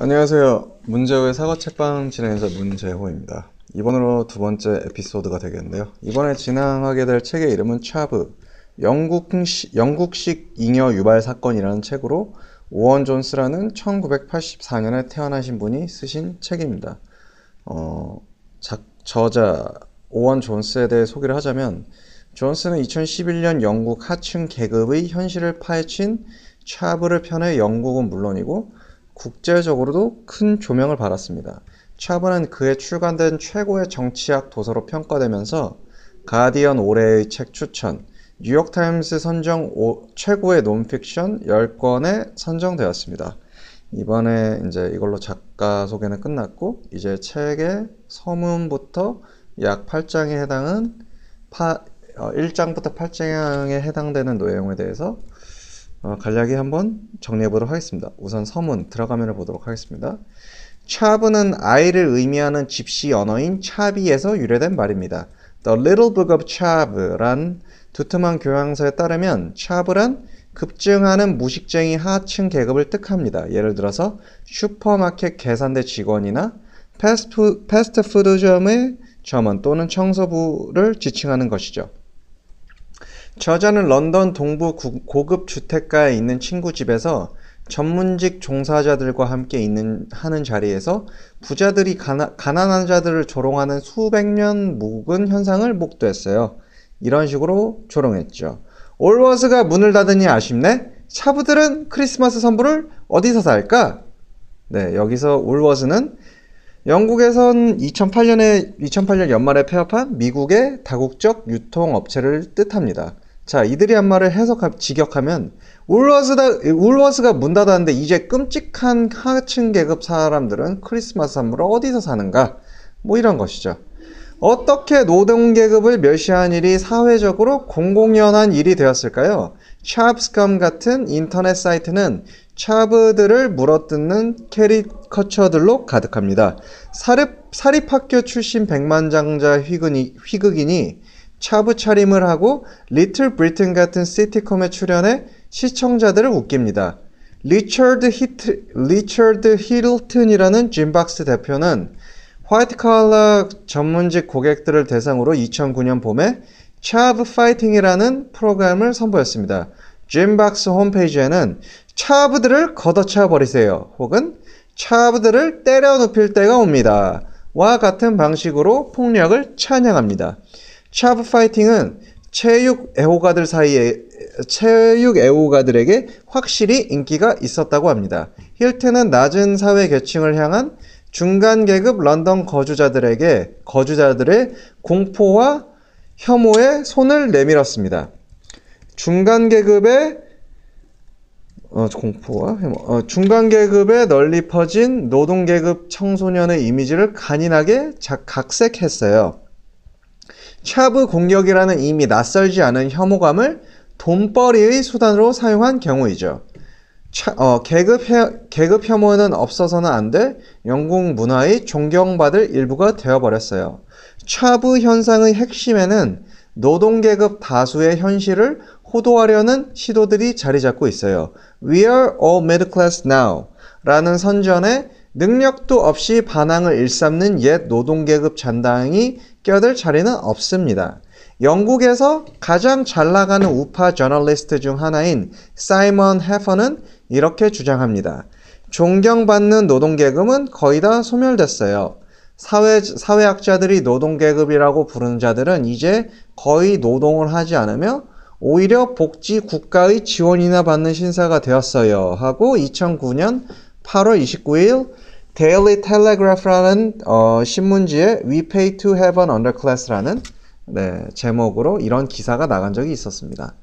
안녕하세요. 문제호의 사과책방 진행자 문제호입니다. 이번으로 두 번째 에피소드가 되겠는데요. 이번에 진행하게 될 책의 이름은 차브, 영국식 잉여 유발 사건이라는 책으로 오원 존스라는 1984년에 태어나신 분이 쓰신 책입니다. 저자 오원 존스에 대해 소개를 하자면, 존스는 2011년 영국 하층 계급의 현실을 파헤친 차브를 펴내 영국은 물론이고 국제적으로도 큰 조명을 받았습니다. 차브는 그해 출간된 최고의 정치학 도서로 평가되면서 가디언 올해의 책 추천, 뉴욕타임스 선정 최고의 논픽션 10권에 선정되었습니다. 이번에 이제 이걸로 작가 소개는 끝났고, 이제 책의 서문부터 약 8장에 해당은 1장부터 8장에 해당되는 내용에 대해서 간략히 한번 정리해 보도록 하겠습니다. 우선 서문 들어가면 보도록 하겠습니다. 차브는 아이를 의미하는 집시 언어인 차비에서 유래된 말입니다. The Little Book of Chav란 두툼한 교양서에 따르면 차브란 급증하는 무식쟁이 하층 계급을 뜻합니다. 예를 들어서 슈퍼마켓 계산대 직원이나 패스트푸드점의 점원 또는 청소부를 지칭하는 것이죠. 저자는 런던 동부 고급 주택가에 있는 친구 집에서 전문직 종사자들과 함께 하는 자리에서 부자들이 가난한 자들을 조롱하는 수백 년 묵은 현상을 목도했어요. 이런 식으로 조롱했죠. 올워스가 문을 닫으니 아쉽네? 차부들은 크리스마스 선물을 어디서 살까? 네, 여기서 올워스는 영국에선 2008년 연말에 폐업한 미국의 다국적 유통업체를 뜻합니다. 자, 이들이 한 말을 직역하면 울워스가 문 닫았는데 이제 끔찍한 하층 계급 사람들은 크리스마스 선물을 어디서 사는가? 뭐 이런 것이죠. 어떻게 노동계급을 멸시한 일이 사회적으로 공공연한 일이 되었을까요? 찹스컴 같은 인터넷 사이트는 차브들을 물어뜯는 캐리커처들로 가득합니다. 사립학교 출신 백만장자 희극인이 차브 차림을 하고 리틀 브리튼 같은 시티콤에 출연해 시청자들을 웃깁니다. 리처드 힐튼이라는 짐박스 대표는 화이트 칼라 전문직 고객들을 대상으로 2009년 봄에 차브 파이팅이라는 프로그램을 선보였습니다. 짐박스 홈페이지에는 차브들을 걷어차 버리세요, 혹은 차브들을 때려 눕힐 때가 옵니다 와 같은 방식으로 폭력을 찬양합니다. 차브 파이팅은 체육 애호가들에게 확실히 인기가 있었다고 합니다. 힐튼은 낮은 사회 계층을 향한 중간 계급 런던 거주자들의 공포와 혐오에 손을 내밀었습니다. 중간 계급의 널리 퍼진 노동계급 청소년의 이미지를 간인하게 각색했어요. 차브 공격이라는 이미 낯설지 않은 혐오감을 돈벌이의 수단으로 사용한 경우이죠. 계급 혐오는 없어서는 안 될 영국 문화의 존경받을 일부가 되어버렸어요. 차브 현상의 핵심에는 노동계급 다수의 현실을 호도하려는 시도들이 자리 잡고 있어요. We are all middle class now 라는 선전에 능력도 없이 반항을 일삼는 옛 노동계급 잔당이 껴들 자리는 없습니다. 영국에서 가장 잘 나가는 우파 저널리스트 중 하나인 사이먼 해퍼는 이렇게 주장합니다. 존경받는 노동계급은 거의 다 소멸됐어요. 사회학자들이 노동계급이라고 부르는 자들은 이제 거의 노동을 하지 않으며 오히려 복지 국가의 지원이나 받는 신사가 되었어요 하고 2009년 8월 29일 데일리 텔레그래프라는 신문지에 We Pay to Have an Underclass라는 제목으로 이런 기사가 나간 적이 있었습니다.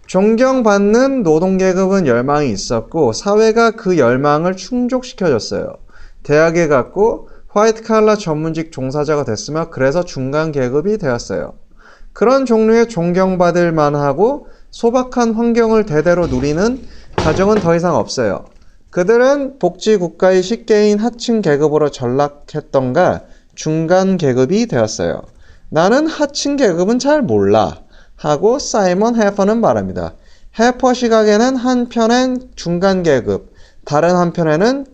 존경받는 노동계급은 열망이 있었고 사회가 그 열망을 충족시켜줬어요. 대학에 갔고 화이트 칼라 전문직 종사자가 됐으며 그래서 중간 계급이 되었어요. 그런 종류의 존경받을 만하고 소박한 환경을 대대로 누리는 가정은 더 이상 없어요. 그들은 복지국가의 식계인 하층 계급으로 전락했던가 중간 계급이 되었어요. 나는 하층 계급은 잘 몰라 하고 사이먼 해퍼는 말합니다. 해퍼 시각에는 한편엔 중간 계급, 다른 한편에는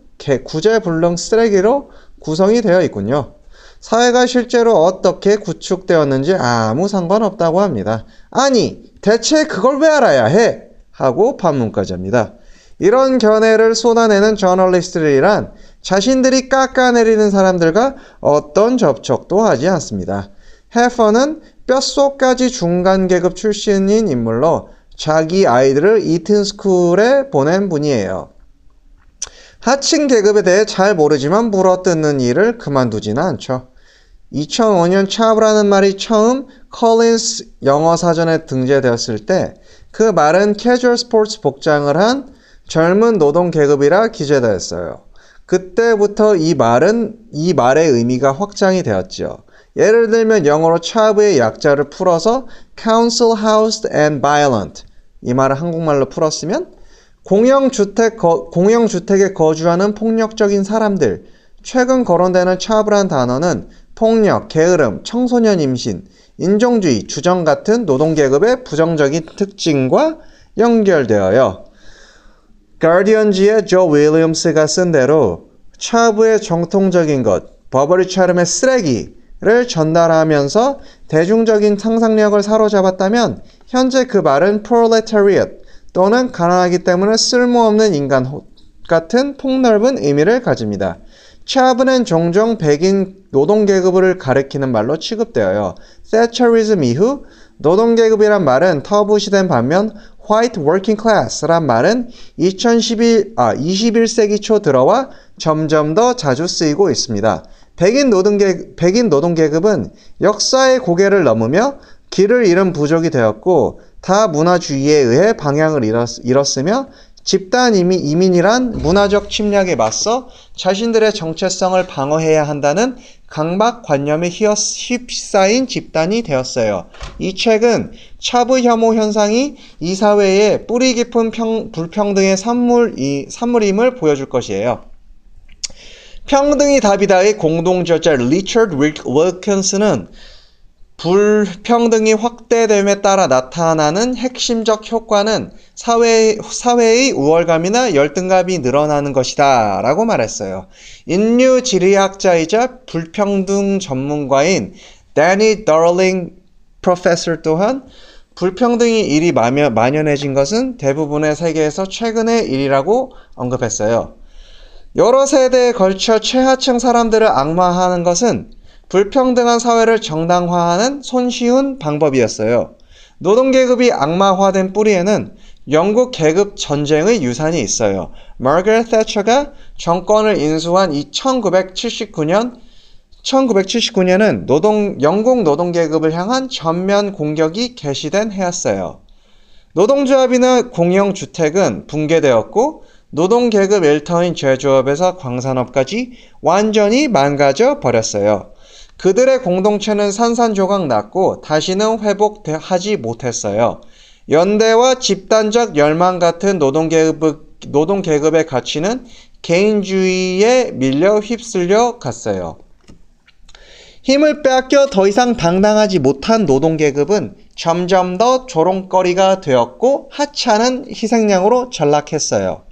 구제불능 쓰레기로 구성이 되어 있군요. 사회가 실제로 어떻게 구축되었는지 아무 상관없다고 합니다. 아니, 대체 그걸 왜 알아야 해? 하고 반문까지 합니다. 이런 견해를 쏟아내는 저널리스트들이란 자신들이 깎아내리는 사람들과 어떤 접촉도 하지 않습니다. 해퍼는 뼛속까지 중간계급 출신인 인물로 자기 아이들을 이튼스쿨에 보낸 분이에요. 하층 계급에 대해 잘 모르지만 물어뜯는 일을 그만두지는 않죠. 2005년 차브라는 말이 처음 컬린스 영어 사전에 등재되었을 때 그 말은 캐주얼 스포츠 복장을 한 젊은 노동 계급이라 기재되었어요. 그때부터 이 말의 의미가 확장이 되었죠. 예를 들면 영어로 차브의 약자를 풀어서 council housed and violent, 이 말을 한국말로 풀었으면 공영주택에 거주하는 폭력적인 사람들. 최근 거론되는 차브란 단어는 폭력, 게으름, 청소년 임신, 인종주의, 주정 같은 노동계급의 부정적인 특징과 연결되어요. 가디언지의 조 윌리엄스가 쓴 대로 차브의 정통적인 것, 버버리 차름의 쓰레기를 전달하면서 대중적인 상상력을 사로잡았다면 현재 그 말은 proletariat 또는 가난하기 때문에 쓸모없는 인간 같은 폭넓은 의미를 가집니다. 차브는 종종 백인 노동계급을 가리키는 말로 취급되어요. 세처리즘 이후 노동계급이란 말은 터부시된 반면 white working class란 말은 21세기 초 들어와 점점 더 자주 쓰이고 있습니다. 백인 노동계급은 역사의 고개를 넘으며 길을 잃은 부족이 되었고 다문화주의에 의해 방향을 잃었으며 집단 이민이란 문화적 침략에 맞서 자신들의 정체성을 방어해야 한다는 강박관념에 휩싸인 집단이 되었어요. 이 책은 차브 혐오 현상이 이 사회의 뿌리 깊은 불평등의 산물임을 보여줄 것이에요. 평등이 답이다의 공동저자 리처드 윌킨스는 불평등이 확대됨에 따라 나타나는 핵심적 효과는 사회의 우월감이나 열등감이 늘어나는 것이다 라고 말했어요. 인류지리학자이자 불평등 전문가인 데니 더링 프로페서 또한 불평등이 이리 만연해진 것은 대부분의 세계에서 최근의 일이라고 언급했어요. 여러 세대에 걸쳐 최하층 사람들을 악마화하는 것은 불평등한 사회를 정당화하는 손쉬운 방법이었어요. 노동계급이 악마화된 뿌리에는 영국 계급 전쟁의 유산이 있어요. 마거릿 태처가 정권을 인수한 1979년은 영국 노동계급을 향한 전면 공격이 개시된 해였어요. 노동조합이나 공영주택은 붕괴되었고 노동계급 일터인 제조업에서 광산업까지 완전히 망가져 버렸어요. 그들의 공동체는 산산조각 났고 다시는 회복하지 못했어요. 연대와 집단적 열망 같은 노동계급의 가치는 개인주의에 밀려 휩쓸려 갔어요. 힘을 빼앗겨 더 이상 당당하지 못한 노동계급은 점점 더 조롱거리가 되었고 하찮은 희생양으로 전락했어요.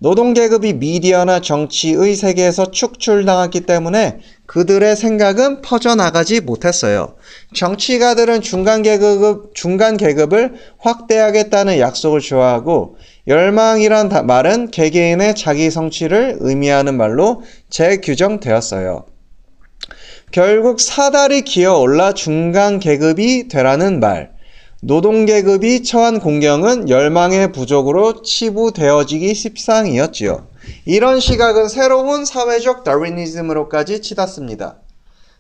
노동계급이 미디어나 정치의 세계에서 축출당했기 때문에 그들의 생각은 퍼져나가지 못했어요. 정치가들은 중간 계급을 확대하겠다는 약속을 좋아하고 열망이란 말은 개개인의 자기 성취를 의미하는 말로 재규정되었어요. 결국 사다리 기어올라 중간 계급이 되라는 말. 노동계급이 처한 공경은 열망의 부족으로 치부되어지기 십상이었지요. 이런 시각은 새로운 사회적 다르위니즘으로까지 치닫습니다.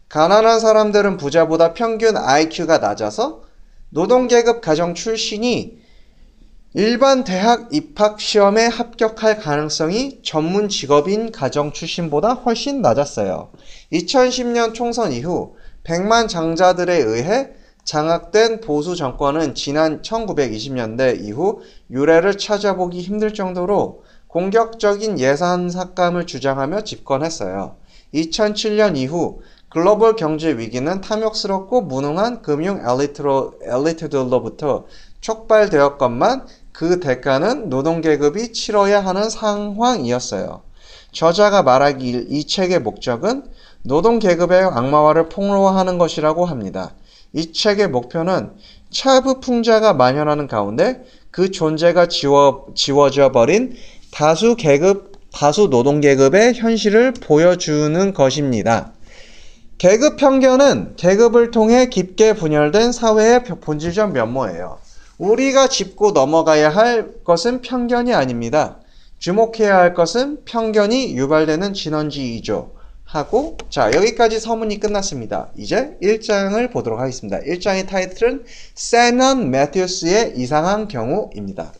가난한 사람들은 부자보다 평균 IQ가 낮아서 노동계급 가정 출신이 일반 대학 입학 시험에 합격할 가능성이 전문 직업인 가정 출신보다 훨씬 낮았어요. 2010년 총선 이후 100만 장자들에 의해 장악된 보수 정권은 지난 1920년대 이후 유례를 찾아보기 힘들 정도로 공격적인 예산 삭감을 주장하며 집권했어요. 2007년 이후 글로벌 경제 위기는 탐욕스럽고 무능한 금융 엘리트들로부터 촉발되었건만 그 대가는 노동계급이 치러야 하는 상황이었어요. 저자가 말하길 이 책의 목적은 노동계급의 악마화를 폭로하는 것이라고 합니다. 이 책의 목표는 차브 풍자가 만연하는 가운데 그 존재가 지워져 버린 다수 노동계급의 현실을 보여주는 것입니다. 계급 편견은 계급을 통해 깊게 분열된 사회의 본질적 면모예요. 우리가 짚고 넘어가야 할 것은 편견이 아닙니다. 주목해야 할 것은 편견이 유발되는 진원지이죠. 하고 자 여기까지 서문이 끝났습니다. 이제 1장을 보도록 하겠습니다. 1장의 타이틀은 세넌 매튜스의 이상한 경우입니다.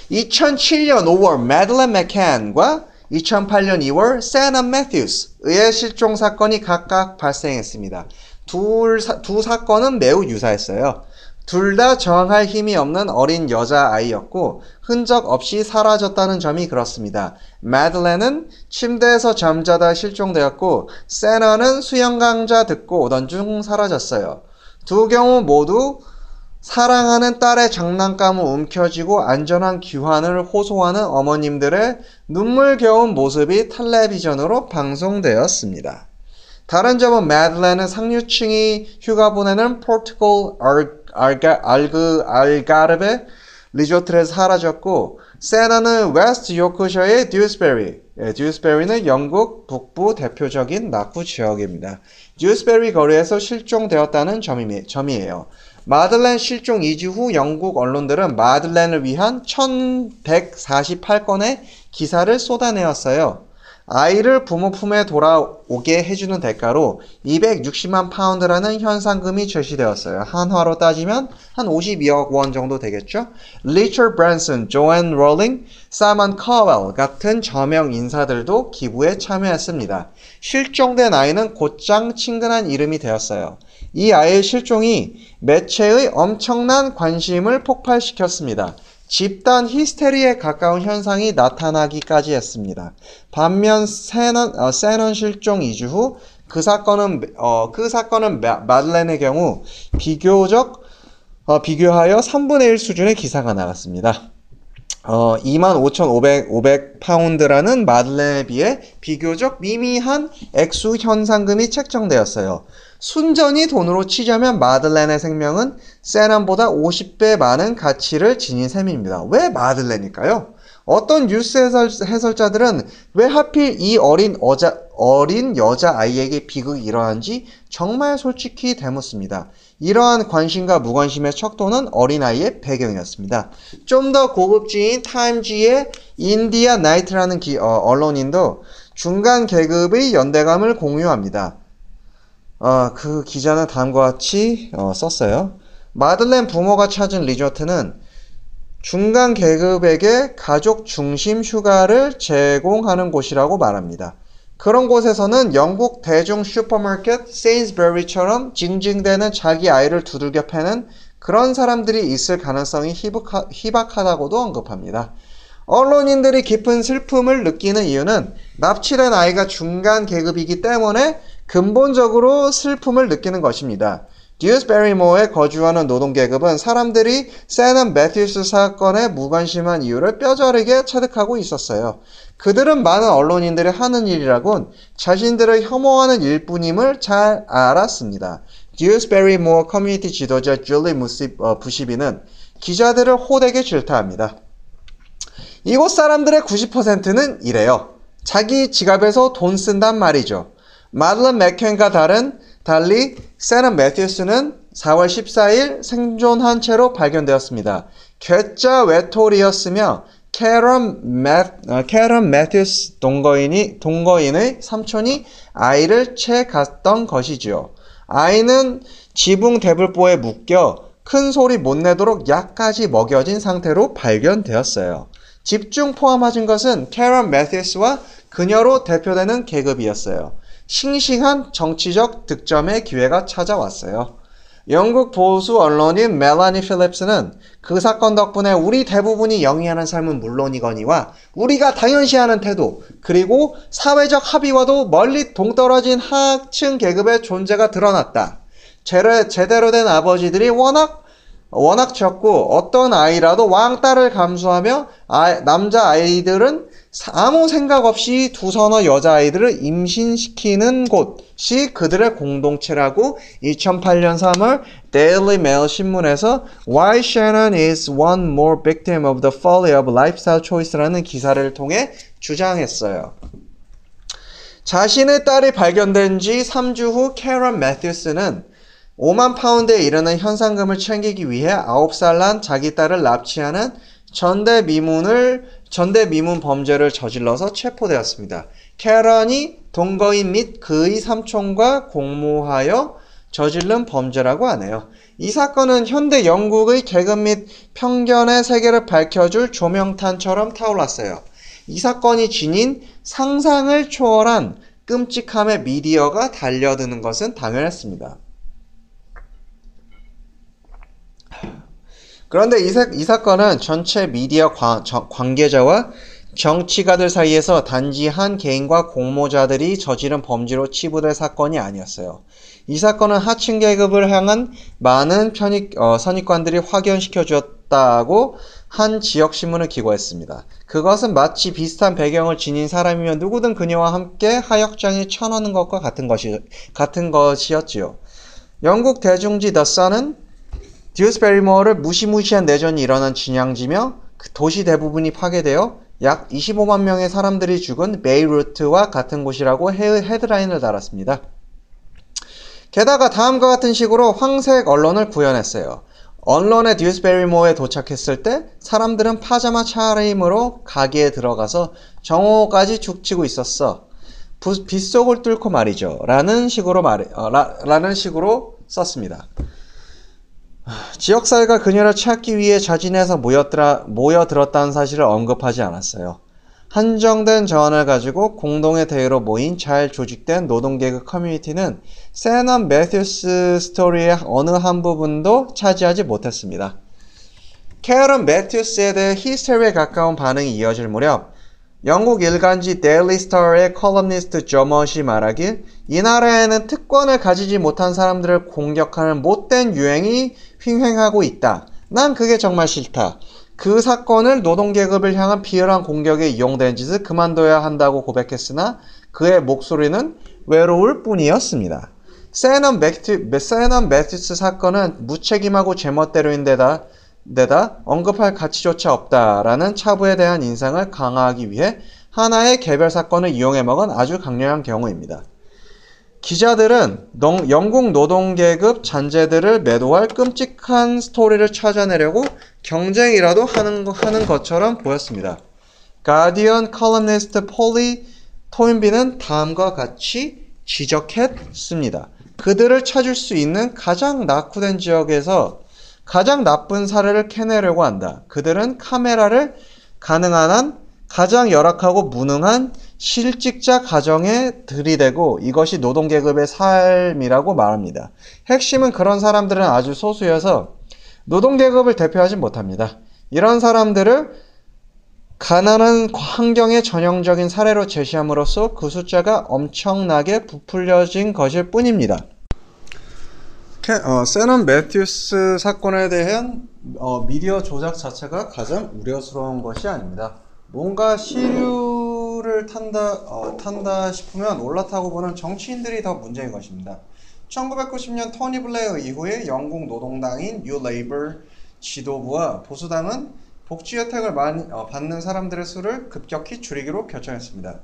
2007년 5월 매들렌 맥캔과 2008년 2월 세넌 매튜스의 실종 사건이 각각 발생했습니다. 두 사건은 매우 유사했어요. 둘 다 저항할 힘이 없는 어린 여자아이였고 흔적 없이 사라졌다는 점이 그렇습니다. 매들렌은 침대에서 잠자다 실종되었고 세넌은 수영 강좌 듣고 오던 중 사라졌어요. 두 경우 모두 사랑하는 딸의 장난감을 움켜쥐고 안전한 귀환을 호소하는 어머님들의 눈물겨운 모습이 텔레비전으로 방송되었습니다. 다른 점은 매들렌은 상류층이 휴가 보내는 포르투갈 알가르베 리조트에서 사라졌고 세넌은 웨스트 요크셔의 듀스베리, 듀스베리는 영국 북부 대표적인 낙후 지역입니다. 듀스베리 거리에서 실종되었다는 점이에요. 마들렌 실종 2주 후 영국 언론들은 마들렌을 위한 1148건의 기사를 쏟아내었어요. 아이를 부모 품에 돌아오게 해주는 대가로 260만 파운드라는 현상금이 제시되었어요. 한화로 따지면 한 52억 원 정도 되겠죠? 리처드 브랜슨, 조앤 롤링, 사먼 커웰 같은 저명 인사들도 기부에 참여했습니다. 실종된 아이는 곧장 친근한 이름이 되었어요. 이 아이의 실종이 매체의 엄청난 관심을 폭발시켰습니다. 집단 히스테리에 가까운 현상이 나타나기까지 했습니다. 반면 세넌 실종 2주 후 그 사건은 마들렌의 경우 비교하여 3분의 1 수준의 기사가 나갔습니다. 25,500 파운드라는 마들렌에 비해 비교적 미미한 액수 현상금이 책정되었어요. 순전히 돈으로 치자면 마들렌의 생명은 세넌보다 50배 많은 가치를 지닌 셈입니다. 왜 마들렌일까요? 어떤 뉴스 해설자들은 왜 하필 이 어린 여자아이에게 비극이 일어난지 정말 솔직히 되묻습니다. 이러한 관심과 무관심의 척도는 어린아이의 배경이었습니다. 좀 더 고급지인 타임지의 인디아 나이트라는 언론인도 중간 계급의 연대감을 공유합니다. 그 기자는 다음과 같이 썼어요. 마들렌 부모가 찾은 리조트는 중간 계급에게 가족 중심 휴가를 제공하는 곳이라고 말합니다. 그런 곳에서는 영국 대중 슈퍼마켓 세인스버리처럼 징징대는 자기 아이를 두들겨 패는 그런 사람들이 있을 가능성이 희박하다고도 언급합니다. 언론인들이 깊은 슬픔을 느끼는 이유는 납치된 아이가 중간 계급이기 때문에 근본적으로 슬픔을 느끼는 것입니다. 듀스베리모어에 거주하는 노동계급은 사람들이 세넌 매튜스 사건에 무관심한 이유를 뼈저리게 체득하고 있었어요. 그들은 많은 언론인들이 하는 일이라곤 자신들을 혐오하는 일뿐임을 잘 알았습니다. 듀스베리모어 커뮤니티 지도자 줄리 부시비는 기자들을 호되게 질타합니다. 이곳 사람들의 90%는 이래요. 자기 지갑에서 돈 쓴단 말이죠. 마들렌 맥켄과 달리 세넌 매튜스는 4월 14일 생존한 채로 발견되었습니다. 괴짜 외톨이였으며 캐런 매튜스 동거인의 삼촌이 아이를 채 갔던 것이지요. 아이는 지붕 대불보에 묶여 큰 소리 못 내도록 약까지 먹여진 상태로 발견되었어요. 집중 포함하신 것은 캐런 매튜스와 그녀로 대표되는 계급이었어요. 싱싱한 정치적 득점의 기회가 찾아왔어요. 영국 보수 언론인 멜라니 필립스는 그 사건 덕분에 우리 대부분이 영위하는 삶은 물론이거니와 우리가 당연시하는 태도 그리고 사회적 합의와도 멀리 동떨어진 하층 계급의 존재가 드러났다. 제대로 된 아버지들이 워낙 적고 어떤 아이라도 왕따를 감수하며 남자 아이들은 아무 생각 없이 두 서너 여자아이들을 임신시키는 곳이 그들의 공동체라고 2008년 3월 Daily Mail 신문에서 Why Shannon is one more victim of the folly of lifestyle choice라는 기사를 통해 주장했어요. 자신의 딸이 발견된 지 3주 후 캐런 매튜스는 5만 파운드에 이르는 현상금을 챙기기 위해 9살 난 자기 딸을 납치하는 전대미문 범죄를 저질러서 체포되었습니다. 캐런이 동거인 및 그의 삼촌과 공모하여 저질른 범죄라고 하네요. 이 사건은 현대 영국의 계급 및 편견의 세계를 밝혀줄 조명탄처럼 타올랐어요. 이 사건이 지닌 상상을 초월한 끔찍함의 미디어가 달려드는 것은 당연했습니다. 그런데 이 사건은 전체 미디어 관계자와 정치가들 사이에서 단지 한 개인과 공모자들이 저지른 범죄로 치부될 사건이 아니었어요. 이 사건은 하층 계급을 향한 많은 선입관들이 확연시켜 주었다고 한 지역신문을 기고했습니다. 그것은 마치 비슷한 배경을 지닌 사람이면 누구든 그녀와 함께 하역장에 쳐넣는 것과 같은 것이었지요. 영국 대중지 더 선은 듀스 베리모어를 무시무시한 내전이 일어난 진앙지며 그 도시 대부분이 파괴되어 약 25만 명의 사람들이 죽은 베이루트와 같은 곳이라고 헤드라인을 달았습니다. 게다가 다음과 같은 식으로 황색 언론을 구현했어요. 언론의 듀스 베리모어에 도착했을 때 사람들은 파자마 차림으로 가게에 들어가서 정오까지 죽치고 있었어. 빗속을 뚫고 말이죠. 라는 식으로 썼습니다. 지역사회가 그녀를 찾기 위해 자진해서 모여들었다는 사실을 언급하지 않았어요. 한정된 자원을 가지고 공동의 대의로 모인 잘 조직된 노동계급 커뮤니티는 세넌 매튜스 스토리의 어느 한 부분도 차지하지 못했습니다. 캐런 매튜스에 대해 히스테리에 가까운 반응이 이어질 무렵 영국 일간지 데일리 스타의 컬럼니스트 저머시 말하길 이 나라에는 특권을 가지지 못한 사람들을 공격하는 못된 유행이 횡행하고 있다. 난 그게 정말 싫다. 그 사건을 노동계급을 향한 비열한 공격에 이용된 짓을 그만둬야 한다고 고백했으나 그의 목소리는 외로울 뿐이었습니다. 세넌 매튜스 사건은 무책임하고 제멋대로인데다 언급할 가치조차 없다라는 차부에 대한 인상을 강화하기 위해 하나의 개별 사건을 이용해 먹은 아주 강렬한 경우입니다. 기자들은 영국 노동계급 잔재들을 매도할 끔찍한 스토리를 찾아내려고 경쟁이라도 하는 것처럼 보였습니다. 가디언 컬럼니스트 폴리 토인비는 다음과 같이 지적했습니다. 그들을 찾을 수 있는 가장 낙후된 지역에서 가장 나쁜 사례를 캐내려고 한다. 그들은 카메라를 가능한 한 가장 열악하고 무능한 실직자 가정에 들이대고 이것이 노동계급의 삶이라고 말합니다. 핵심은 그런 사람들은 아주 소수여서 노동계급을 대표하지 못합니다. 이런 사람들을 가난한 환경의 전형적인 사례로 제시함으로써 그 숫자가 엄청나게 부풀려진 것일 뿐입니다. 세넌 매튜스 사건에 대한 미디어 조작 자체가 가장 우려스러운 것이 아닙니다. 뭔가 시류를 탄다 싶으면 올라타고 보는 정치인들이 더 문제인 것입니다. 1990년 토니 블레어 이후에 영국 노동당인 뉴 레이버 지도부와 보수당은 복지 혜택을 받는 사람들의 수를 급격히 줄이기로 결정했습니다.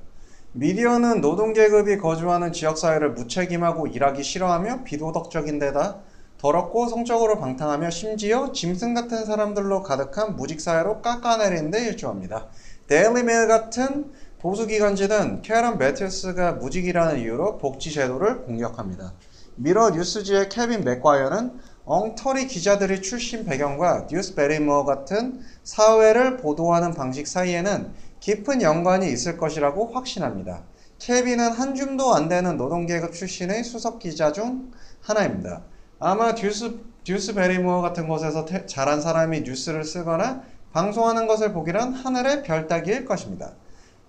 미디어는 노동계급이 거주하는 지역사회를 무책임하고 일하기 싫어하며 비도덕적인 데다 더럽고 성적으로 방탕하며 심지어 짐승 같은 사람들로 가득한 무직사회로 깎아내리는 데 일조합니다. 데일리 메일 같은 보수기관지는 캐런 매튜스가 무직이라는 이유로 복지제도를 공격합니다. 미러 뉴스지의 케빈 맥과이어는 엉터리 기자들의 출신 배경과 듀스 베리모어 같은 사회를 보도하는 방식 사이에는 깊은 연관이 있을 것이라고 확신합니다. 케빈은 한 줌도 안 되는 노동계급 출신의 수석 기자 중 하나입니다. 아마 듀스 베리모어 같은 곳에서 자란 사람이 뉴스를 쓰거나 방송하는 것을 보기란 하늘의 별 따기일 것입니다.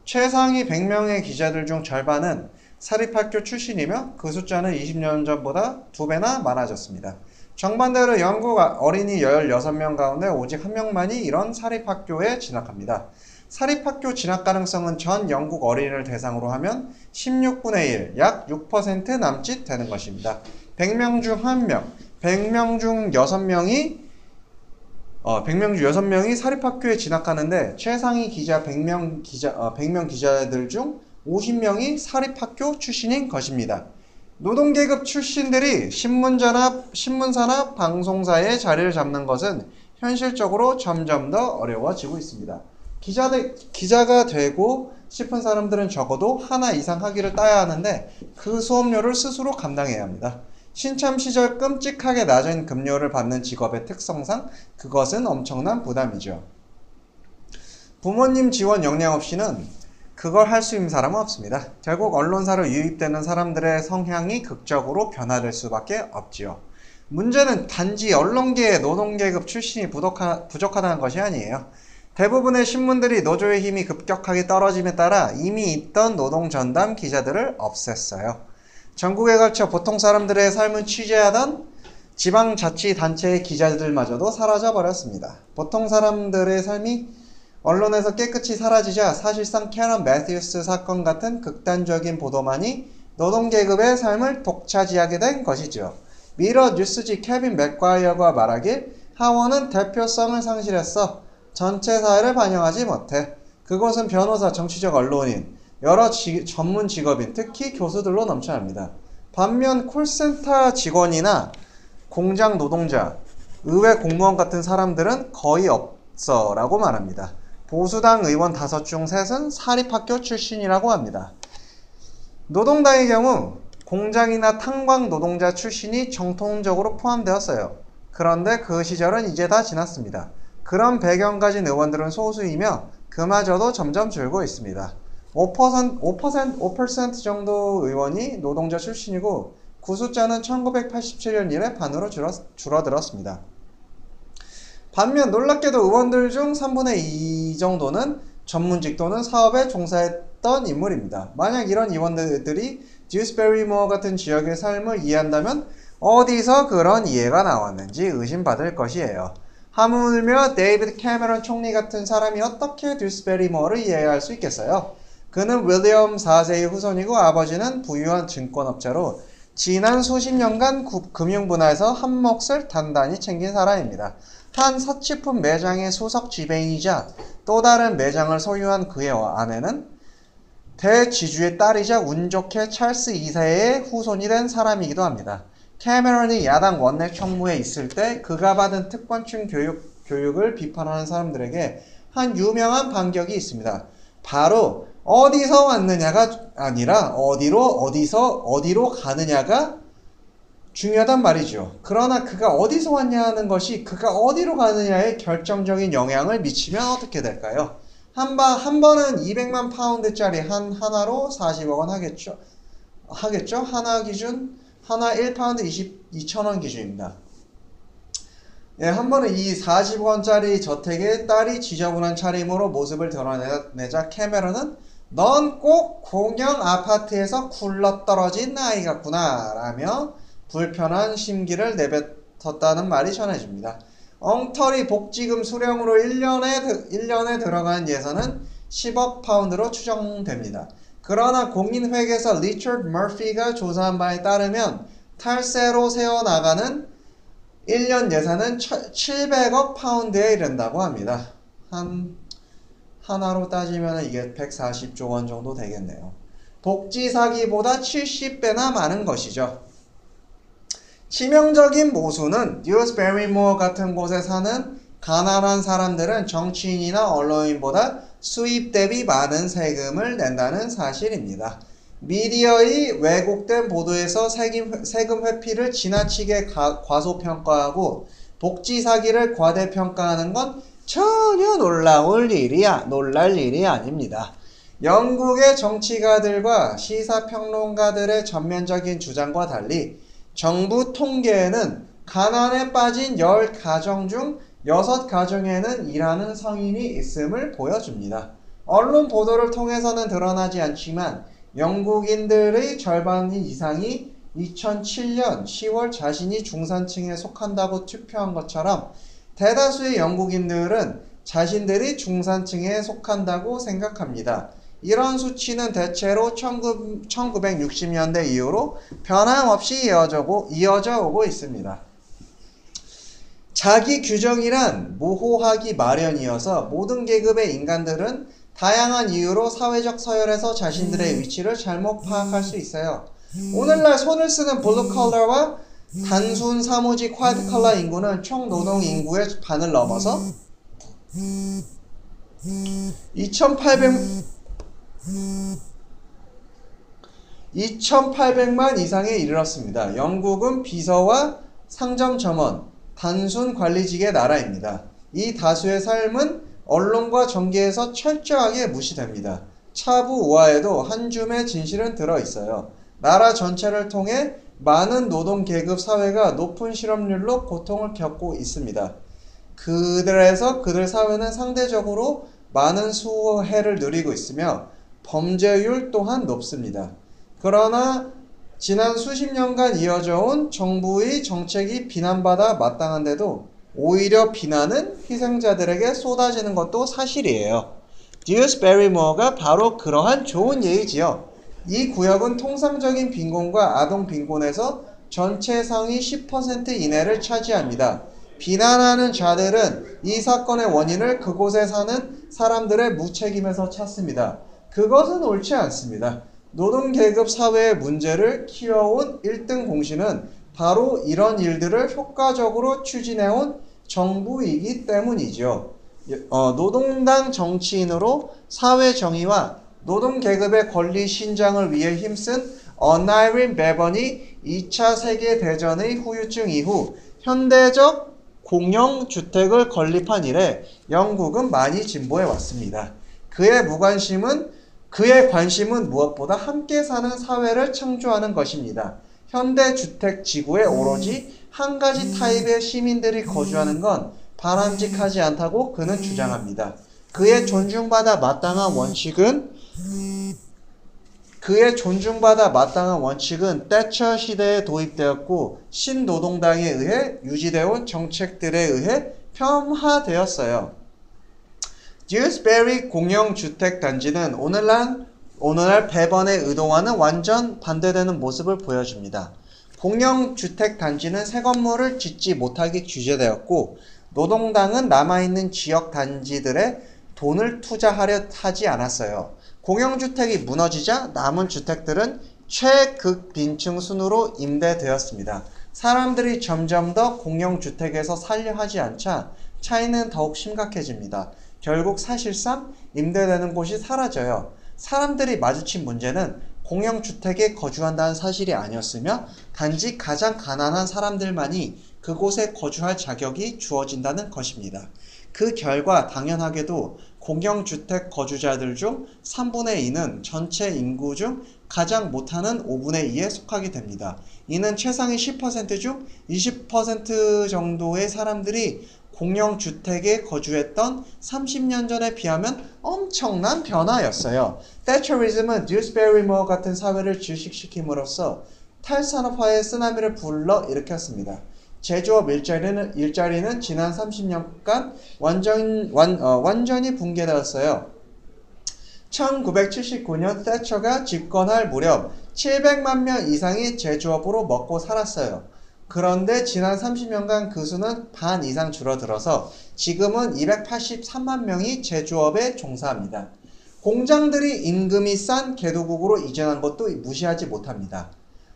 최상위 100명의 기자들 중 절반은 사립학교 출신이며 그 숫자는 20년 전보다 2배나 많아졌습니다. 정반대로 영국 어린이 16명 가운데 오직 1명만이 이런 사립학교에 진학합니다. 사립학교 진학 가능성은 전 영국 어린이를 대상으로 하면 16분의 1, 약 6% 남짓 되는 것입니다. 100명 중 1명, 100명 중 6명이 사립학교에 진학하는데 최상위 기자 100명 기자들 중 50명이 사립학교 출신인 것입니다. 노동계급 출신들이 신문사나 방송사에 자리를 잡는 것은 현실적으로 점점 더 어려워지고 있습니다. 기자가 되고 싶은 사람들은 적어도 하나 이상 학위를 따야 하는데 그 수업료를 스스로 감당해야 합니다. 신참 시절 끔찍하게 낮은 급료를 받는 직업의 특성상 그것은 엄청난 부담이죠. 부모님 지원 역량 없이는 그걸 할 수 있는 사람은 없습니다. 결국 언론사로 유입되는 사람들의 성향이 극적으로 변화될 수밖에 없지요. 문제는 단지 언론계의 노동계급 출신이 부족하다는 것이 아니에요. 대부분의 신문들이 노조의 힘이 급격하게 떨어짐에 따라 이미 있던 노동전담 기자들을 없앴어요. 전국에 걸쳐 보통 사람들의 삶을 취재하던 지방자치단체의 기자들마저도 사라져버렸습니다. 보통 사람들의 삶이 언론에서 깨끗이 사라지자 사실상 캐런 매튜스 사건 같은 극단적인 보도만이 노동계급의 삶을 독차지하게 된 것이죠. 미러 뉴스지 케빈 맥과이어가 말하길 하원은 대표성을 상실했어. 전체 사회를 반영하지 못해. 그곳은 변호사, 정치적 언론인, 여러 전문 직업인, 특히 교수들로 넘쳐납니다. 반면 콜센터 직원이나 공장 노동자, 의회 공무원 같은 사람들은 거의 없어 라고 말합니다. 보수당 의원 5 중 3은 사립학교 출신이라고 합니다. 노동당의 경우 공장이나 탄광 노동자 출신이 정통적으로 포함되었어요. 그런데 그 시절은 이제 다 지났습니다. 그런 배경 가진 의원들은 소수이며 그마저도 점점 줄고 있습니다. 5% 정도 의원이 노동자 출신이고 그 숫자는 1987년 이래 반으로 줄어들었습니다. 반면 놀랍게도 의원들 중 3분의 2 정도는 전문직 또는 사업에 종사했던 인물입니다. 만약 이런 의원들이 듀스베리모어 같은 지역의 삶을 이해한다면 어디서 그런 이해가 나왔는지 의심받을 것이에요. 하물며 데이비드 캐머런 총리 같은 사람이 어떻게 듀스베리모어를 이해할 수 있겠어요? 그는 윌리엄 4세의 후손이고 아버지는 부유한 증권업자로 지난 수십 년간 금융 분야에서 한 몫을 단단히 챙긴 사람입니다. 한 사치품 매장의 수석 지배인이자 또 다른 매장을 소유한 그의 아내는 대지주의 딸이자 운 좋게 찰스 2세의 후손이 된 사람이기도 합니다. 캐머런이 야당 원내 총무에 있을 때 그가 받은 특권층 교육을 비판하는 사람들에게 한 유명한 반격이 있습니다. 바로 어디서 왔느냐가 아니라 어디로 가느냐가 중요하단 말이죠. 그러나 그가 어디서 왔냐 하는 것이 그가 어디로 가느냐에 결정적인 영향을 미치면 어떻게 될까요? 한 번은 200만 파운드짜리 하나로 40억 원 하겠죠? 하나 1파운드 2,000원 기준입니다. 예, 한 번은 이 40억 원짜리 저택에 딸이 지저분한 차림으로 모습을 드러내자 캐머런은 넌 꼭 공영 아파트에서 굴러떨어진 아이 같구나 라며 불편한 심기를 내뱉었다는 말이 전해집니다. 엉터리 복지금 수령으로 1년에 들어간 예산은 10억 파운드로 추정됩니다. 그러나 공인회계사 리처드 머피가 조사한 바에 따르면 탈세로 세워나가는 1년 예산은 700억 파운드에 이른다고 합니다. 하나로 따지면 이게 140조 원 정도 되겠네요. 복지 사기보다 70배나 많은 것이죠. 치명적인 모순은 듀스베리모어 같은 곳에 사는 가난한 사람들은 정치인이나 언론인보다 수입 대비 많은 세금을 낸다는 사실입니다. 미디어의 왜곡된 보도에서 세금 회피를 지나치게 과소평가하고 복지 사기를 과대평가하는 건 전혀 놀랄 일이 아닙니다. 영국의 정치가들과 시사평론가들의 전면적인 주장과 달리 정부 통계에는 가난에 빠진 10가정 중 6가정에는 일하는 성인이 있음을 보여줍니다. 언론 보도를 통해서는 드러나지 않지만 영국인들의 절반 이상이 2007년 10월 자신이 중산층에 속한다고 투표한 것처럼 대다수의 영국인들은 자신들이 중산층에 속한다고 생각합니다. 이런 수치는 대체로 1960년대 이후로 변함없이 이어져 오고 있습니다. 자기 규정이란 모호하기 마련이어서 모든 계급의 인간들은 다양한 이유로 사회적 서열에서 자신들의 위치를 잘못 파악할 수 있어요. 오늘날 손을 쓰는 블루 컬러와 단순 사무직 화이트 컬러 인구는 총 노동 인구의 반을 넘어서 2,800만 이상에 이르렀습니다. 영국은 비서와 상점 점원, 단순 관리직의 나라입니다. 이 다수의 삶은 언론과 정계에서 철저하게 무시됩니다. 차부 우화에도 한 줌의 진실은 들어있어요. 나라 전체를 통해 많은 노동계급 사회가 높은 실업률로 고통을 겪고 있습니다. 그들 사회는 상대적으로 많은 수혜를 누리고 있으며 범죄율 또한 높습니다. 그러나 지난 수십 년간 이어져 온 정부의 정책이 비난받아 마땅한데도 오히려 비난은 희생자들에게 쏟아지는 것도 사실이에요. 듀스 베리모어가 바로 그러한 좋은 예이지요. 이 구역은 통상적인 빈곤과 아동 빈곤에서 전체 상위 10% 이내를 차지합니다. 비난하는 자들은 이 사건의 원인을 그곳에 사는 사람들의 무책임에서 찾습니다. 그것은 옳지 않습니다. 노동계급 사회의 문제를 키워온 1등 공신은 바로 이런 일들을 효과적으로 추진해온 정부이기 때문이죠. 노동당 정치인으로 사회정의와 노동계급의 권리 신장을 위해 힘쓴 어나이린 베번이 2차 세계대전의 후유증 이후 현대적 공영주택을 건립한 이래 영국은 많이 진보해 왔습니다. 그의 관심은 무엇보다 함께 사는 사회를 창조하는 것입니다. 현대주택 지구에 오로지 한 가지 타입의 시민들이 거주하는 건 바람직하지 않다고 그는 주장합니다. 그의 존중받아 마땅한 원칙은 thatcher 시대에 도입되었고 신노동당에 의해 유지되어 온 정책들에 의해 폄하되었어요. 듀스베리 공영주택단지는 오늘날 배번의 의도와는 완전 반대되는 모습을 보여줍니다. 공영주택단지는 새 건물을 짓지 못하게 규제되었고 노동당은 남아있는 지역 단지들에 돈을 투자하려 하지 않았어요. 공영주택이 무너지자 남은 주택들은 최극빈층 순으로 임대되었습니다. 사람들이 점점 더 공영주택에서 살려 하지 않자 차이는 더욱 심각해집니다. 결국 사실상 임대되는 곳이 사라져요. 사람들이 마주친 문제는 공영주택에 거주한다는 사실이 아니었으며 단지 가장 가난한 사람들만이 그곳에 거주할 자격이 주어진다는 것입니다. 그 결과 당연하게도 공영주택 거주자들 중 3분의 2는 전체 인구 중 가장 못하는 5분의 2에 속하게 됩니다. 이는 최상위 10% 중 20% 정도의 사람들이 공영주택에 거주했던 30년 전에 비하면 엄청난 변화였어요. 태처리즘은 듀스베리모어 같은 사회를 질식시킴으로써 탈산업화의 쓰나미를 불러 일으켰습니다. 제조업 일자리는 지난 30년간 완전히 붕괴되었어요. 1979년 태처가 집권할 무렵 700만 명 이상이 제조업으로 먹고 살았어요. 그런데 지난 30년간 그 수는 반 이상 줄어들어서 지금은 283만 명이 제조업에 종사합니다. 공장들이 임금이 싼 개도국으로 이전한 것도 무시하지 못합니다.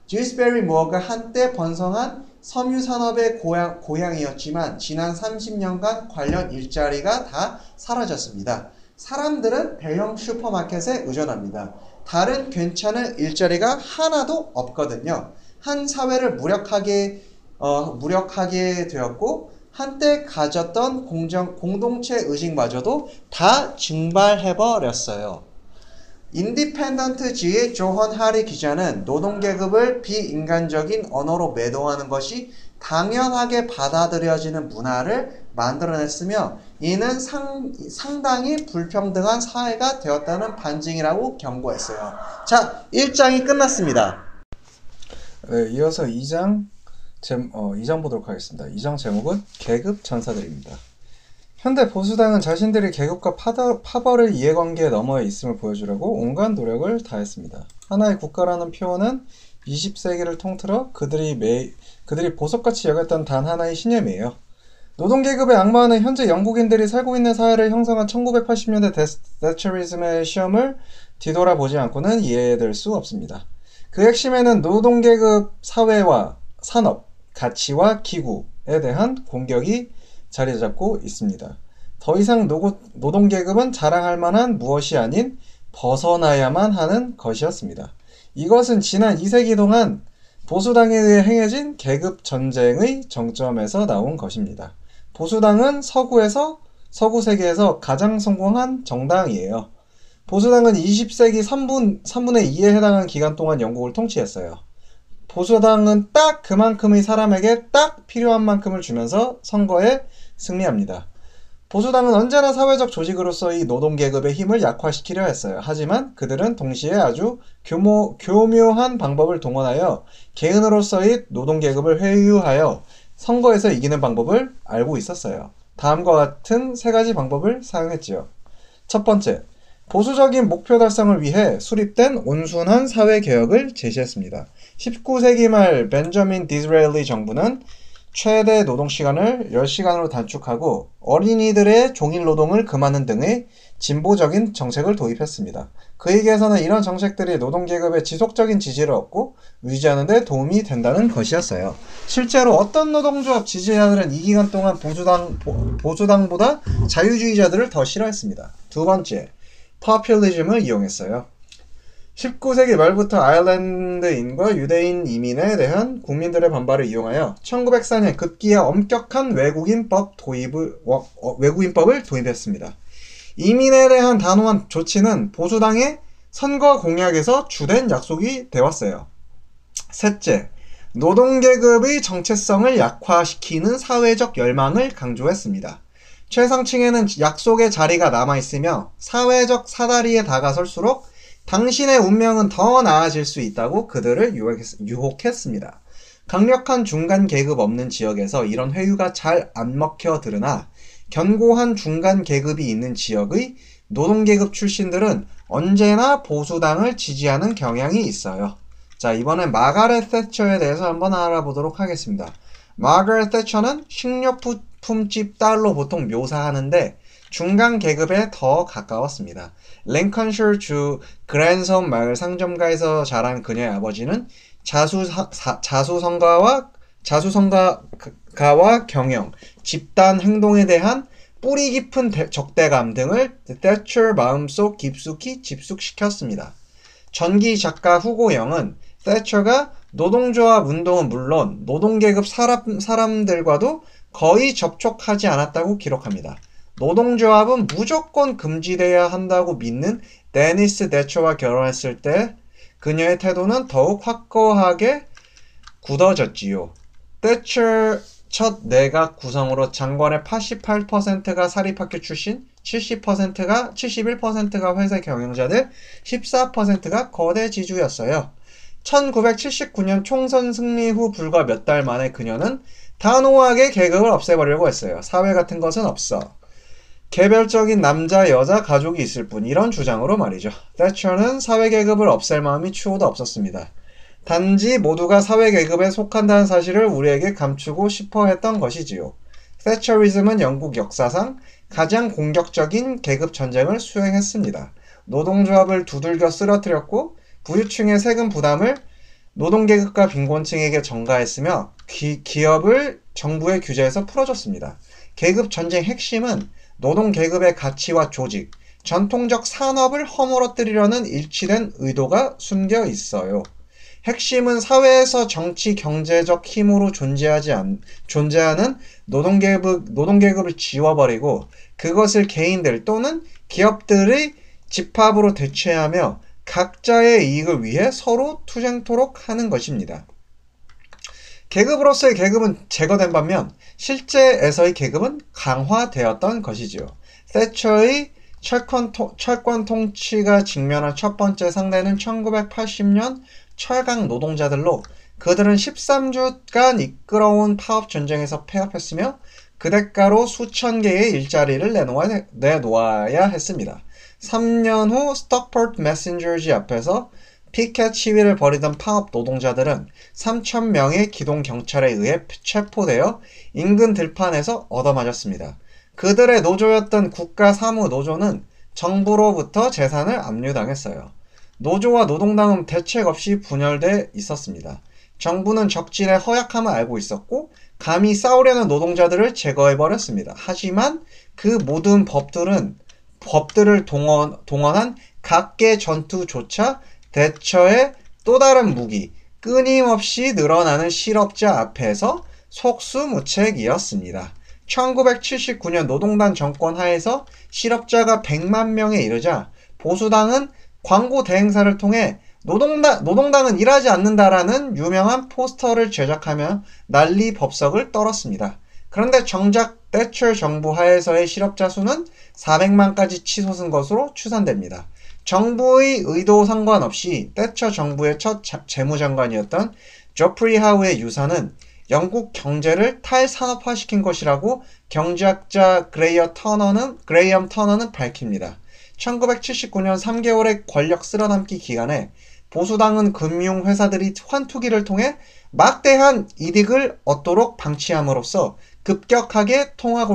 듀스베리 모어가 한때 번성한 섬유산업의 고향이었지만 지난 30년간 관련 일자리가 다 사라졌습니다. 사람들은 대형 슈퍼마켓에 의존합니다. 다른 괜찮은 일자리가 하나도 없거든요. 한 사회를 무력하게 되었고 한때 가졌던 공동체 의식마저도 다 증발해버렸어요. 인디펜던트지의 조헌 하리 기자는 노동계급을 비인간적인 언어로 매도하는 것이 당연하게 받아들여지는 문화를 만들어냈으며 이는 상당히 불평등한 사회가 되었다는 반증이라고 경고했어요. 자, 1장이 끝났습니다. 네, 이어서 2장 보도록 하겠습니다. 2장 제목은 계급 전사들입니다. 현대 보수당은 자신들이 계급과 파벌의 이해관계에 넘어 있음을 보여주려고 온갖 노력을 다했습니다. 하나의 국가라는 표현은 20세기를 통틀어 그들이 보석같이 여겼던 단 하나의 신념이에요. 노동계급의 악마는 현재 영국인들이 살고 있는 사회를 형성한 1980년대 대처리즘의 시험을 뒤돌아보지 않고는 이해될 수 없습니다. 그 핵심에는 노동계급 사회와 산업, 가치와 기구에 대한 공격이 자리 잡고 있습니다. 더 이상 노동계급은 자랑할 만한 무엇이 아닌 벗어나야만 하는 것이었습니다. 이것은 지난 2세기 동안 보수당에 의해 행해진 계급 전쟁의 정점에서 나온 것입니다. 보수당은 서구 세계에서 가장 성공한 정당이에요. 보수당은 20세기 3분의 2에 해당하는 기간 동안 영국을 통치했어요. 보수당은 딱 그만큼의 사람에게 딱 필요한 만큼을 주면서 선거에 승리합니다. 보수당은 언제나 사회적 조직으로서의 노동계급의 힘을 약화시키려 했어요. 하지만 그들은 동시에 아주 교묘한 방법을 동원하여 개인으로서의 노동계급을 회유하여 선거에서 이기는 방법을 알고 있었어요. 다음과 같은 세 가지 방법을 사용했지요. 첫 번째, 보수적인 목표 달성을 위해 수립된 온순한 사회개혁을 제시했습니다. 19세기 말 벤저민 디즈레일리 정부는 최대 노동시간을 10시간으로 단축하고 어린이들의 종일노동을 금하는 등의 진보적인 정책을 도입했습니다. 그에게서는 이런 정책들이 노동계급의 지속적인 지지를 얻고 유지하는 데 도움이 된다는 것이었어요. 실제로 어떤 노동조합 지지자들은 이 기간 동안 보수당보다 자유주의자들을 더 싫어했습니다. 두 번째, 포퓰리즘을 이용했어요. 19세기 말부터 아일랜드인과 유대인 이민에 대한 국민들의 반발을 이용하여 1904년 급기야 엄격한 외국인법을 도입했습니다. 이민에 대한 단호한 조치는 보수당의 선거 공약에서 주된 약속이 되었어요. 셋째, 노동계급의 정체성을 약화시키는 사회적 열망을 강조했습니다. 최상층에는 약속의 자리가 남아있으며 사회적 사다리에 다가설수록 당신의 운명은 더 나아질 수 있다고 그들을 유혹했습니다. 강력한 중간 계급 없는 지역에서 이런 회유가 잘 안 먹혀 드러나 견고한 중간 계급이 있는 지역의 노동계급 출신들은 언제나 보수당을 지지하는 경향이 있어요. 자, 이번엔 마가렛 thatcher에 대해서 한번 알아보도록 하겠습니다. 마가렛 thatcher는 식료품집 딸로 보통 묘사하는데 중간 계급에 더 가까웠습니다. 랭컨셔 주 그랜섬 마을 상점가에서 자란 그녀의 아버지는 자수성가와 경영, 집단 행동에 대한 뿌리 깊은 적대감 등을 thatcher 마음속 깊숙이 집숙시켰습니다. 전기 작가 후고 영은 thatcher가 노동조합 운동은 물론 노동계급 사람들과도 거의 접촉하지 않았다고 기록합니다. 노동조합은 무조건 금지돼야 한다고 믿는 데니스 thatcher와 결혼했을 때 그녀의 태도는 더욱 확고하게 굳어졌지요. thatcher 첫 내각 구성으로 장관의 88%가 사립학교 출신, 71%가 회사 경영자들, 14%가 거대 지주였어요. 1979년 총선 승리 후 불과 몇 달 만에 그녀는 단호하게 계급을 없애버리려고 했어요. 사회 같은 것은 없어. 개별적인 남자, 여자, 가족이 있을 뿐. 이런 주장으로 말이죠. thatcher는 사회계급을 없앨 마음이 추호도 없었습니다. 단지 모두가 사회계급에 속한다는 사실을 우리에게 감추고 싶어 했던 것이지요. thatcherism은 영국 역사상 가장 공격적인 계급 전쟁을 수행했습니다. 노동조합을 두들겨 쓰러뜨렸고 부유층의 세금 부담을 노동계급과 빈곤층에게 전가했으며 기업을 정부의 규제에서 풀어줬습니다. 계급 전쟁 핵심은 노동계급의 가치와 조직, 전통적 산업을 허물어뜨리려는 일치된 의도가 숨겨 있어요. 핵심은 사회에서 정치, 경제적 힘으로 존재하는 노동계급을 지워버리고 그것을 개인들 또는 기업들의 집합으로 대체하며 각자의 이익을 위해 서로 투쟁토록 하는 것입니다. 계급으로서의 계급은 제거된 반면 실제에서의 계급은 강화되었던 것이지요. thatcher의 철권 통치가 직면한 첫 번째 상대는 1980년 철강 노동자들로 그들은 13주간 이끌어온 파업 전쟁에서 패합했으며 그 대가로 수천 개의 일자리를 내놓아야 했습니다. 3년 후 스톡포트 메신저지 앞에서 피켓 시위를 벌이던 파업 노동자들은 3,000명의 기동 경찰에 의해 체포되어 인근 들판에서 얻어맞았습니다. 그들의 노조였던 국가사무노조는 정부로부터 재산을 압류당했어요. 노조와 노동당은 대책 없이 분열돼 있었습니다. 정부는 적진의 허약함을 알고 있었고 감히 싸우려는 노동자들을 제거해버렸습니다. 하지만 그 모든 법들을 동원한 각계 전투조차 대처의 또 다른 무기, 끊임없이 늘어나는 실업자 앞에서 속수무책이었습니다. 1979년 노동당 정권 하에서 실업자가 100만 명에 이르자 보수당은 광고 대행사를 통해 노동당은 일하지 않는다라는 유명한 포스터를 제작하며 난리 법석을 떨었습니다. 그런데 정작 대처 정부 하에서의 실업자 수는 400만까지 치솟은 것으로 추산됩니다. 정부의 의도 상관없이 대처 정부의 첫 재무장관이었던 조프리 하우의 유산은 영국 경제를 탈산업화시킨 것이라고 경제학자 그레이엄 터너는 밝힙니다. 1979년 3개월의 권력 쓸어담기 기간에 보수당은 금융회사들이 환투기를 통해 막대한 이득을 얻도록 방치함으로써 급격하게 통화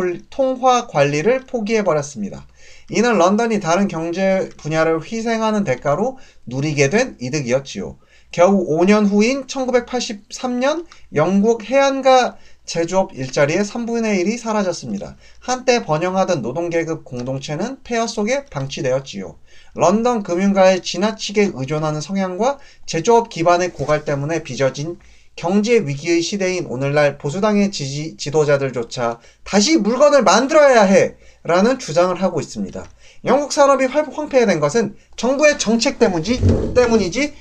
관리를 포기해버렸습니다. 이는 런던이 다른 경제 분야를 희생하는 대가로 누리게 된 이득이었지요. 겨우 5년 후인 1983년 영국 해안가 제조업 일자리의 3분의 1이 사라졌습니다. 한때 번영하던 노동계급 공동체는 폐허 속에 방치되었지요. 런던 금융가에 지나치게 의존하는 성향과 제조업 기반의 고갈 때문에 빚어진 경제 위기의 시대인 오늘날 보수당의 지도자들조차 다시 물건을 만들어야 해 라는 주장을 하고 있습니다. 영국 산업이 황폐화된 것은 정부의 정책 때문이지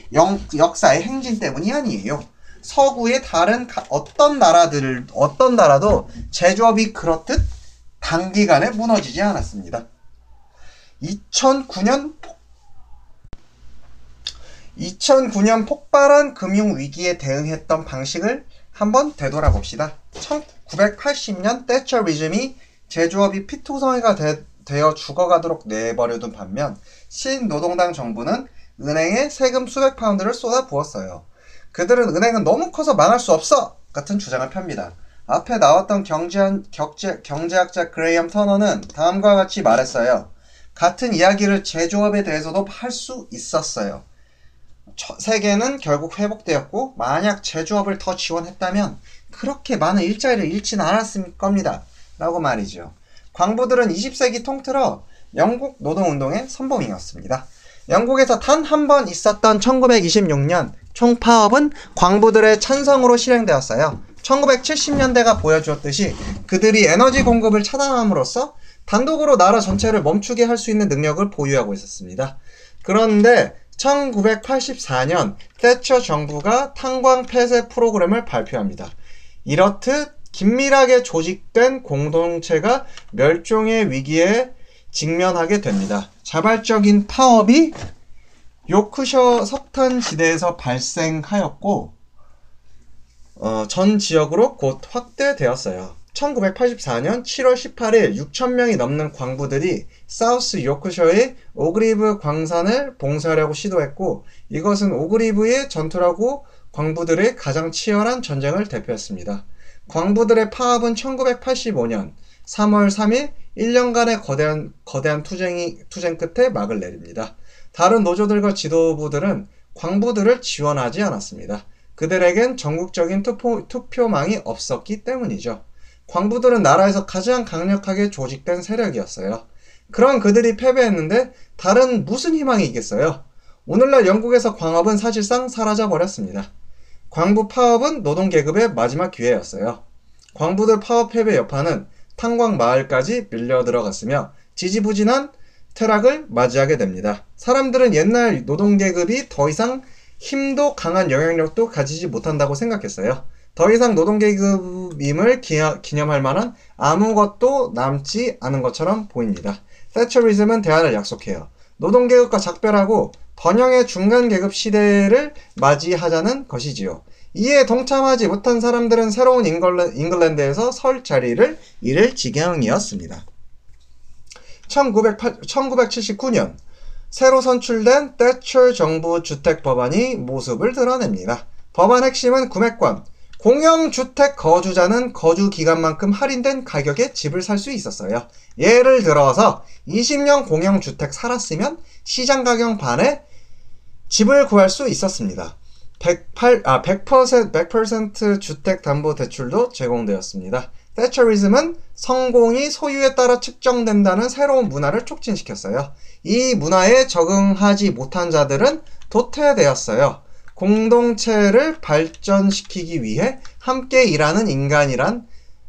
역사의 행진 때문이 아니에요. 서구의 다른 어떤 나라도 제조업이 그렇듯 단기간에 무너지지 않았습니다. 2009년 폭발한 금융위기에 대응했던 방식을 한번 되돌아봅시다. 1980년 대처리즘이 제조업이 피투성이가 되어 죽어가도록 내버려둔 반면 신노동당 정부는 은행에 세금 수백 파운드를 쏟아부었어요. 그들은 은행은 너무 커서 망할 수 없어! 같은 주장을 펴니다. 앞에 나왔던 경제학자 그레이엄 터너는 다음과 같이 말했어요. 같은 이야기를 제조업에 대해서도 할 수 있었어요. 세계는 결국 회복되었고 만약 제조업을 더 지원했다면 그렇게 많은 일자리를 잃지는 않았을 겁니다. 라고 말이죠. 광부들은 20세기 통틀어 영국 노동운동의 선봉이었습니다. 영국에서 단 한 번 있었던 1926년 총파업은 광부들의 찬성으로 실행되었어요. 1970년대가 보여주었듯이 그들이 에너지 공급을 차단함으로써 단독으로 나라 전체를 멈추게 할 수 있는 능력을 보유하고 있었습니다. 그런데 1984년 대처 정부가 탄광 폐쇄 프로그램을 발표합니다. 이렇듯 긴밀하게 조직된 공동체가 멸종의 위기에 직면하게 됩니다. 자발적인 파업이 요크셔 석탄지대에서 발생하였고 전 지역으로 곧 확대되었어요. 1984년 7월 18일 6,000명이 넘는 광부들이 사우스 요크셔의 오그리브 광산을 봉쇄하려고 시도했고 이것은 오그리브의 전투라고 광부들의 가장 치열한 전쟁을 대표했습니다. 광부들의 파업은 1985년 3월 3일 1년간의 거대한 투쟁 끝에 막을 내립니다. 다른 노조들과 지도부들은 광부들을 지원하지 않았습니다. 그들에겐 전국적인 투표망이 없었기 때문이죠. 광부들은 나라에서 가장 강력하게 조직된 세력이었어요. 그런 그들이 패배했는데 다른 무슨 희망이 있겠어요? 오늘날 영국에서 광업은 사실상 사라져버렸습니다. 광부 파업은 노동계급의 마지막 기회였어요. 광부들 파업 패배 여파는 탄광 마을까지 밀려 들어갔으며 지지부진한 퇴락을 맞이하게 됩니다. 사람들은 옛날 노동계급이 더 이상 힘도 강한 영향력도 가지지 못한다고 생각했어요. 더 이상 노동계급임을 기념할 만한 아무것도 남지 않은 것처럼 보입니다. 대처리즘은 대안을 약속해요. 노동계급과 작별하고 번영의 중간 계급 시대를 맞이하자는 것이지요. 이에 동참하지 못한 사람들은 새로운 잉글랜드에서 설 자리를 잃을 지경이었습니다. 1979년 새로 선출된 대처 정부 주택 법안이 모습을 드러냅니다. 법안 핵심은 구매권, 공영주택 거주자는 거주 기간만큼 할인된 가격에 집을 살 수 있었어요. 예를 들어서 20년 공영주택 살았으면 시장 가격 반에 집을 구할 수 있었습니다. 100% 주택담보대출도 제공되었습니다. 대처리즘은 성공이 소유에 따라 측정된다는 새로운 문화를 촉진시켰어요. 이 문화에 적응하지 못한 자들은 도태되었어요. 공동체를 발전시키기 위해 함께 일하는 인간이란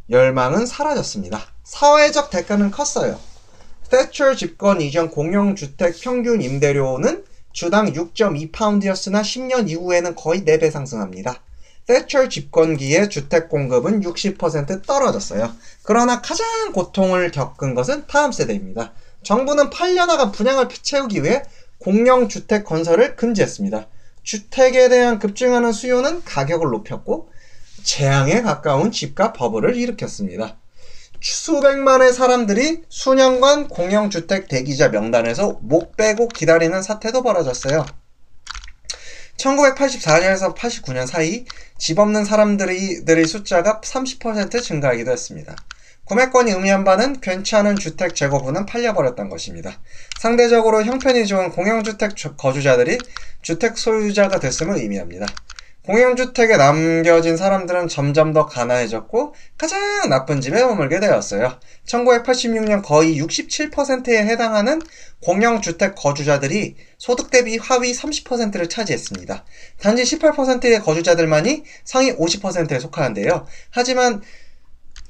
열망은 사라졌습니다. 사회적 대가는 컸어요. 대처 집권 이전 공영주택 평균 임대료는 주당 6.2파운드였으나 10년 이후에는 거의 4배 상승합니다. 대처 집권기의 주택 공급은 60% 떨어졌어요. 그러나 가장 고통을 겪은 것은 다음 세대입니다. 정부는 8년간 분양을 채우기 위해 공영주택 건설을 금지했습니다. 주택에 대한 급증하는 수요는 가격을 높였고 재앙에 가까운 집값 버블을 일으켰습니다. 수백만의 사람들이 수년간 공영주택 대기자 명단에서 목 빼고 기다리는 사태도 벌어졌어요. 1984년에서 89년 사이 집 없는 사람들의 숫자가 30% 증가하기도 했습니다. 구매권이 의미한 바는 괜찮은 주택 재고분은 팔려버렸던 것입니다. 상대적으로 형편이 좋은 공영주택 거주자들이 주택 소유자가 됐음을 의미합니다. 공영주택에 남겨진 사람들은 점점 더 가난해졌고 가장 나쁜 집에 머물게 되었어요. 1986년 거의 67%에 해당하는 공영주택 거주자들이 소득 대비 하위 30%를 차지했습니다. 단지 18%의 거주자들만이 상위 50%에 속하는데요. 하지만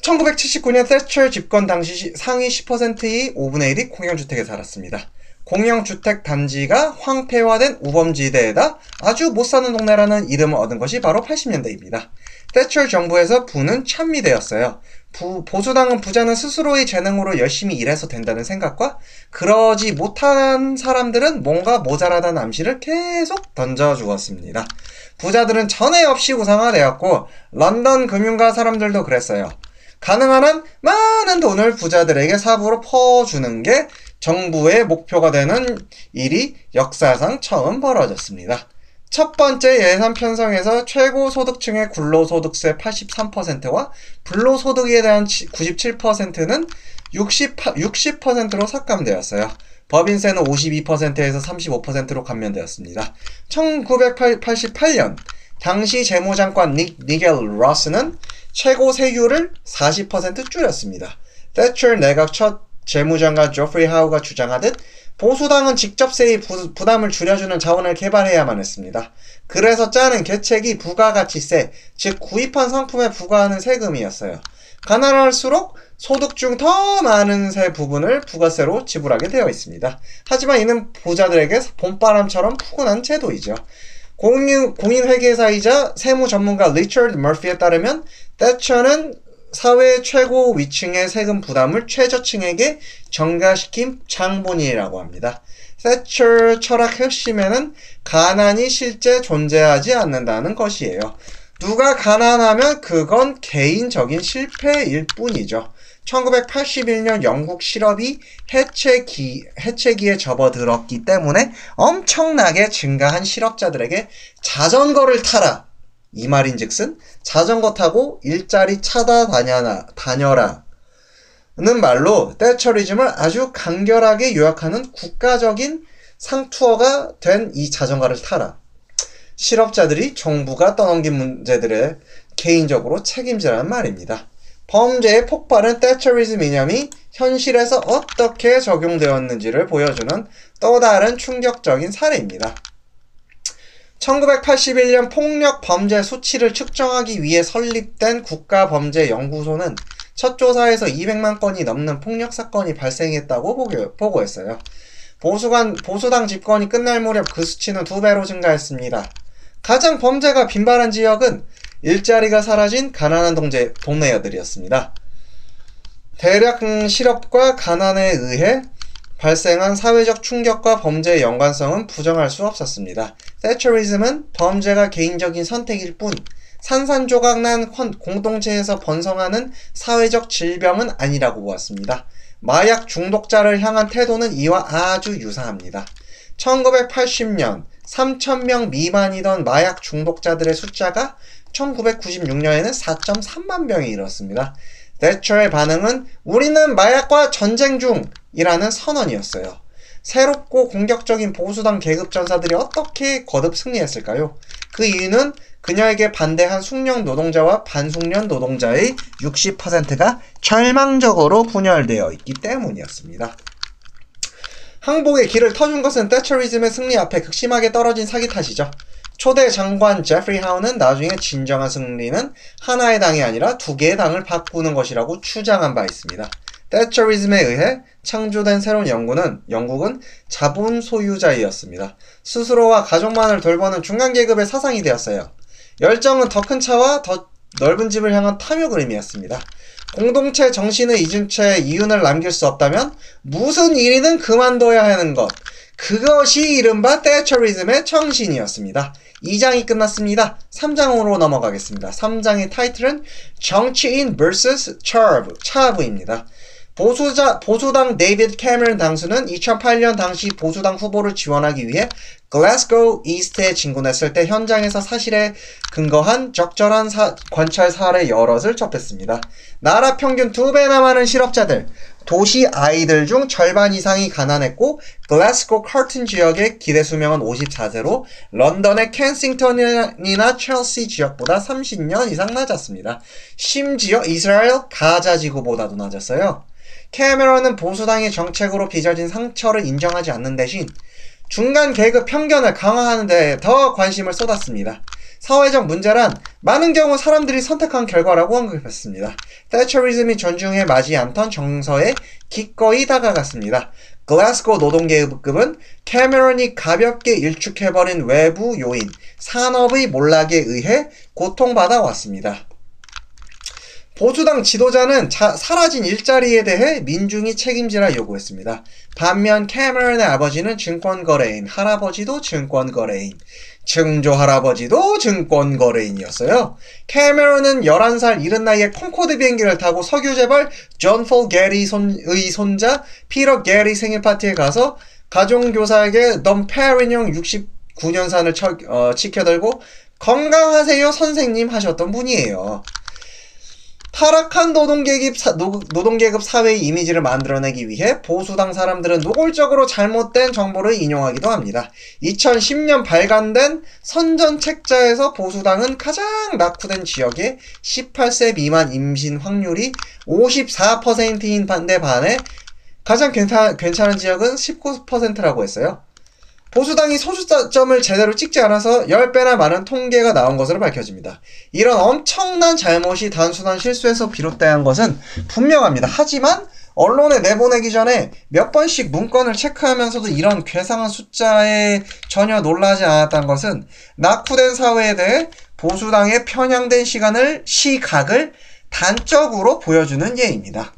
1979년 대처 집권 당시 상위 10%의 5분의 1이 공영주택에 살았습니다. 공영주택 단지가 황폐화된 우범지대에다 아주 못사는 동네라는 이름을 얻은 것이 바로 80년대입니다. 대처 정부에서 부는 찬미되었어요. 보수당은 부자는 스스로의 재능으로 열심히 일해서 된다는 생각과 그러지 못한 사람들은 뭔가 모자라다는 암시를 계속 던져주었습니다. 부자들은 전에 없이 우상화되었고 런던 금융가 사람들도 그랬어요. 가능한 한 많은 돈을 부자들에게 사부로 퍼주는 게 정부의 목표가 되는 일이 역사상 처음 벌어졌습니다. 첫 번째 예산 편성에서 최고소득층의 근로소득세 83%와 불로소득에 대한 97%는 60%로 삭감되었어요. 법인세는 52%에서 35%로 감면되었습니다. 1988년 당시 재무장관 니겔 로스는 최고 세율을 40% 줄였습니다. 대처 내각 첫 재무장관 조프리 하우가 주장하듯 보수당은 직접세의 부담을 줄여주는 자원을 개발해야만 했습니다. 그래서 짜는 계책이 부가가치세, 즉 구입한 상품에 부과하는 세금이었어요. 가난할수록 소득 중 더 많은 세 부분을 부가세로 지불하게 되어 있습니다. 하지만 이는 부자들에게 봄바람처럼 푸근한 제도이죠. 공인회계사이자 세무 전문가 리처드 머피에 따르면 대처는 사회 최고 위층의 세금 부담을 최저층에게 전가시킨 장본인이라고 합니다. 대처 철학 핵심에는 가난이 실제 존재하지 않는다는 것이에요. 누가 가난하면 그건 개인적인 실패일 뿐이죠. 1981년 영국 실업이 해체기에 접어들었기 때문에 엄청나게 증가한 실업자들에게 자전거를 타라! 이 말인즉슨 자전거 타고 일자리 다녀라 는 말로 대처리즘을 아주 간결하게 요약하는 국가적인 상투어가 된 이 자전거를 타라. 실업자들이 정부가 떠넘긴 문제들에 개인적으로 책임지라는 말입니다. 범죄의 폭발은 대처리즘 이념이 현실에서 어떻게 적용되었는지를 보여주는 또 다른 충격적인 사례입니다. 1981년 폭력 범죄 수치를 측정하기 위해 설립된 국가범죄연구소는 첫 조사에서 200만 건이 넘는 폭력 사건이 발생했다고 보고했어요. 보수당 집권이 끝날 무렵 그 수치는 2배로 증가했습니다. 가장 범죄가 빈발한 지역은 일자리가 사라진 가난한 동네여들이었습니다. 대략 실업과 가난에 의해 발생한 사회적 충격과 범죄의 연관성은 부정할 수 없었습니다. 세처리즘은 범죄가 개인적인 선택일 뿐 산산조각난 공동체에서 번성하는 사회적 질병은 아니라고 보았습니다. 마약 중독자를 향한 태도는 이와 아주 유사합니다. 1980년 3,000명 미만이던 마약 중독자들의 숫자가 1996년에는 4.3만 명에 이르렀습니다. 대처의 반응은 우리는 마약과 전쟁 중이라는 선언이었어요. 새롭고 공격적인 보수당 계급 전사들이 어떻게 거듭 승리했을까요? 그 이유는 그녀에게 반대한 숙련 노동자와 반숙련 노동자의 60%가 절망적으로 분열되어 있기 때문이었습니다. 항복의 길을 터준 것은 대처리즘의 승리 앞에 극심하게 떨어진 사기 탓이죠. 초대 장관 제프리 하우는 나중에 진정한 승리는 하나의 당이 아니라 두 개의 당을 바꾸는 것이라고 주장한 바 있습니다. 대처리즘에 의해 창조된 새로운 영국은 자본 소유자이었습니다. 스스로와 가족만을 돌보는 중간계급의 사상이 되었어요. 열정은 더 큰 차와 더 넓은 집을 향한 탐욕을 의미했습니다. 공동체 정신을 잊은 채 이윤을 남길 수 없다면 무슨 일이든 그만둬야 하는 것. 그것이 이른바 대처리즘의 정신이었습니다. 2장이 끝났습니다. 3장으로 넘어가겠습니다. 3장의 타이틀은 정치인 vs 차브입니다. 보수당 데이비드 캐머런 당수는 2008년 당시 보수당 후보를 지원하기 위해 글래스고 이스트에 진군했을 때 현장에서 사실에 근거한 적절한 관찰 사례 여럿을 접했습니다. 나라 평균 2배나 많은 실업자들, 도시 아이들 중 절반 이상이 가난했고 글래스고 커튼 지역의 기대 수명은 54세로 런던의 켄싱턴이나 첼시 지역보다 30년 이상 낮았습니다. 심지어 이스라엘 가자 지구보다도 낮았어요. 캐머런은 보수당의 정책으로 빚어진 상처를 인정하지 않는 대신 중간 계급 편견을 강화하는 데 더 관심을 쏟았습니다. 사회적 문제란 많은 경우 사람들이 선택한 결과라고 언급했습니다. 대처리즘이 존중해 마지 않던 정서에 기꺼이 다가갔습니다. 글래스고 노동계급은 캐머런이 가볍게 일축해버린 외부 요인, 산업의 몰락에 의해 고통받아 왔습니다. 보수당 지도자는 사라진 일자리에 대해 민중이 책임지라 요구했습니다. 반면 캐머런의 아버지는 증권거래인, 할아버지도 증권거래인, 증조 할아버지도 증권거래인이었어요. 캐머런은 11살 이른 나이에 콩코드 비행기를 타고 석유 재벌 존 폴 게리의 손자 피터 게리 생일 파티에 가서 가정교사에게 덤페리뇽 69년산을 치켜들고 건강하세요 선생님 하셨던 분이에요. 타락한 노동계급 사회의 이미지를 만들어내기 위해 보수당 사람들은 노골적으로 잘못된 정보를 인용하기도 합니다. 2010년 발간된 선전책자에서 보수당은 가장 낙후된 지역의 18세 미만 임신 확률이 54%인 데 반해 가장 괜찮은 지역은 19%라고 했어요. 보수당이 소수점을 제대로 찍지 않아서 10배나 많은 통계가 나온 것으로 밝혀집니다. 이런 엄청난 잘못이 단순한 실수에서 비롯된 것은 분명합니다. 하지만 언론에 내보내기 전에 몇 번씩 문건을 체크하면서도 이런 괴상한 숫자에 전혀 놀라지 않았다는 것은 낙후된 사회에 대해 보수당의 편향된 시각을 단적으로 보여주는 예입니다.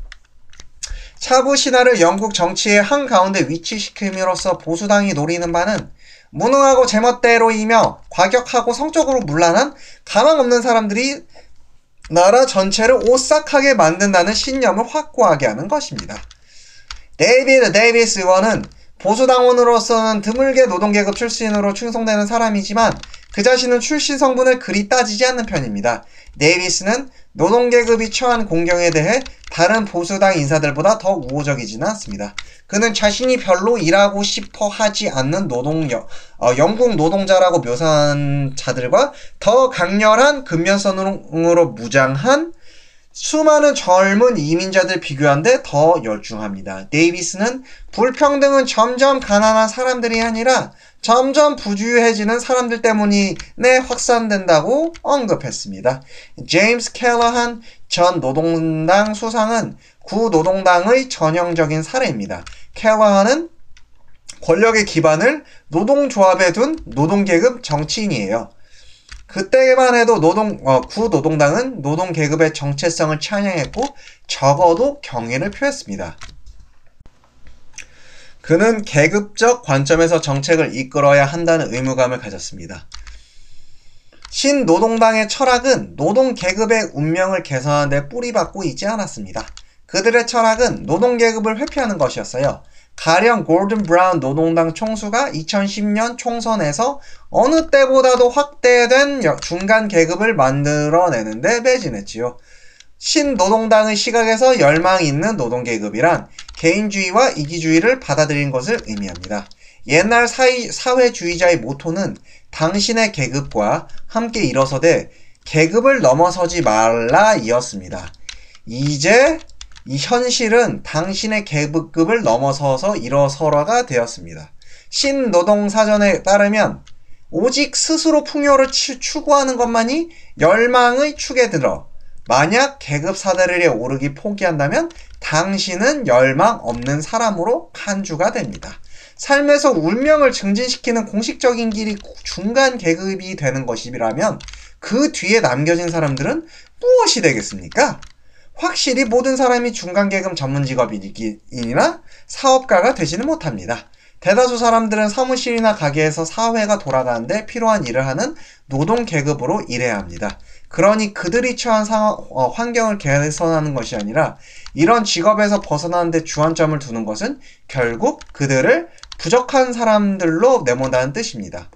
차부 신화를 영국 정치의 한가운데 위치시킴으로써 보수당이 노리는 바는 무능하고 제멋대로이며 과격하고 성적으로 문란한 가망 없는 사람들이 나라 전체를 오싹하게 만든다는 신념을 확고하게 하는 것입니다. 데이비드 데이비스 의원은 보수당원으로서는 드물게 노동계급 출신으로 충성되는 사람이지만 그 자신은 출신 성분을 그리 따지지 않는 편입니다. 데이비스는 노동계급이 처한 공경에 대해 다른 보수당 인사들보다 더 우호적이지는 않습니다. 그는 자신이 별로 일하고 싶어 하지 않는 영국 노동자라고 묘사한 자들과 더 강렬한 근면성으로 무장한 수많은 젊은 이민자들 비교한데 더 열중합니다. 데이비스는 불평등은 점점 가난한 사람들이 아니라 점점 부주의해지는 사람들 때문에 확산된다고 언급했습니다. 제임스 캘러한 전 노동당 수상은 구노동당의 전형적인 사례입니다. 캘러한은 권력의 기반을 노동조합에 둔 노동계급 정치인이에요. 그때만 해도 구노동당은 노동계급의 정체성을 찬양했고 적어도 경의를 표했습니다. 그는 계급적 관점에서 정책을 이끌어야 한다는 의무감을 가졌습니다. 신노동당의 철학은 노동계급의 운명을 개선하는 데 뿌리박고 있지 않았습니다. 그들의 철학은 노동계급을 회피하는 것이었어요. 가령 골든 브라운 노동당 총수가 2010년 총선에서 어느 때보다도 확대된 중간 계급을 만들어내는데 매진했지요. 신노동당의 시각에서 열망이 있는 노동계급이란 개인주의와 이기주의를 받아들인 것을 의미합니다. 옛날 사회주의자의 모토는 당신의 계급과 함께 일어서되 계급을 넘어서지 말라 이었습니다. 이제 이 현실은 당신의 계급을 넘어서서 일어서라가 되었습니다. 신노동사전에 따르면 오직 스스로 풍요를 추구하는 것만이 열망의 축에 들어 만약 계급 사다리에 오르기 포기한다면 당신은 열망 없는 사람으로 간주가 됩니다. 삶에서 운명을 증진시키는 공식적인 길이 중간 계급이 되는 것이라면 그 뒤에 남겨진 사람들은 무엇이 되겠습니까? 확실히 모든 사람이 중간계급 전문직업인이나 사업가가 되지는 못합니다. 대다수 사람들은 사무실이나 가게에서 사회가 돌아가는데 필요한 일을 하는 노동계급으로 일해야 합니다. 그러니 그들이 처한 환경을 개선하는 것이 아니라 이런 직업에서 벗어나는 데 주안점을 두는 것은 결국 그들을 부족한 사람들로 내몬다는 뜻입니다.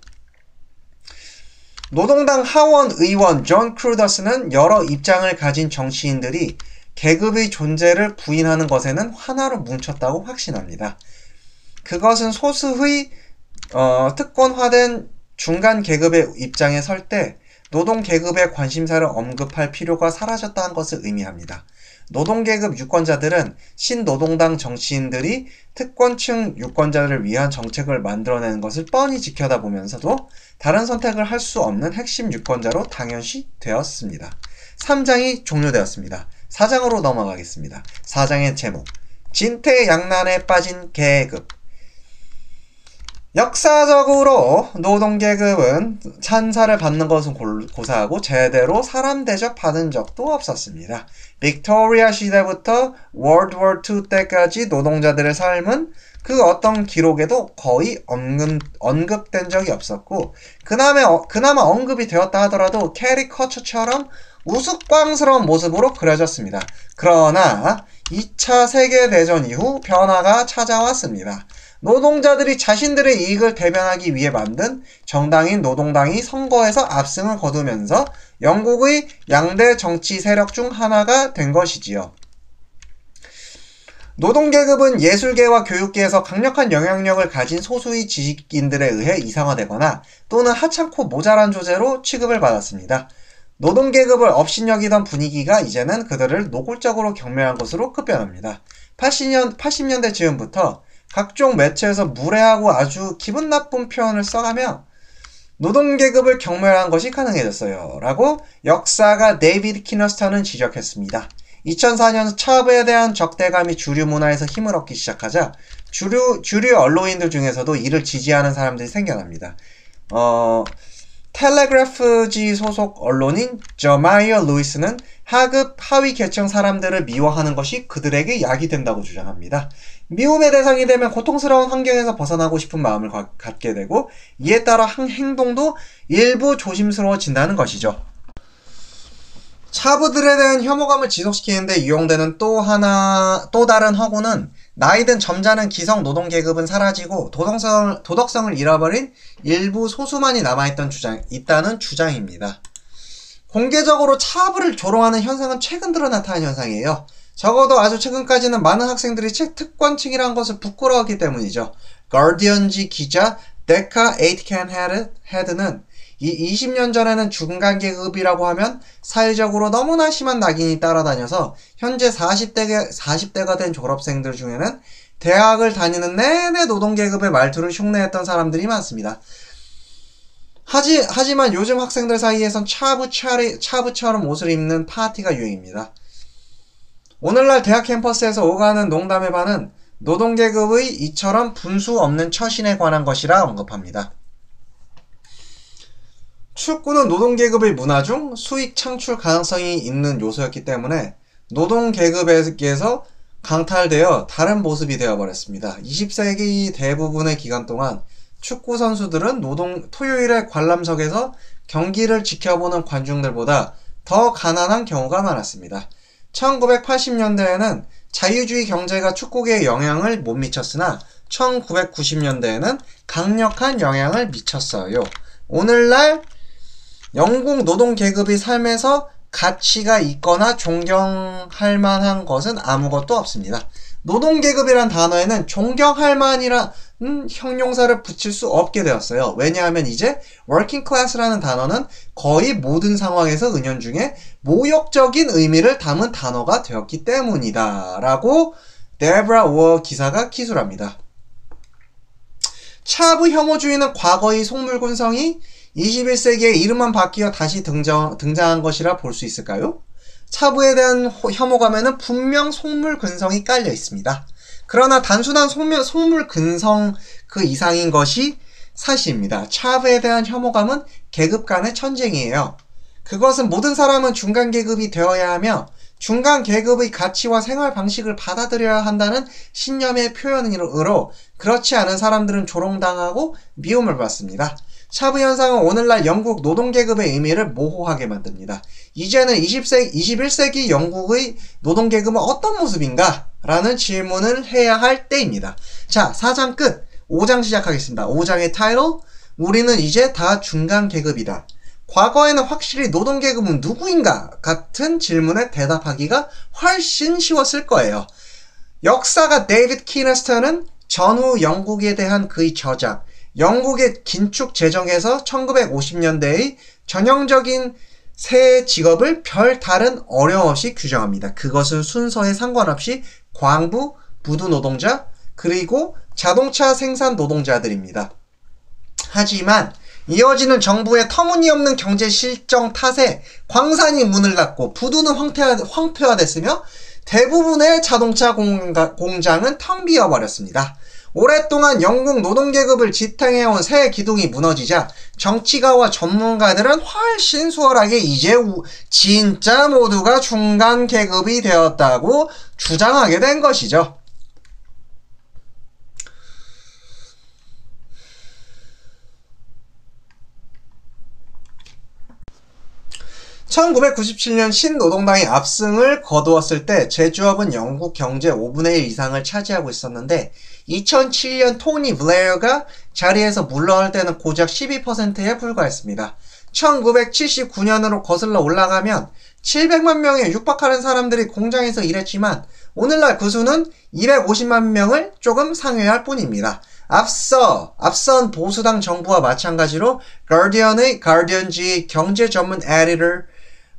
노동당 하원 의원 존 크루더스는 여러 입장을 가진 정치인들이 계급의 존재를 부인하는 것에는 하나로 뭉쳤다고 확신합니다. 그것은 소수의 특권화된 중간 계급의 입장에 설 때 노동계급의 관심사를 언급할 필요가 사라졌다는 것을 의미합니다. 노동계급 유권자들은 신노동당 정치인들이 특권층 유권자들을 위한 정책을 만들어내는 것을 뻔히 지켜다보면서도 다른 선택을 할 수 없는 핵심 유권자로 당연시 되었습니다. 3장이 종료되었습니다. 4장으로 넘어가겠습니다. 4장의 제목, 진퇴양난에 빠진 계급. 역사적으로 노동계급은 찬사를 받는 것은 고사하고 제대로 사람 대접받은 적도 없었습니다. 빅토리아 시대부터 월드워 II 때까지 노동자들의 삶은 그 어떤 기록에도 거의 언급된 적이 없었고 그나마 언급이 되었다 하더라도 캐리커처처럼 우스꽝스러운 모습으로 그려졌습니다. 그러나 2차 세계대전 이후 변화가 찾아왔습니다. 노동자들이 자신들의 이익을 대변하기 위해 만든 정당인 노동당이 선거에서 압승을 거두면서 영국의 양대 정치 세력 중 하나가 된 것이지요. 노동계급은 예술계와 교육계에서 강력한 영향력을 가진 소수의 지식인들에 의해 이상화되거나 또는 하찮고 모자란 존재로 취급을 받았습니다. 노동계급을 업신여기던 분위기가 이제는 그들을 노골적으로 경멸한 것으로 급변합니다. 80년대 즈음부터 각종 매체에서 무례하고 아주 기분 나쁜 표현을 써가며 노동계급을 경멸한 것이 가능해졌어요. 라고 역사가 데이비드 키너스턴은 지적했습니다. 2004년 차업에 대한 적대감이 주류 문화에서 힘을 얻기 시작하자 주류 언론인들 중에서도 이를 지지하는 사람들이 생겨납니다. 텔레그래프지 소속 언론인 저마이어 루이스는 하급 하위 계층 사람들을 미워하는 것이 그들에게 약이 된다고 주장합니다. 미움의 대상이 되면 고통스러운 환경에서 벗어나고 싶은 마음을 갖게 되고 이에 따라 행동도 일부 조심스러워진다는 것이죠. 차부들에 대한 혐오감을 지속시키는데 이용되는 또 다른 허구는 나이든 점잖은 기성 노동계급은 사라지고 도덕성을 잃어버린 일부 소수만이 있다는 주장입니다. 공개적으로 차부를 조롱하는 현상은 최근 들어 나타난 현상이에요. 적어도 아주 최근까지는 많은 학생들이 특권층이라는 것을 부끄러워하기 때문이죠. 가디언지 기자 데카 에이트캔 헤드는 20년 전에는 중간계급이라고 하면 사회적으로 너무나 심한 낙인이 따라다녀서 현재 40대가 된 졸업생들 중에는 대학을 다니는 내내 노동계급의 말투를 흉내냈던 사람들이 많습니다. 하지만 요즘 학생들 사이에선 차부처럼 옷을 입는 파티가 유행입니다. 오늘날 대학 캠퍼스에서 오가는 농담의 반은 노동계급의 이처럼 분수 없는 처신에 관한 것이라 언급합니다. 축구는 노동계급의 문화 중 수익 창출 가능성이 있는 요소였기 때문에 노동계급에게서 강탈되어 다른 모습이 되어버렸습니다. 20세기 대부분의 기간 동안 축구 선수들은 토요일에 관람석에서 경기를 지켜보는 관중들보다 더 가난한 경우가 많았습니다. 1980년대에는 자유주의 경제가 축구계에 영향을 못 미쳤으나 1990년대에는 강력한 영향을 미쳤어요. 오늘날 영국 노동 계급의 삶에서 가치가 있거나 존경할 만한 것은 아무것도 없습니다. 노동 계급이란 단어에는 존경할 만이라는 형용사를 붙일 수 없게 되었어요. 왜냐하면 이제 working class라는 단어는 거의 모든 상황에서 은연중에 모욕적인 의미를 담은 단어가 되었기 때문이다 라고 데브라 우어 기사가 기술합니다. 차브 혐오주의는 과거의 속물근성이 21세기에 이름만 바뀌어 다시 등장한 것이라 볼 수 있을까요? 차브에 대한 혐오감에는 분명 속물근성이 깔려 있습니다. 그러나 단순한 속물근성 그 이상인 것이 사실입니다. 차브에 대한 혐오감은 계급 간의 전쟁이에요. 그것은 모든 사람은 중간 계급이 되어야 하며 중간 계급의 가치와 생활 방식을 받아들여야 한다는 신념의 표현으로 그렇지 않은 사람들은 조롱당하고 미움을 받습니다. 차브 현상은 오늘날 영국 노동계급의 의미를 모호하게 만듭니다. 이제는 21세기 영국의 노동계급은 어떤 모습인가? 라는 질문을 해야 할 때입니다. 자, 4장 끝. 5장 시작하겠습니다. 5장의 타이틀, 우리는 이제 다 중간계급이다. 과거에는 확실히 노동계급은 누구인가? 같은 질문에 대답하기가 훨씬 쉬웠을 거예요. 역사가 데이비드 키너스턴은 전후 영국에 대한 그의 저작, 영국의 긴축 재정에서 1950년대의 전형적인 새 직업을 별다른 어려움 없이 규정합니다. 그것은 순서에 상관없이 광부, 부두 노동자, 그리고 자동차 생산 노동자들입니다. 하지만 이어지는 정부의 터무니없는 경제 실정 탓에 광산이 문을 닫고 부두는 황폐화됐으며 대부분의 자동차 공장은 텅 비어버렸습니다. 오랫동안 영국 노동계급을 지탱해온 새 기둥이 무너지자 정치가와 전문가들은 훨씬 수월하게 이제 진짜 모두가 중간 계급이 되었다고 주장하게 된 것이죠. (1997년) 신노동당이 압승을 거두었을 때 제조업은 영국 경제 5분의 1 이상을 차지하고 있었는데 2007년 토니 블레어가 자리에서 물러날 때는 고작 12%에 불과했습니다. 1979년으로 거슬러 올라가면 700만 명에 육박하는 사람들이 공장에서 일했지만 오늘날 그 수는 250만 명을 조금 상회할 뿐입니다. 앞선 보수당 정부와 마찬가지로 가디언지 경제 전문 에디터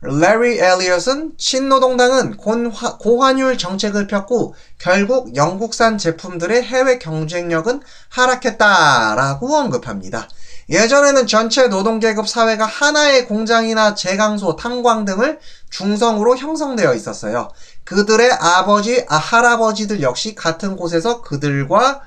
레리 엘리엇은 신노동당은 고환율 정책을 폈고 결국 영국산 제품들의 해외 경쟁력은 하락했다라고 언급합니다. 예전에는 전체 노동계급 사회가 하나의 공장이나 제강소, 탄광 등을 중성으로 형성되어 있었어요. 그들의 할아버지들 역시 같은 곳에서 그들과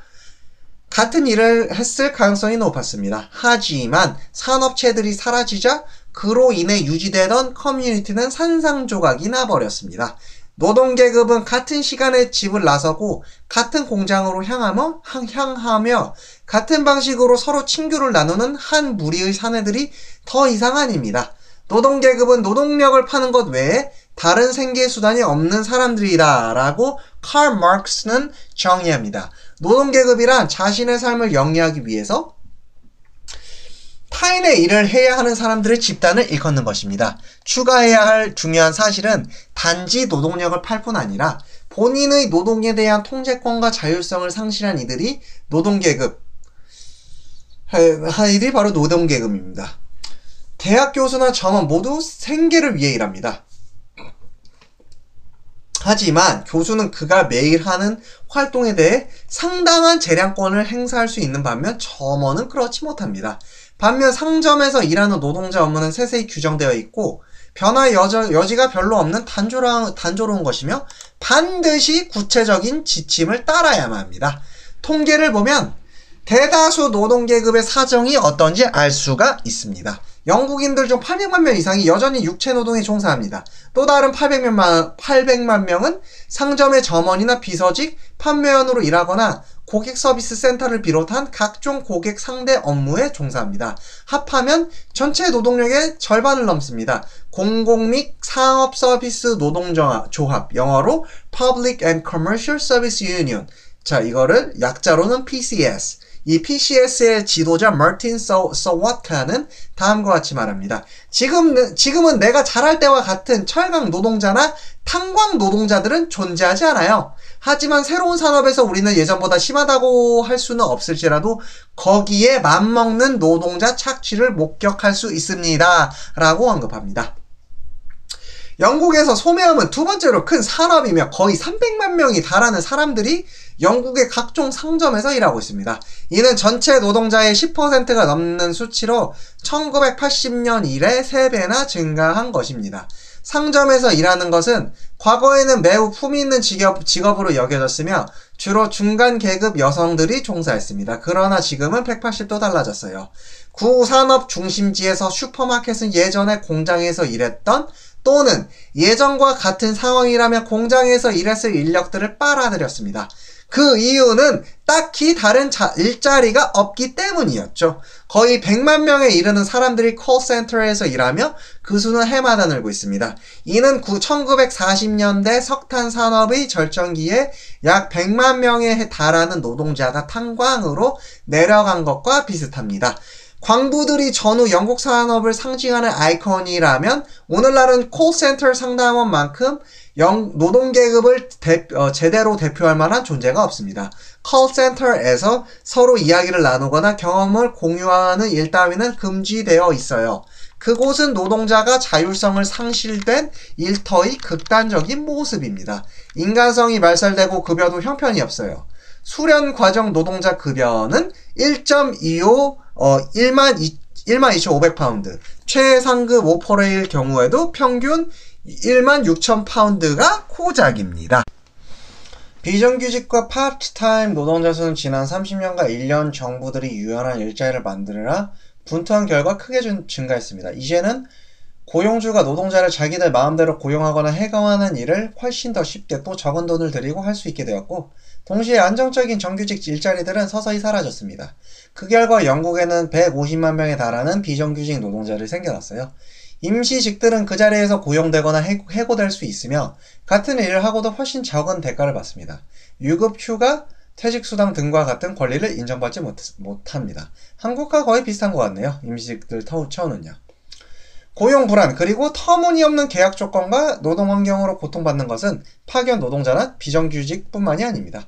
같은 일을 했을 가능성이 높았습니다. 하지만 산업체들이 사라지자 그로 인해 유지되던 커뮤니티는 산산조각이 나버렸습니다. 노동계급은 같은 시간에 집을 나서고 같은 공장으로 향하며 같은 방식으로 서로 친교를 나누는 한 무리의 사내들이 더 이상 아닙니다. 노동계급은 노동력을 파는 것 외에 다른 생계수단이 없는 사람들이다 라고 칼 마르크스는 정의합니다. 노동계급이란 자신의 삶을 영위하기 위해서 타인의 일을 해야 하는 사람들의 집단을 일컫는 것입니다. 추가해야 할 중요한 사실은 단지 노동력을 팔 뿐 아니라 본인의 노동에 대한 통제권과 자율성을 상실한 이들이 이들이 바로 노동계급입니다. 대학 교수나 전원 모두 생계를 위해 일합니다. 하지만 교수는 그가 매일 하는 활동에 대해 상당한 재량권을 행사할 수 있는 반면 점원은 그렇지 못합니다. 반면 상점에서 일하는 노동자 업무는 세세히 규정되어 있고 변화의 여지가 별로 없는 단조로운 것이며 반드시 구체적인 지침을 따라야만 합니다. 통계를 보면 대다수 노동계급의 사정이 어떤지 알 수가 있습니다. 영국인들 중 800만 명 이상이 여전히 육체노동에 종사합니다. 또 다른 800만 명은 상점의 점원이나 비서직, 판매원으로 일하거나 고객 서비스 센터를 비롯한 각종 고객 상대 업무에 종사합니다. 합하면 전체 노동력의 절반을 넘습니다. 공공 및 상업 서비스 노동조합, 영어로 Public and Commercial Service Union. 자, 이거를 약자로는 PCS. 이 PCS의 지도자 마틴 서와트는 다음과 같이 말합니다. 지금은 내가 잘할 때와 같은 철강 노동자나 탄광 노동자들은 존재하지 않아요. 하지만 새로운 산업에서 우리는 예전보다 심하다고 할 수는 없을지라도 거기에 맞먹는 노동자 착취를 목격할 수 있습니다. 라고 언급합니다. 영국에서 소매업은 두 번째로 큰 산업이며 거의 300만 명이 달하는 사람들이 영국의 각종 상점에서 일하고 있습니다. 이는 전체 노동자의 10%가 넘는 수치로 1980년 이래 3배나 증가한 것입니다. 상점에서 일하는 것은 과거에는 매우 품위 있는 직업으로 여겨졌으며 주로 중간 계급 여성들이 종사했습니다. 그러나 지금은 180도 달라졌어요. 구산업 중심지에서 슈퍼마켓은 예전에 공장에서 일했던 또는 예전과 같은 상황이라면 공장에서 일했을 인력들을 빨아들였습니다. 그 이유는 딱히 다른 일자리가 없기 때문이었죠. 거의 100만 명에 이르는 사람들이 콜센터에서 일하며 그 수는 해마다 늘고 있습니다. 이는 1940년대 석탄 산업의 절정기에 약 100만 명에 달하는 노동자가 탄광으로 내려간 것과 비슷합니다. 광부들이 전후 영국 산업을 상징하는 아이콘이라면 오늘날은 콜센터 상담원만큼 노동계급을 제대로 대표할 만한 존재가 없습니다. 콜센터에서 서로 이야기를 나누거나 경험을 공유하는 일 따위는 금지되어 있어요. 그곳은 노동자가 자율성을 상실된 일터의 극단적인 모습입니다. 인간성이 말살되고 급여도 형편이 없어요. 수련 과정 노동자 급여는 12,500파운드, 최상급 5%일 경우에도 평균 16,000파운드가 고작입니다. 비정규직과 파트타임 노동자 수는 지난 30년간 1년 정부들이 유연한 일자리를 만들으라 분투한 결과 크게 증가했습니다. 이제는 고용주가 노동자를 자기들 마음대로 고용하거나 해고하는 일을 훨씬 더 쉽게 또 적은 돈을 들이고 할 수 있게 되었고 동시에 안정적인 정규직 일자리들은 서서히 사라졌습니다. 그 결과 영국에는 150만 명에 달하는 비정규직 노동자를 생겨났어요. 임시직들은 그 자리에서 고용되거나 해고될 수 있으며 같은 일을 하고도 훨씬 적은 대가를 받습니다. 유급, 휴가, 퇴직수당 등과 같은 권리를 인정받지 못합니다. 한국과 거의 비슷한 것 같네요. 임시직들 처우는요. 고용 불안 그리고 터무니없는 계약 조건과 노동 환경으로 고통받는 것은 파견 노동자나 비정규직뿐만이 아닙니다.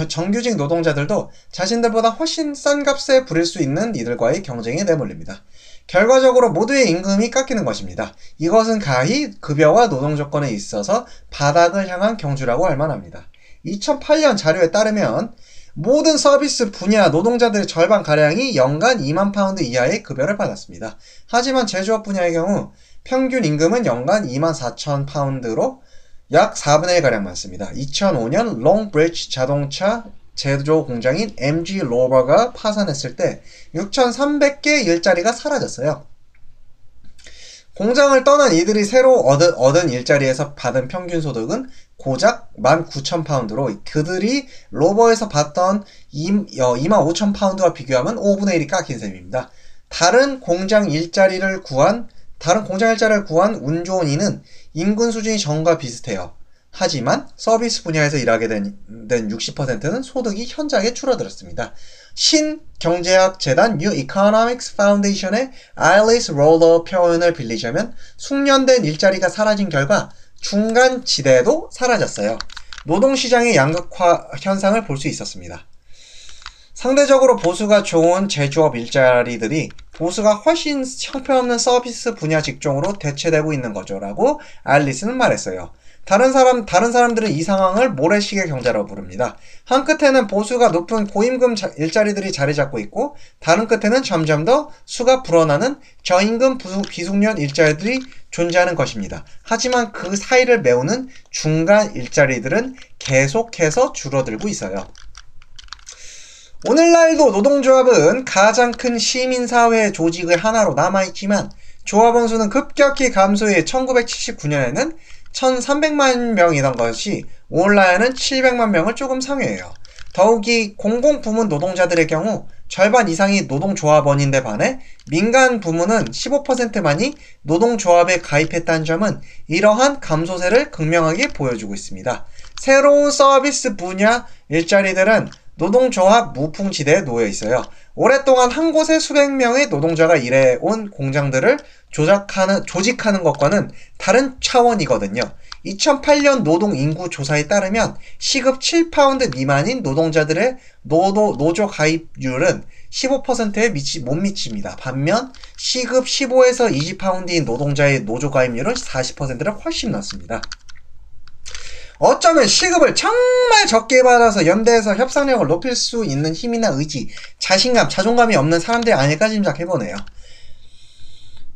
정규직 노동자들도 자신들보다 훨씬 싼 값에 부릴 수 있는 이들과의 경쟁에 내몰립니다. 결과적으로 모두의 임금이 깎이는 것입니다. 이것은 가히 급여와 노동 조건에 있어서 바닥을 향한 경주라고 할 만합니다. 2008년 자료에 따르면 모든 서비스 분야 노동자들의 절반가량이 연간 2만 파운드 이하의 급여를 받았습니다. 하지만 제조업 분야의 경우 평균 임금은 연간 2만 4천 파운드로 약 4분의 1가량 많습니다. 2005년 롱브리지 자동차 제조 공장인 MG 로버가 파산했을 때 6,300개 일자리가 사라졌어요. 공장을 떠난 이들이 새로 얻은 일자리에서 받은 평균 소득은 고작 19,000파운드로 그들이 로버에서 받던 25,000파운드와 비교하면 5분의 1이 깎인 셈입니다. 다른 공장 일자리를 구한 운 좋은 이는 임금 수준이 전과 비슷해요. 하지만 서비스 분야에서 일하게 된 60%는 소득이 현저하게 줄어들었습니다. 신경제학 재단 New Economics Foundation의 아일리스 롤러 표현을 빌리자면 숙련된 일자리가 사라진 결과 중간 지대도 사라졌어요. 노동시장의 양극화 현상을 볼 수 있었습니다. 상대적으로 보수가 좋은 제조업 일자리들이 보수가 훨씬 형편없는 서비스 분야 직종으로 대체되고 있는 거죠 라고 알리스는 말했어요. 다른 사람들은 이 상황을 모래시계 경제라고 부릅니다. 한 끝에는 보수가 높은 고임금 일자리들이 자리 잡고 있고 다른 끝에는 점점 더 수가 불어나는 저임금 비숙련 일자리들이 존재하는 것입니다. 하지만 그 사이를 메우는 중간 일자리들은 계속해서 줄어들고 있어요. 오늘날도 노동조합은 가장 큰 시민사회 조직의 하나로 남아있지만 조합원 수는 급격히 감소해 1979년에는 1300만 명이던 것이 오늘날에는 700만 명을 조금 상회해요. 더욱이 공공부문 노동자들의 경우 절반 이상이 노동조합원인데 반해 민간 부문은 15%만이 노동조합에 가입했다는 점은 이러한 감소세를 극명하게 보여주고 있습니다. 새로운 서비스 분야 일자리들은 노동조합 무풍지대에 놓여 있어요. 오랫동안 한 곳에 수백 명의 노동자가 일해온 공장들을 조직하는 것과는 다른 차원이거든요. 2008년 노동인구 조사에 따르면 시급 7파운드 미만인 노동자들의 노조 가입률은 15%에 못 미칩니다. 반면 시급 15에서 20파운드인 노동자의 노조 가입률은 40%를 훨씬 낮습니다. 어쩌면 시급을 정말 적게 받아서 연대에서 협상력을 높일 수 있는 힘이나 의지, 자신감, 자존감이 없는 사람들이 아닐까 짐작해보네요.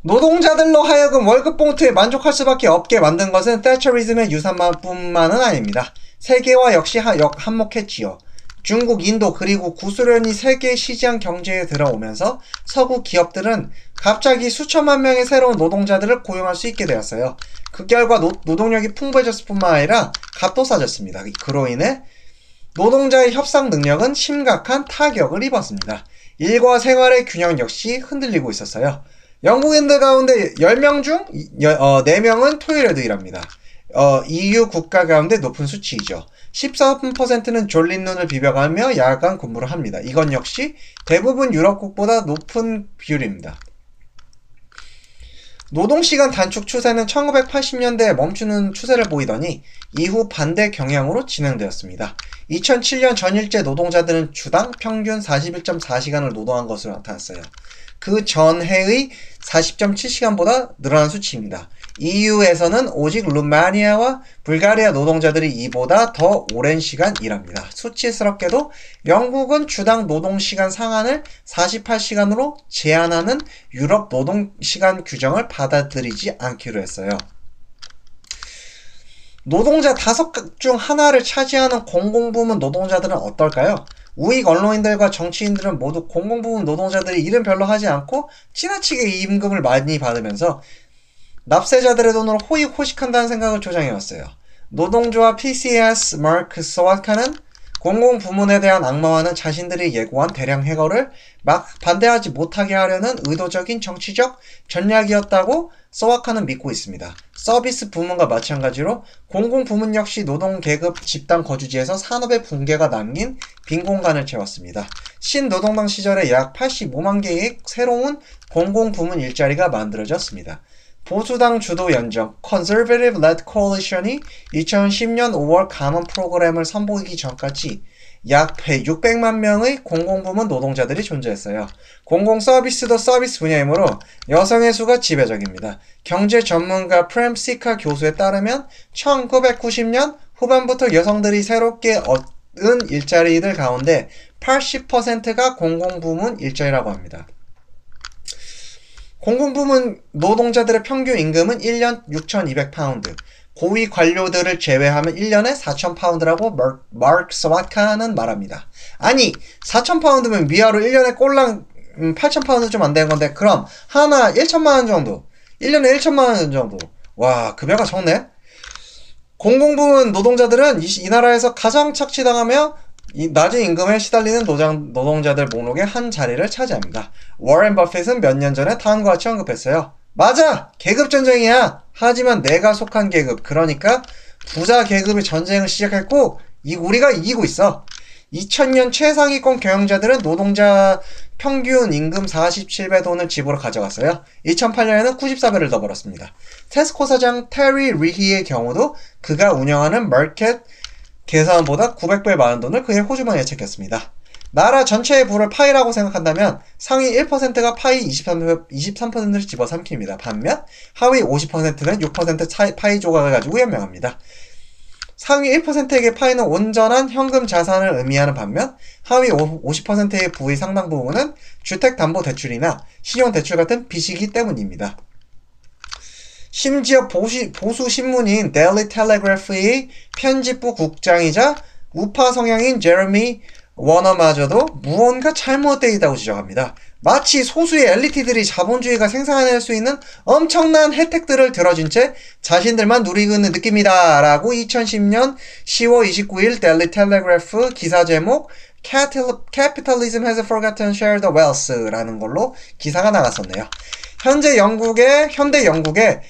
노동자들로 하여금 월급 봉투에 만족할 수밖에 없게 만든 것은 태처리즘의 유산뿐만은 아닙니다. 세계화 역시 한몫했지요. 중국, 인도 그리고 구소련이 세계 시장 경제에 들어오면서 서구 기업들은 갑자기 수천만 명의 새로운 노동자들을 고용할 수 있게 되었어요. 그 결과 노동력이 풍부해졌을 뿐만 아니라 값도 싸졌습니다. 그로 인해 노동자의 협상 능력은 심각한 타격을 입었습니다. 일과 생활의 균형 역시 흔들리고 있었어요. 영국인들 가운데 10명 중 4명은 토요일에도 일합니다. EU 국가 가운데 높은 수치이죠. 13%는 졸린 눈을 비벼가며 야간 근무를 합니다. 이건 역시 대부분 유럽국보다 높은 비율입니다. 노동시간 단축 추세는 1980년대에 멈추는 추세를 보이더니 이후 반대 경향으로 진행되었습니다. 2007년 전일제 노동자들은 주당 평균 41.4시간을 노동한 것으로 나타났어요. 그 전해의 40.7시간보다 늘어난 수치입니다. EU에서는 오직 루마니아와 불가리아 노동자들이 이보다 더 오랜 시간 일합니다. 수치스럽게도 영국은 주당 노동시간 상한을 48시간으로 제한하는 유럽 노동시간 규정을 받아들이지 않기로 했어요. 노동자 5각 중 하나를 차지하는 공공부문 노동자들은 어떨까요? 우익 언론인들과 정치인들은 모두 공공부문 노동자들이 일은 별로 하지 않고 지나치게 임금을 많이 받으면서 납세자들의 돈으로 호의호식한다는 생각을 조장해왔어요. 노동조합 PCS 마크 소와카는 공공부문에 대한 악마화는 자신들이 예고한 대량 해고를 막 반대하지 못하게 하려는 의도적인 정치적 전략이었다고 소와카는 믿고 있습니다. 서비스 부문과 마찬가지로 공공부문 역시 노동계급 집단 거주지에서 산업의 붕괴가 남긴 빈 공간을 채웠습니다. 신노동당 시절에 약 85만 개의 새로운 공공부문 일자리가 만들어졌습니다. 보수당 주도 연정 Conservative-led Coalition이 2010년 5월 감원 프로그램을 선보이기 전까지 약 600만 명의 공공부문 노동자들이 존재했어요. 공공서비스도 서비스 분야이므로 여성의 수가 지배적입니다. 경제 전문가 프렘 시카 교수에 따르면 1990년 후반부터 여성들이 새롭게 얻은 일자리들 가운데 80%가 공공부문 일자리라고 합니다. 공공부문 노동자들의 평균 임금은 1년 6,200파운드, 고위 관료들을 제외하면 1년에 4,000파운드라고 마크 스와카는 말합니다. 아니, 4,000파운드면 위아로 1년에 꼴랑 8,000파운드 좀 안 되는 건데, 그럼 하나 1천만원 정도, 1년에 1천만원 정도. 와, 급여가 적네? 공공부문 노동자들은 이 나라에서 가장 착취당하며 이 낮은 임금에 시달리는 노동자들 목록의 한 자리를 차지합니다. 워렌 버핏은 몇 년 전에 다음과 같이 언급했어요. 맞아! 계급 전쟁이야! 하지만 내가 속한 계급, 그러니까 부자 계급이 전쟁을 시작했고 우리가 이기고 있어. 2000년 최상위권 경영자들은 노동자 평균 임금 47배 돈을 집으로 가져갔어요. 2008년에는 94배를 더 벌었습니다. 테스코 사장 테리 리히의 경우도 그가 운영하는 마켓 계산보다 900배 많은 돈을 그의 호주머니에 예측했습니다. 나라 전체의 부를 파이라고 생각한다면 상위 1%가 파이 23%를 집어삼킵니다. 반면 하위 50%는 6% 파이 조각을 가지고 연명합니다. 상위 1%에게 파이는 온전한 현금 자산을 의미하는 반면 하위 50%의 부의 상당 부분은 주택담보대출이나 신용대출 같은 빚이기 때문입니다. 심지어 보수 신문인 데일리 텔레그래프의 편집부 국장이자 우파 성향인 제레미 워너마저도 무언가 잘못되어 있다고 지적합니다. 마치 소수의 엘리트들이 자본주의가 생산해낼 수 있는 엄청난 혜택들을 들어준 채 자신들만 누리고 있는 느낌이다 라고 2010년 10월 29일 델리 텔레그래프 기사 제목 Capitalism has forgotten share the wealth 라는 걸로 기사가 나갔었네요. 현대 영국에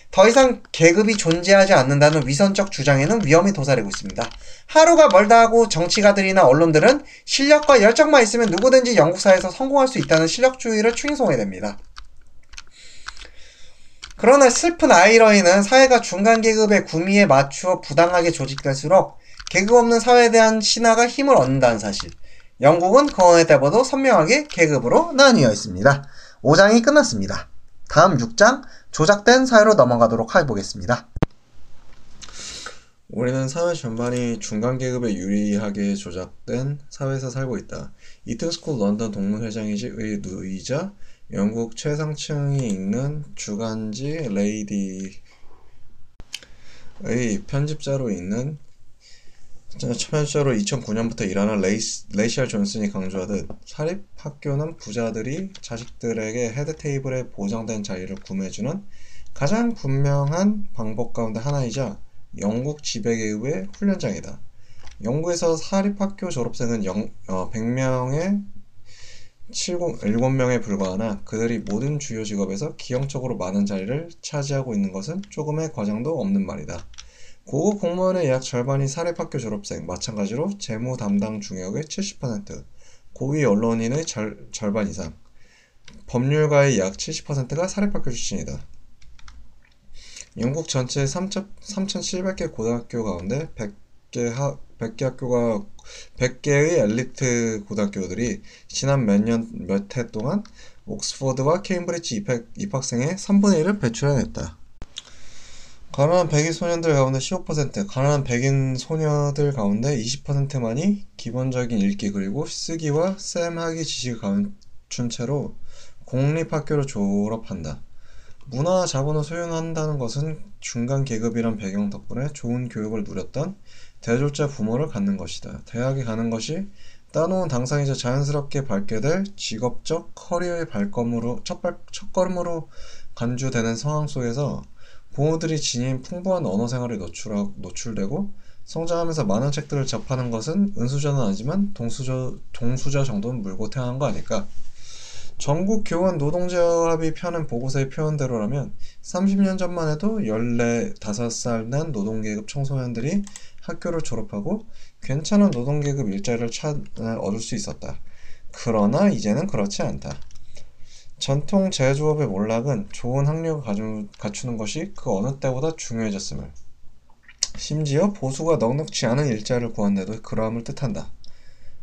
더 이상 계급이 존재하지 않는다는 위선적 주장에는 위험이 도사리고 있습니다. 하루가 멀다 하고 정치가들이나 언론들은 실력과 열정만 있으면 누구든지 영국 사회에서 성공할 수 있다는 실력주의를 충성해야 됩니다. 그러나 슬픈 아이러니는 사회가 중간 계급의 구미에 맞추어 부당하게 조직될수록 계급 없는 사회에 대한 신화가 힘을 얻는다는 사실. 영국은 그 어느 때보다 선명하게 계급으로 나뉘어 있습니다. 5장이 끝났습니다. 다음 6장 조작된 사회로 넘어가도록 해보겠습니다. 우리는 사회 전반이 중간 계급에 유리하게 조작된 사회에서 살고 있다. 이튼스쿨 런던 동문회장이지의 누이자 영국 최상층이 읽는 주간지 레이디의 편집자로 있는 편집자로 2009년부터 일하는 레이시아 존슨이 강조하듯 사립학교는 부자들이 자식들에게 헤드테이블에 보장된 자리를 구매해주는 가장 분명한 방법 가운데 하나이자 영국 지배계급의 훈련장이다. 영국에서 사립학교 졸업생은 100명에 7명에 불과하나 그들이 모든 주요 직업에서 기형적으로 많은 자리를 차지하고 있는 것은 조금의 과장도 없는 말이다. 고급 공무원의 약 절반이 사립학교 졸업생, 마찬가지로 재무 담당 중역의 70%, 고위 언론인의 절반 이상, 법률가의 약 70%가 사립학교 출신이다. 영국 전체 3,700개 고등학교 가운데 100개의 엘리트 고등학교들이 지난 몇 해 동안 옥스퍼드와 케임브리지 입학생의 3분의 1을 배출해냈다. 가난한 백인 소년들 가운데 15%, 가난한 백인 소녀들 가운데 20%만이 기본적인 읽기 그리고 쓰기와 셈하기 지식을 갖춘 채로 공립학교를 졸업한다. 문화와 자본을 소유한다는 것은 중간 계급이란 배경 덕분에 좋은 교육을 누렸던 대졸자 부모를 갖는 것이다. 대학에 가는 것이 따놓은 당상이자 자연스럽게 밟게 될 직업적 커리어의 첫걸음으로 간주되는 상황 속에서 부모들이 지닌 풍부한 언어 생활에 노출되고 성장하면서 많은 책들을 접하는 것은 은수저는 아니지만 동수저 정도는 물고 태어난 거 아닐까? 전국 교원 노동조합이 펴낸 보고서의 표현대로라면 30년 전만 해도 15살 난 노동계급 청소년들이 학교를 졸업하고 괜찮은 노동계급 일자리를 얻을 수 있었다. 그러나 이제는 그렇지 않다. 전통 제조업의 몰락은 좋은 학력을 갖추는 것이 그 어느 때보다 중요해졌음을, 심지어 보수가 넉넉지 않은 일자리를 구한데도 그러함을 뜻한다.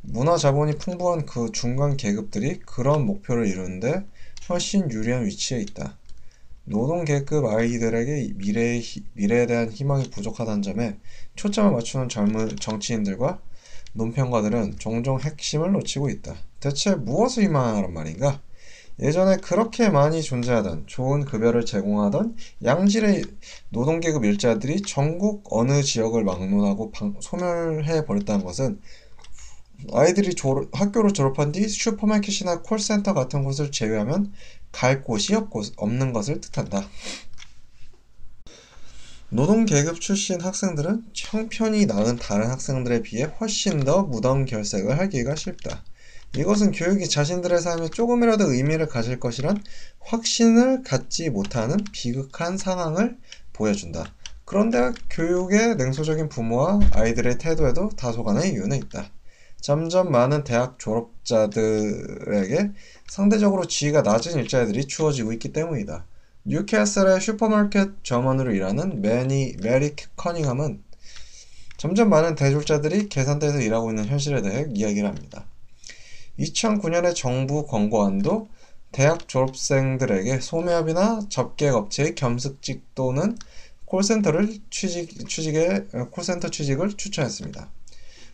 문화 자본이 풍부한 그 중간 계급들이 그런 목표를 이루는데 훨씬 유리한 위치에 있다. 노동 계급 아이들에게 미래에 대한 희망이 부족하다는 점에 초점을 맞추는 젊은 정치인들과 논평가들은 종종 핵심을 놓치고 있다. 대체 무엇을 희망하란 말인가? 예전에 그렇게 많이 존재하던 좋은 급여를 제공하던 양질의 노동계급 일자들이 전국 어느 지역을 막론하고 소멸해 버렸다는 것은 아이들이 학교를 졸업한 뒤 슈퍼마켓이나 콜센터 같은 곳을 제외하면 갈 곳이 없는 것을 뜻한다. 노동계급 출신 학생들은 형편이 나은 다른 학생들에 비해 훨씬 더 무덤 결색을 하기가 쉽다. 이것은 교육이 자신들의 삶에 조금이라도 의미를 가질 것이란 확신을 갖지 못하는 비극한 상황을 보여준다. 그런데 교육에 냉소적인 부모와 아이들의 태도에도 다소간의 이유는 있다. 점점 많은 대학 졸업자들에게 상대적으로 지위가 낮은 일자리들이 주어지고 있기 때문이다. 뉴캐슬의 슈퍼마켓 점원으로 일하는 메리 커닝ham은 점점 많은 대졸자들이 계산대에서 일하고 있는 현실에 대해 이야기를 합니다. 2009년의 정부 권고안도 대학 졸업생들에게 소매업이나 접객업체의 겸직직 또는 콜센터 취직을 추천했습니다.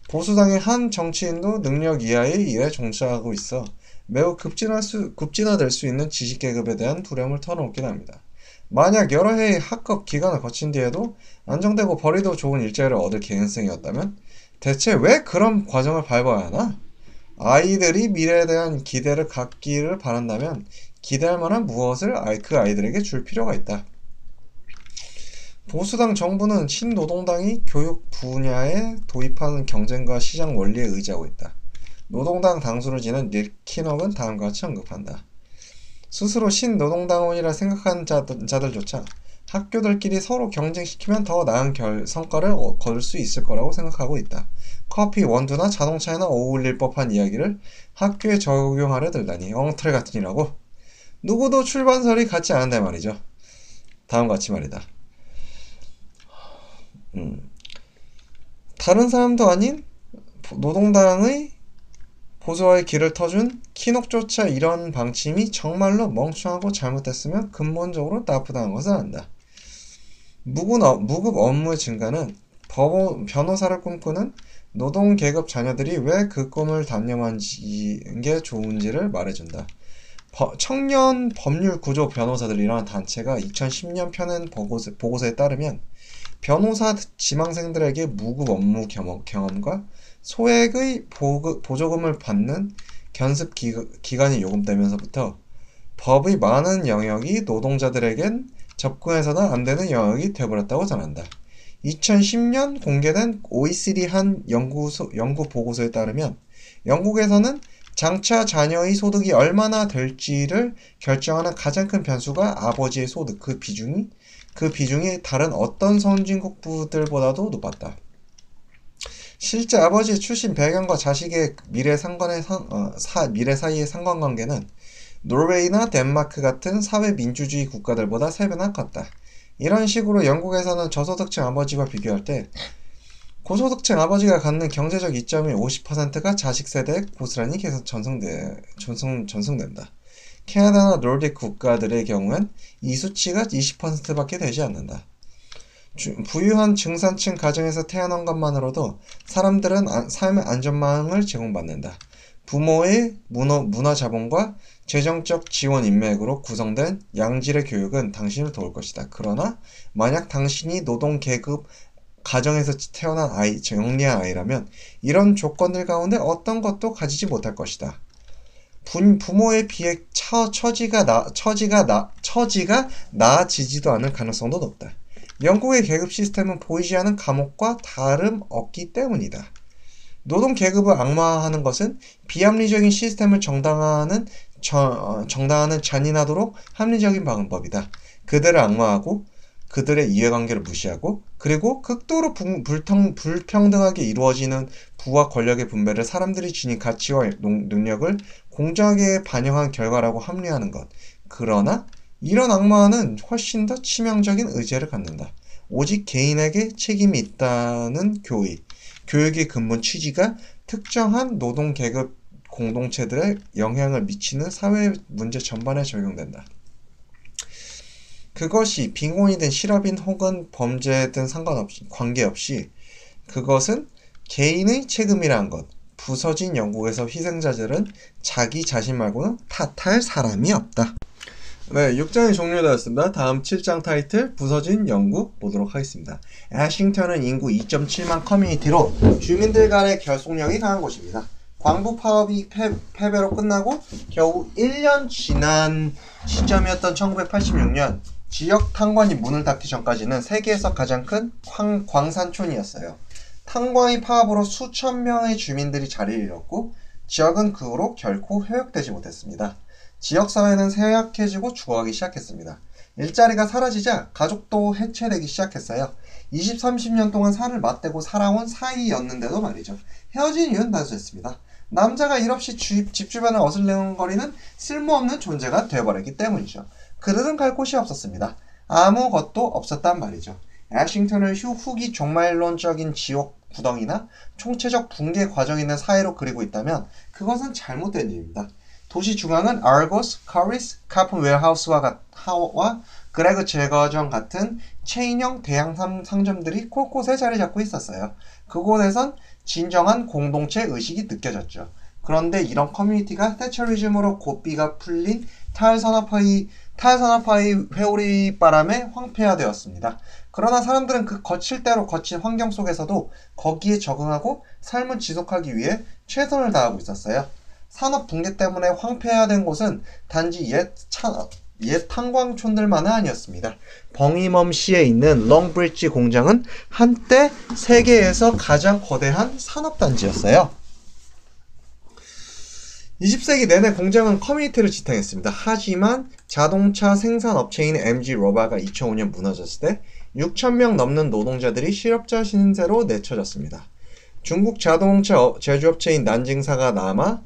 보수당의 한 정치인도 능력 이하의 일에 종사하고 있어 매우 급진화될 수 있는 지식계급에 대한 두려움을 털어놓긴 합니다. 만약 여러 해의 학급 기간을 거친 뒤에도 안정되고 벌이도 좋은 일자리를 얻을 개연성이었다면 대체 왜 그런 과정을 밟아야 하나? 아이들이 미래에 대한 기대를 갖기를 바란다면 기대할 만한 무엇을 그 아이들에게 줄 필요가 있다. 보수당 정부는 신노동당이 교육 분야에 도입하는 경쟁과 시장 원리에 의지하고 있다. 노동당 당수를 지는 닉 키넉은 다음과 같이 언급한다. 스스로 신노동당원이라 생각하는 자들조차 학교들끼리 서로 경쟁시키면 더 나은 성과를 거둘 수 있을 거라고 생각하고 있다. 커피, 원두나 자동차에나 어울릴 법한 이야기를 학교에 적용하려 들다니 엉터리 같은 이라고. 누구도 출발설이 같지 않은데 말이죠. 다음과 같이 말이다. 다른 사람도 아닌 노동당의 보수화의 길을 터준 키녹조차 이런 방침이 정말로 멍청하고 잘못됐으면 근본적으로 나쁘다는 것을 안다. 무급 업무의 증가는 변호사를 꿈꾸는 노동계급 자녀들이 왜 그 꿈을 단념하는 게 좋은지를 말해준다. 청년 법률 구조 변호사들이라는 단체가 2010년 펴낸 보고서에 따르면 변호사 지망생들에게 무급 업무 경험과 소액의 보조금을 받는 견습 기간이 요금되면서부터 법의 많은 영역이 노동자들에겐 접근해서는 안 되는 영역이 되어버렸다고 전한다. 2010년 공개된 OECD 한 연구 보고서에 따르면 영국에서는 장차 자녀의 소득이 얼마나 될지를 결정하는 가장 큰 변수가 아버지의 소득, 그 비중이 다른 어떤 선진국들보다도 높았다. 실제 아버지의 출신 배경과 자식의 미래 사이의 상관관계는 노르웨이나 덴마크 같은 사회민주주의 국가들보다 3배나 컸다. 이런 식으로 영국에서는 저소득층 아버지와 비교할 때 고소득층 아버지가 갖는 경제적 이점의 50%가 자식 세대에 고스란히 계속 전승된다. 캐나다나 노르딕 국가들의 경우엔 이 수치가 20%밖에 되지 않는다. 부유한 중산층 가정에서 태어난 것만으로도 사람들은 삶의 안전망을 제공받는다. 부모의 문화 자본과 재정적 지원 인맥으로 구성된 양질의 교육은 당신을 도울 것이다. 그러나 만약 당신이 노동계급 가정에서 태어난 영리한 아이라면 이런 조건들 가운데 어떤 것도 가지지 못할 것이다. 부모에 비해 처지가 나아지지도 않을 가능성도 높다. 영국의 계급 시스템은 보이지 않는 감옥과 다름없기 때문이다. 노동 계급을 악마화하는 것은 비합리적인 시스템을 정당화하는 잔인하도록 합리적인 방법이다. 그들을 악마하고 그들의 이해관계를 무시하고 그리고 극도로 불평등하게 이루어지는 부와 권력의 분배를 사람들이 지닌 가치와 능력을 공정하게 반영한 결과라고 합리화하는 것. 그러나 이런 악마는 훨씬 더 치명적인 의제를 갖는다. 오직 개인에게 책임이 있다는 교육의 근본 취지가 특정한 노동계급 공동체들에 영향을 미치는 사회 문제 전반에 적용된다. 그것이 빈곤이든 실업인 혹은 범죄든 관계없이 그것은 개인의 책임이란 것. 부서진 영국에서 희생자들은 자기 자신 말고는 탓할 사람이 없다. 네, 6장이 종료되었습니다. 다음 7장 타이틀 부서진 영국 보도록 하겠습니다. 애싱턴은 인구 2.7만 커뮤니티로 주민들 간의 결속력이 강한 곳입니다. 광부 파업이 패배로 끝나고 겨우 1년 지난 시점이었던 1986년 지역 탄광이 문을 닫기 전까지는 세계에서 가장 큰 광산촌이었어요. 탄광이 파업으로 수천 명의 주민들이 자리를 잃었고 지역은 그 후로 결코 회복되지 못했습니다. 지역사회는 쇠약해지고 죽어가기 시작했습니다. 일자리가 사라지자 가족도 해체되기 시작했어요. 20, 30년 동안 살을 맞대고 살아온 사이였는데도 말이죠. 헤어진 이유는 단순했습니다. 남자가 일없이 집 주변을 어슬렁거리는 쓸모없는 존재가 되어버렸기 때문이죠. 그들은 갈 곳이 없었습니다. 아무것도 없었단 말이죠. 애싱턴을 후기 종말론적인 지옥 구덩이나 총체적 붕괴 과정이 있는 사회로 그리고 있다면 그것은 잘못된 일입니다. 도시 중앙은 아르고스, 카리스, 카픈 웨어하우스와 그레그 제거전 같은 체인형 대형 상점들이 곳곳에 자리 잡고 있었어요. 그곳에선 진정한 공동체 의식이 느껴졌죠. 그런데 이런 커뮤니티가 태처리즘으로 고삐가 풀린 탈산업화의 탈산업화의 회오리 바람에 황폐화되었습니다. 그러나 사람들은 그 거칠 대로 거친 환경 속에서도 거기에 적응하고 삶을 지속하기 위해 최선을 다하고 있었어요. 산업 붕괴 때문에 황폐화된 곳은 단지 옛 탄광촌들만은 아니었습니다. 벙이멈시에 있는 롱브리지 공장은 한때 세계에서 가장 거대한 산업단지였어요. 20세기 내내 공장은 커뮤니티를 지탱했습니다. 하지만 자동차 생산업체인 MG 로바가 2005년 무너졌을 때 6,000명 넘는 노동자들이 실업자 신세로 내쳐졌습니다. 중국 자동차 제조업체인 난징사가 남아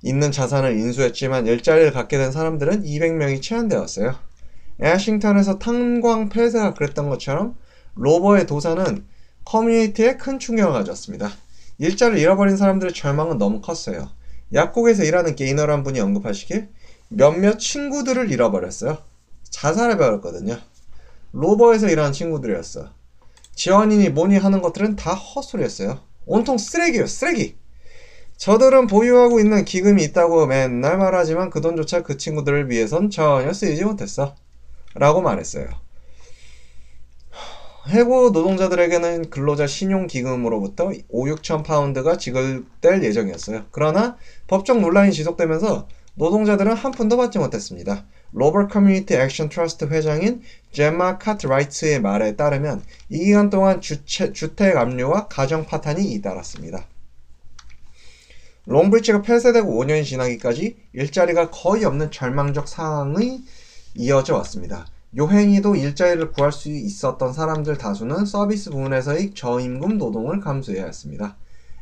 있는 자산을 인수했지만 일자리를 갖게 된 사람들은 200명이 제한되었어요. 애싱턴에서 탄광 폐쇄가 그랬던 것처럼 로버의 도산은 커뮤니티에 큰 충격을 가졌습니다. 일자리를 잃어버린 사람들의 절망은 너무 컸어요. 약국에서 일하는 게이너란 분이 언급하시길 몇몇 친구들을 잃어버렸어요. 자살해 버렸거든요. 로버에서 일하는 친구들이었어. 지원인이 뭐니 하는 것들은 다 헛소리였어요. 온통 쓰레기예요, 쓰레기. 저들은 보유하고 있는 기금이 있다고 맨날 말하지만 그 돈조차 그 친구들을 위해선 전혀 쓰이지 못했어. 라고 말했어요. 해고 노동자들에게는 근로자 신용기금으로부터 5,6천 파운드가 지급될 예정이었어요. 그러나 법적 논란이 지속되면서 노동자들은 한 푼도 받지 못했습니다. 로버 커뮤니티 액션 트러스트 회장인 제마 카트라이트의 말에 따르면 이 기간 동안 주택 압류와 가정 파탄이 잇따랐습니다. 롱브리지가 폐쇄되고 5년이 지나기까지 일자리가 거의 없는 절망적 상황이 이어져 왔습니다. 요행이도 일자리를 구할 수 있었던 사람들 다수는 서비스 부문에서의 저임금 노동을 감수해야 했습니다.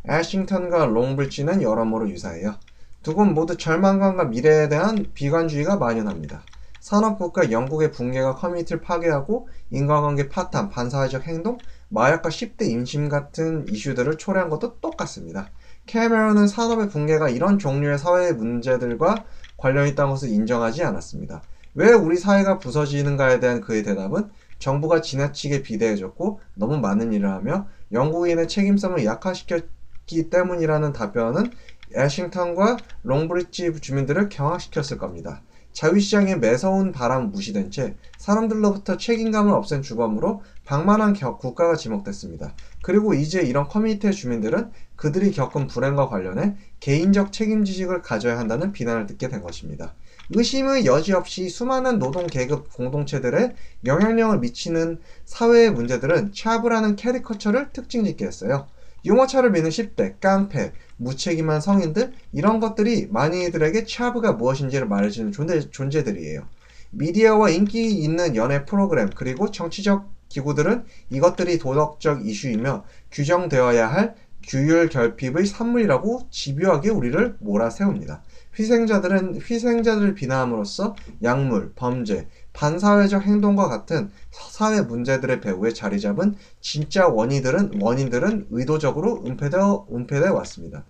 애싱턴과 롱브리지는 여러모로 유사해요. 두 곳 모두 절망감과 미래에 대한 비관주의가 만연합니다. 산업국가 영국의 붕괴가 커뮤니티를 파괴하고 인간관계 파탄, 반사회적 행동, 마약과 10대 임신 같은 이슈들을 초래한 것도 똑같습니다. 캐메런은 산업의 붕괴가 이런 종류의 사회의 문제들과 관련이 있다는 것을 인정하지 않았습니다. 왜 우리 사회가 부서지는가에 대한 그의 대답은 정부가 지나치게 비대해졌고 너무 많은 일을 하며 영국인의 책임성을 약화시켰기 때문이라는 답변은 애싱턴과 롱브리지 주민들을 경악시켰을 겁니다. 자유시장의 매서운 바람 무시된 채 사람들로부터 책임감을 없앤 주범으로 방만한 국가가 지목됐습니다. 그리고 이제 이런 커뮤니티의 주민들은 그들이 겪은 불행과 관련해 개인적 책임지식을 가져야 한다는 비난을 듣게 된 것입니다. 의심의 여지 없이 수많은 노동계급 공동체들에 영향력을 미치는 사회의 문제들은 차브라는 캐리커처를 특징짓게 했어요. 유모차를 미는 10대, 깡패, 무책임한 성인들, 이런 것들이 많이들에게 차브가 무엇인지를 말해주는 존재들이에요. 미디어와 인기 있는 연예 프로그램 그리고 정치적 기구들은 이것들이 도덕적 이슈이며 규정되어야 할 규율 결핍의 산물이라고 집요하게 우리를 몰아세웁니다. 희생자들을 비난함으로써 약물, 범죄, 반사회적 행동과 같은 사회 문제들의 배후에 자리 잡은 진짜 원인들은 의도적으로 은폐되어 왔습니다.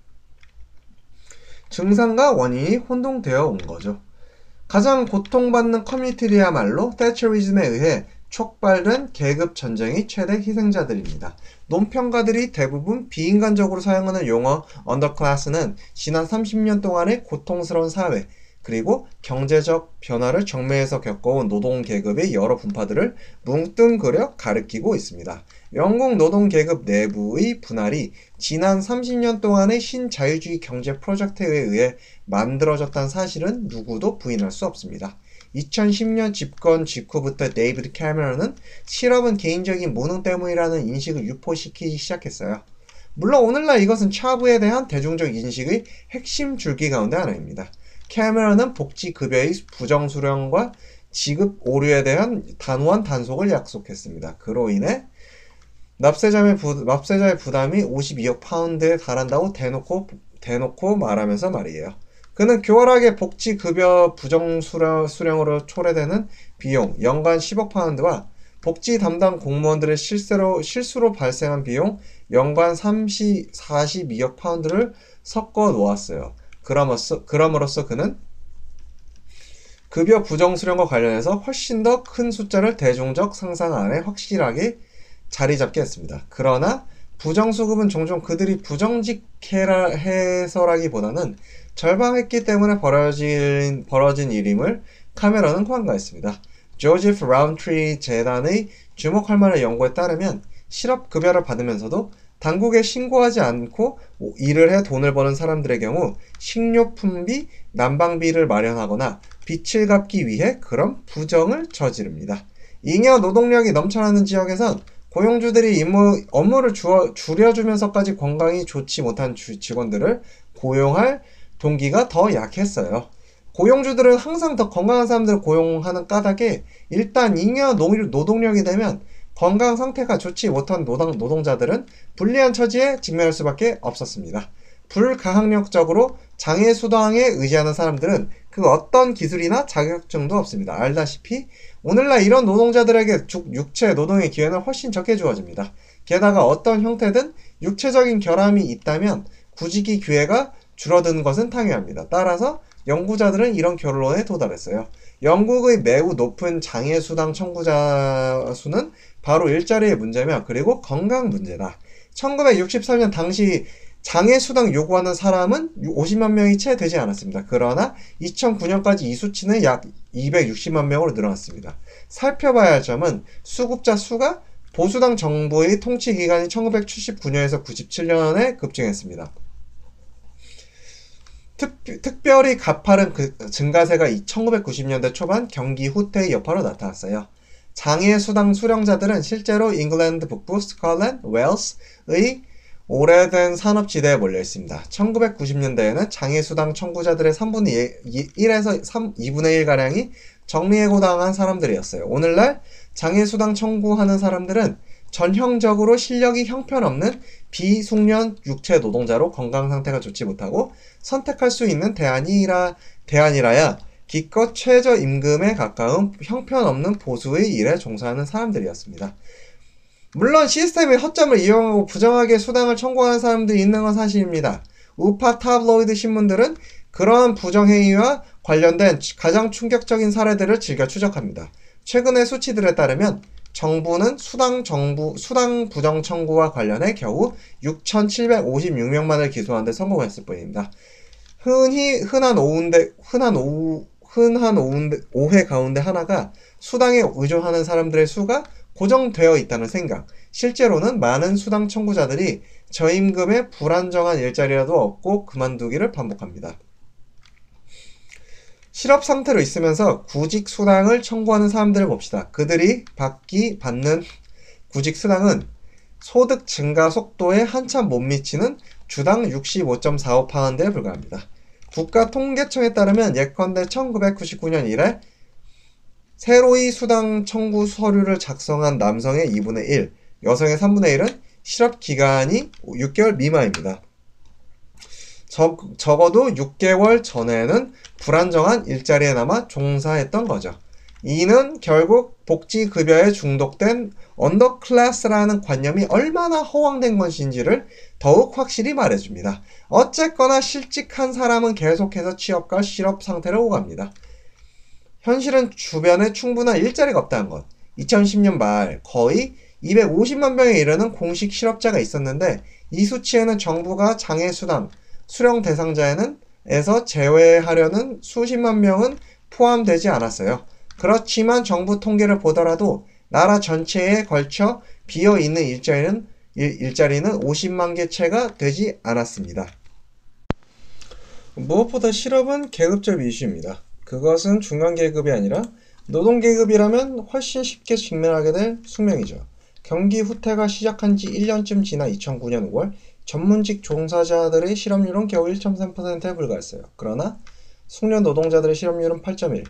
증상과 원인이 혼동되어 온 거죠. 가장 고통받는 커뮤니티리야말로 태처리즘에 의해 촉발된 계급 전쟁의 최대 희생자들입니다. 논평가들이 대부분 비인간적으로 사용하는 용어 언더클래스는 지난 30년 동안의 고통스러운 사회 그리고 경제적 변화를 정면에서 겪어온 노동계급의 여러 분파들을 뭉뚱그려 가리키고 있습니다. 영국 노동계급 내부의 분할이 지난 30년 동안의 신자유주의 경제 프로젝트에 의해 만들어졌다는 사실은 누구도 부인할 수 없습니다. 2010년 집권 직후부터 데이비드 캐머런은 실업은 개인적인 무능 때문이라는 인식을 유포시키기 시작했어요. 물론 오늘날 이것은 차브에 대한 대중적 인식의 핵심 줄기 가운데 하나입니다. 캐머런은 복지급여의 부정수령과 지급 오류에 대한 단호한 단속을 약속했습니다. 그로 인해 납세자의 부담이 52억 파운드에 달한다고 대놓고 말하면서 말이에요. 그는 교활하게 복지급여 부정수령으로 초래되는 비용 연간 10억 파운드와 복지 담당 공무원들의 실수로 발생한 비용 연간 42억 파운드를 섞어 놓았어요. 그럼으로써 그는 급여 부정수령과 관련해서 훨씬 더 큰 숫자를 대중적 상상 안에 확실하게 자리 잡게 했습니다. 그러나 부정수급은 종종 그들이 부정직해서라기보다는 절망했기 때문에 벌어진 일임을 카메런은 관가했습니다. 조지프 라운트리 재단의 주목할 만한 연구에 따르면 실업급여를 받으면서도 당국에 신고하지 않고 일을 해 돈을 버는 사람들의 경우 식료품비, 난방비를 마련하거나 빚을 갚기 위해 그런 부정을 저지릅니다. 잉여 노동력이 넘쳐나는 지역에선 고용주들이 업무를 줄여주면서까지 건강이 좋지 못한 직원들을 고용할 동기가 더 약했어요. 고용주들은 항상 더 건강한 사람들을 고용하는 까닭에 일단 잉여 노동력이 되면 건강 상태가 좋지 못한 노동자들은 불리한 처지에 직면할 수밖에 없었습니다. 불가항력적으로 장애수당에 의지하는 사람들은 그 어떤 기술이나 자격증도 없습니다. 알다시피 오늘날 이런 노동자들에게 육체 노동의 기회는 훨씬 적게 주어집니다. 게다가 어떤 형태든 육체적인 결함이 있다면 구직이 기회가 줄어드는 것은 당연합니다. 따라서 연구자들은 이런 결론에 도달했어요. 영국의 매우 높은 장애수당 청구자 수는 바로 일자리의 문제며 그리고 건강 문제다. 1963년 당시 장애수당 요구하는 사람은 50만 명이 채 되지 않았습니다. 그러나 2009년까지 이 수치는 약 260만 명으로 늘어났습니다. 살펴봐야 할 점은 수급자 수가 보수당 정부의 통치기간이 1979년에서 97년에 급증했습니다. 특별히 가파른 증가세가 1990년대 초반 경기 후퇴의 여파로 나타났어요. 장애수당 수령자들은 실제로 잉글랜드 북부, 스코틀랜드, 웨일스의 오래된 산업지대에 몰려 있습니다. 1990년대에는 장애수당 청구자들의 3분의 1에서 2분의 1가량이 정리해고당한 사람들이었어요. 오늘날 장애수당 청구하는 사람들은 전형적으로 실력이 형편없는 비숙련 육체 노동자로 건강 상태가 좋지 못하고 선택할 수 있는 대안이라야 기껏 최저임금에 가까운 형편없는 보수의 일에 종사하는 사람들이었습니다. 물론 시스템의 허점을 이용하고 부정하게 수당을 청구하는 사람들이 있는 건 사실입니다. 우파 타블로이드 신문들은 그러한 부정행위와 관련된 가장 충격적인 사례들을 즐겨 추적합니다. 최근의 수치들에 따르면 정부는 수당 부정 청구와 관련해 겨우 6,756명만을 기소하는 데 성공했을 뿐입니다. 흔한 오해 가운데 하나가 수당에 의존하는 사람들의 수가 고정되어 있다는 생각. 실제로는 많은 수당 청구자들이 저임금에 불안정한 일자리라도 얻고 그만두기를 반복합니다. 실업 상태로 있으면서 구직 수당을 청구하는 사람들을 봅시다. 그들이 받는 구직 수당은 소득 증가 속도에 한참 못 미치는 주당 65.45파운드에 불과합니다. 국가통계청에 따르면 예컨대 1999년 이래 새로이 수당 청구 서류를 작성한 남성의 2분의 1, 여성의 3분의 1은 실업 기간이 6개월 미만입니다. 적어도 6개월 전에는 불안정한 일자리에 남아 종사했던 거죠. 이는 결국 복지급여에 중독된 언더클래스라는 관념이 얼마나 허황된 것인지를 더욱 확실히 말해줍니다. 어쨌거나 실직한 사람은 계속해서 취업과 실업 상태를 오갑니다. 현실은 주변에 충분한 일자리가 없다는 것. 2010년 말 거의 250만 명에 이르는 공식 실업자가 있었는데 이 수치에는 정부가 장애수당 수령 대상자에서 제외하려는 수십만 명은 포함되지 않았어요. 그렇지만 정부 통계를 보더라도 나라 전체에 걸쳐 비어있는 일자리는 50만 개 채가 되지 않았습니다. 무엇보다 실업은 계급적 이슈입니다. 그것은 중간계급이 아니라 노동계급이라면 훨씬 쉽게 직면하게 될 숙명이죠. 경기 후퇴가 시작한 지 1년쯤 지나 2009년 5월 전문직 종사자들의 실업률은 겨우 1.3%에 불과했어요. 그러나 숙련 노동자들의 실업률은 8.1%,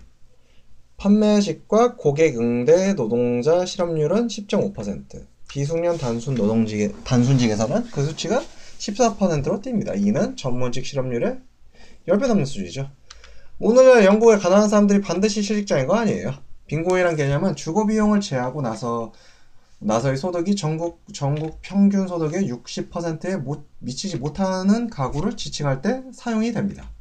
판매직과 고객 응대 노동자 실업률은 10.5%, 비숙련 단순직에서는 그 수치가 14%로 뜁니다. 이는 전문직 실업률의 10배 넘는 수준이죠. 오늘날 영국의 가난한 사람들이 반드시 실직자인 거 아니에요. 빈곤이란 개념은 주거비용을 제하고 나서의 소득이 전국 평균 소득의 60%에 미치지 못하는 가구를 지칭할 때 사용이 됩니다.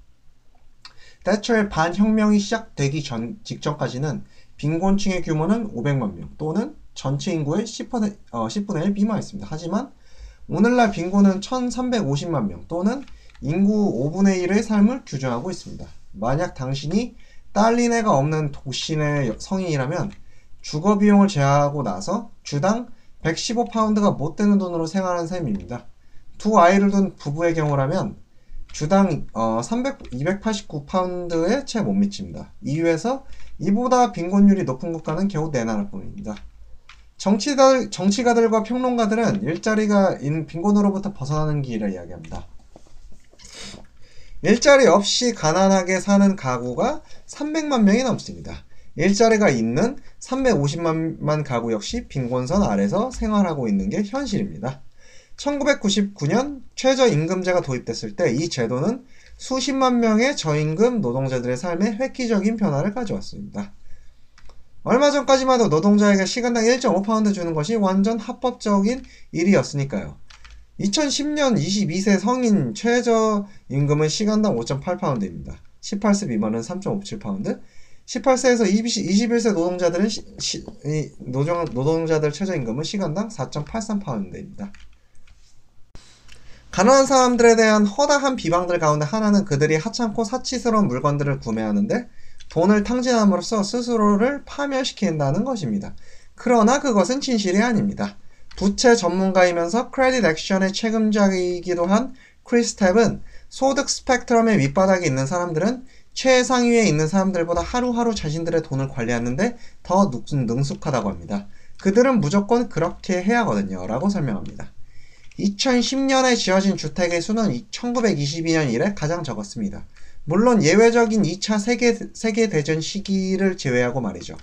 대처의 반혁명이 시작되기 직전까지는 빈곤층의 규모는 500만 명 또는 전체 인구의 10분의 1 미만이었습니다. 하지만 오늘날 빈곤은 1350만 명 또는 인구 5분의 1의 삶을 규정하고 있습니다. 만약 당신이 딸린애가 없는 도시내 성인이라면 주거 비용을 제하고 나서 주당 115파운드가 못 되는 돈으로 생활하는 셈입니다. 두 아이를 둔 부부의 경우라면 주당 289파운드에 채 못 미칩니다. 이유에서 이보다 빈곤율이 높은 국가는 겨우 4나라뿐입니다. 정치가들과 평론가들은 일자리가 빈곤으로부터 벗어나는 길을 이야기합니다. 일자리 없이 가난하게 사는 가구가 300만 명이 넘습니다. 일자리가 있는 350만 가구 역시 빈곤선 아래서 생활하고 있는 게 현실입니다. 1999년 최저임금제가 도입됐을 때 이 제도는 수십만 명의 저임금 노동자들의 삶에 획기적인 변화를 가져왔습니다. 얼마 전까지만 해도 노동자에게 시간당 1.5파운드 주는 것이 완전 합법적인 일이었으니까요. 2010년 22세 성인 최저임금은 시간당 5.8파운드입니다. 18세 미만은 3.57파운드, 18세에서 21세 노동자들은 노동자들 최저임금은 시간당 4.83파운드입니다. 가난한 사람들에 대한 허다한 비방들 가운데 하나는 그들이 하찮고 사치스러운 물건들을 구매하는데 돈을 탕진함으로써 스스로를 파멸시킨다는 것입니다. 그러나 그것은 진실이 아닙니다. 부채 전문가이면서 크레딧 액션의 책임자이기도 한 크리스 탭은 소득 스펙트럼의 밑바닥에 있는 사람들은 최상위에 있는 사람들보다 하루하루 자신들의 돈을 관리하는데 더 능숙하다고 합니다. 그들은 무조건 그렇게 해야 하거든요 라고 설명합니다. 2010년에 지어진 주택의 수는 1922년 이래 가장 적었습니다. 물론 예외적인 2차 세계대전 시기를 제외하고 말이죠.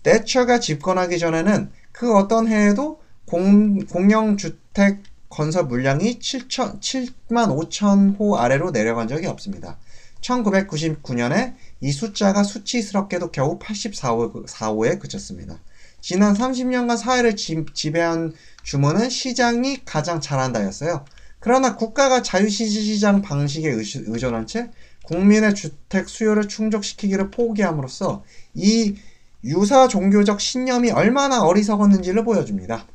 대처가 집권하기 전에는 그 어떤 해에도 공영주택 건설 물량이 7만 5천 호 아래로 내려간 적이 없습니다. 1999년에 이 숫자가 수치스럽게도 겨우 84호에 그쳤습니다. 지난 30년간 사회를 지배한 주문은 시장이 가장 잘한다였어요. 그러나 국가가 자유시장 방식에 의존한 채 국민의 주택 수요를 충족시키기를 포기함으로써 이 유사 종교적 신념이 얼마나 어리석었는지를 보여줍니다.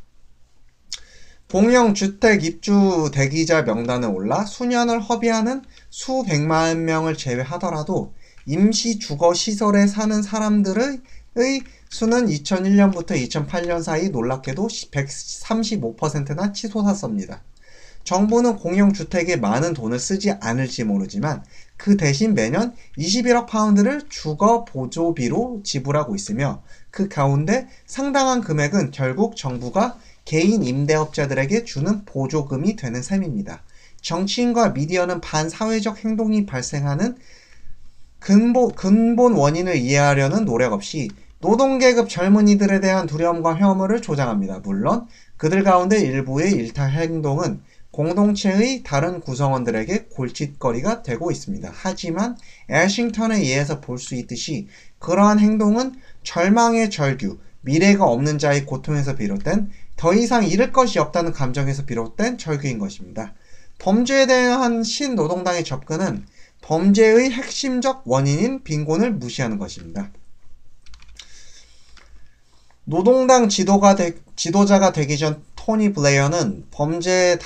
공영주택 입주 대기자 명단에 올라 수년을 허비하는 수백만 명을 제외하더라도 임시주거시설에 사는 사람들의 수는 2001년부터 2008년 사이 놀랍게도 135%나 치솟았습니다. 정부는 공영주택에 많은 돈을 쓰지 않을지 모르지만 그 대신 매년 21억 파운드를 주거 보조비로 지불하고 있으며 그 가운데 상당한 금액은 결국 정부가 개인 임대업자들에게 주는 보조금이 되는 셈입니다. 정치인과 미디어는 반사회적 행동이 발생하는 근본 원인을 이해하려는 노력 없이 노동계급 젊은이들에 대한 두려움과 혐오를 조장합니다. 물론 그들 가운데 일부의 일탈 행동은 공동체의 다른 구성원들에게 골칫거리가 되고 있습니다. 하지만 애싱턴에 의해서 볼 수 있듯이 그러한 행동은 절망의 절규, 미래가 없는 자의 고통에서 비롯된 더 이상 잃을 것이 없다는 감정에서 비롯된 절규인 것입니다. 범죄에 대한 신노동당의 접근은 범죄의 핵심적 원인인 빈곤을 무시하는 것입니다. 노동당 지도자가 되기 전 토니 블레어는 범죄의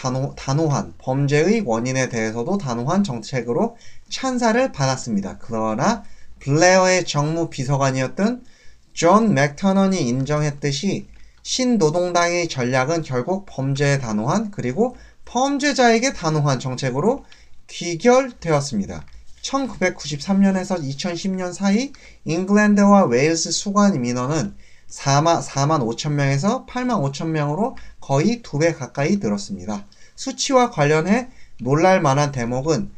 원인에 대해서도 단호한 정책으로 찬사를 받았습니다. 그러나 블레어의 정무 비서관이었던 존 맥터넌이 인정했듯이 신노동당의 전략은 결국 범죄에 단호한 그리고 범죄자에게 단호한 정책으로 귀결되었습니다. 1993년에서 2010년 사이 잉글랜드와 웨일스 수관 민원은 4만 5천 명에서 8만 5천 명으로 거의 2배 가까이 늘었습니다. 수치와 관련해 놀랄 만한 대목은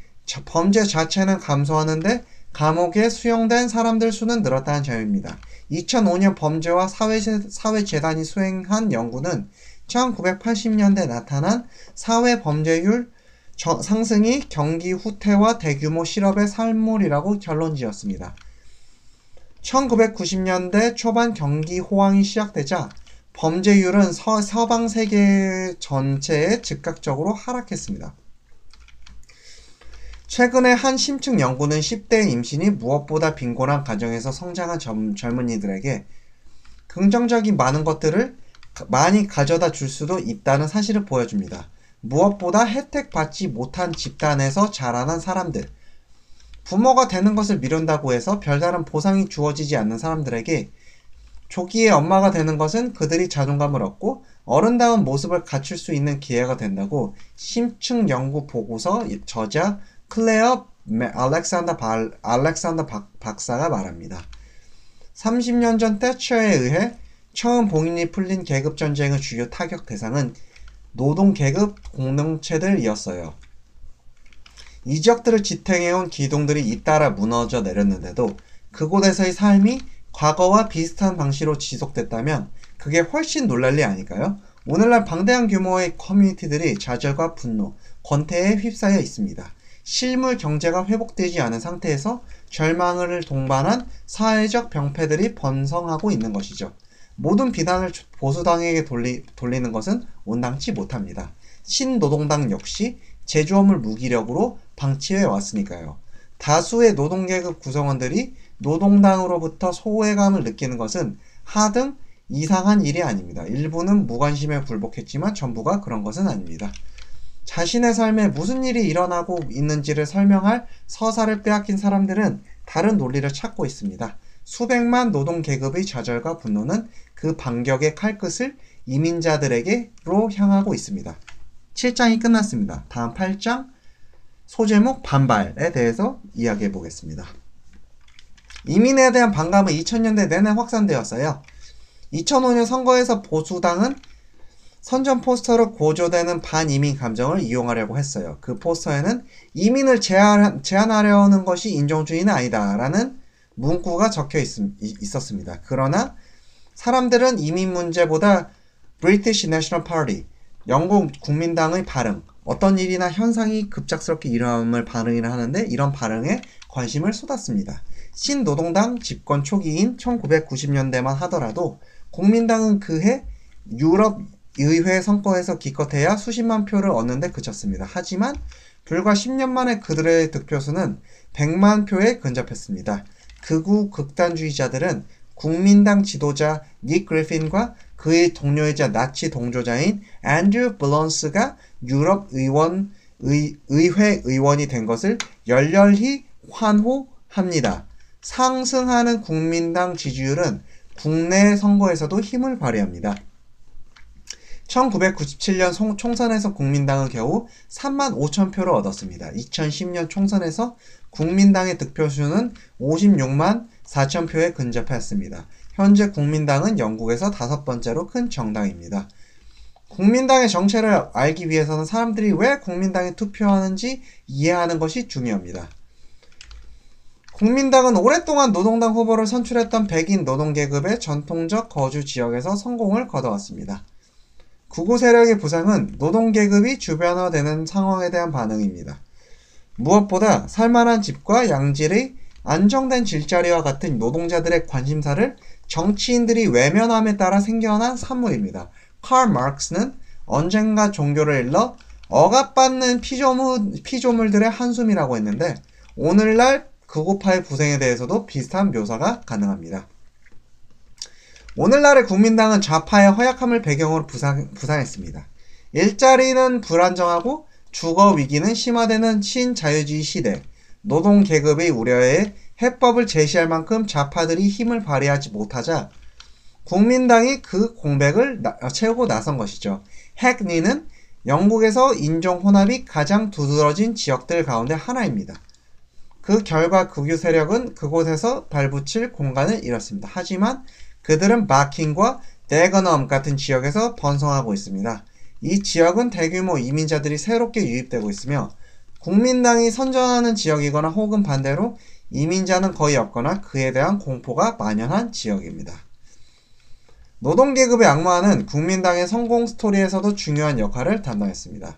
범죄 자체는 감소하는데 감옥에 수용된 사람들 수는 늘었다는 점입니다. 2005년 범죄와 사회재단이 수행한 연구는 1980년대 나타난 사회범죄율 상승이 경기 후퇴와 대규모 실업의 산물이라고 결론지었습니다. 1990년대 초반 경기 호황이 시작되자 범죄율은 서방 세계 전체에 즉각적으로 하락했습니다. 최근에 한 심층 연구는 10대 임신이 무엇보다 빈곤한 가정에서 성장한 젊은이들에게 긍정적인 많은 것들을 많이 가져다 줄 수도 있다는 사실을 보여줍니다. 무엇보다 혜택받지 못한 집단에서 자라난 사람들, 부모가 되는 것을 미룬다고 해서 별다른 보상이 주어지지 않는 사람들에게 조기에 엄마가 되는 것은 그들이 자존감을 얻고 어른다운 모습을 갖출 수 있는 기회가 된다고 심층 연구 보고서 저자 클레어 알렉산더 박사가 말합니다. 30년 전 태처에 의해 처음 봉인이 풀린 계급전쟁의 주요 타격 대상은 노동계급 공동체들이었어요. 이 지역들을 지탱해온 기둥들이 잇따라 무너져 내렸는데도 그곳에서의 삶이 과거와 비슷한 방식으로 지속됐다면 그게 훨씬 놀랄 일 아닐까요? 오늘날 방대한 규모의 커뮤니티들이 좌절과 분노, 권태에 휩싸여 있습니다. 실물 경제가 회복되지 않은 상태에서 절망을 동반한 사회적 병폐들이 번성하고 있는 것이죠. 모든 비난을 보수당에게 돌리는 것은 온당치 못합니다. 신노동당 역시 제조업을 무기력으로 방치해 왔으니까요. 다수의 노동계급 구성원들이 노동당으로부터 소외감을 느끼는 것은 하등 이상한 일이 아닙니다. 일부는 무관심에 굴복했지만 전부가 그런 것은 아닙니다. 자신의 삶에 무슨 일이 일어나고 있는지를 설명할 서사를 빼앗긴 사람들은 다른 논리를 찾고 있습니다. 수백만 노동계급의 좌절과 분노는 그 반격의 칼끝을 이민자들에게로 향하고 있습니다. 7장이 끝났습니다. 다음 8장 소제목 반발에 대해서 이야기해 보겠습니다. 이민에 대한 반감은 2000년대 내내 확산되었어요. 2005년 선거에서 보수당은 선전 포스터로 고조되는 반이민 감정을 이용하려고 했어요. 그 포스터에는 이민을 제한하려는 것이 인종주의는 아니다 라는 문구가 적혀 있었습니다. 그러나 사람들은 이민 문제보다 British National Party, 영국 국민당의 발흥, 어떤 일이나 현상이 급작스럽게 일어남을 반응이라 하는데 이런 반응에 관심을 쏟았습니다. 신노동당 집권 초기인 1990년대만 하더라도 국민당은 그해 유럽 의회 선거에서 기껏해야 수십만 표를 얻는데 그쳤습니다. 하지만 불과 10년 만에 그들의 득표수는 100만 표에 근접했습니다. 극우 극단주의자들은 국민당 지도자 닉 그리핀과 그의 동료이자 나치 동조자인 앤드류 블런스가 유럽 의회 의원이 된 것을 열렬히 환호합니다. 상승하는 국민당 지지율은 국내 선거에서도 힘을 발휘합니다. 1997년 총선에서 국민당은 겨우 3만 5천 표를 얻었습니다. 2010년 총선에서 국민당의 득표수는 56만 4천 표에 근접했습니다. 현재 국민당은 영국에서 5번째로 큰 정당입니다. 국민당의 정체를 알기 위해서는 사람들이 왜 국민당에 투표하는지 이해하는 것이 중요합니다. 국민당은 오랫동안 노동당 후보를 선출했던 백인 노동계급의 전통적 거주 지역에서 성공을 거둬왔습니다. 극우 세력의 부상은 노동계급이 주변화되는 상황에 대한 반응입니다. 무엇보다 살만한 집과 양질의 안정된 질자리와 같은 노동자들의 관심사를 정치인들이 외면함에 따라 생겨난 산물입니다. 칼 마르크스는 언젠가 종교를 일러 억압받는 피조물들의 한숨이라고 했는데 오늘날 극우파의 부생에 대해서도 비슷한 묘사가 가능합니다. 오늘날의 국민당은 좌파의 허약함을 배경으로 부상했습니다. 일자리는 불안정하고 주거 위기는 심화되는 신자유주의 시대, 노동계급의 우려에 해법을 제시할 만큼 좌파들이 힘을 발휘하지 못하자 국민당이 그 공백을 채우고 나선 것이죠. 해그니는 영국에서 인종 혼합이 가장 두드러진 지역들 가운데 하나입니다. 그 결과 극우 세력은 그곳에서 발붙일 공간을 잃었습니다. 하지만 그들은 마킹과 대거넘 같은 지역에서 번성하고 있습니다. 이 지역은 대규모 이민자들이 새롭게 유입되고 있으며 국민당이 선전하는 지역이거나 혹은 반대로 이민자는 거의 없거나 그에 대한 공포가 만연한 지역입니다. 노동계급의 악마는 국민당의 성공 스토리에서도 중요한 역할을 담당했습니다.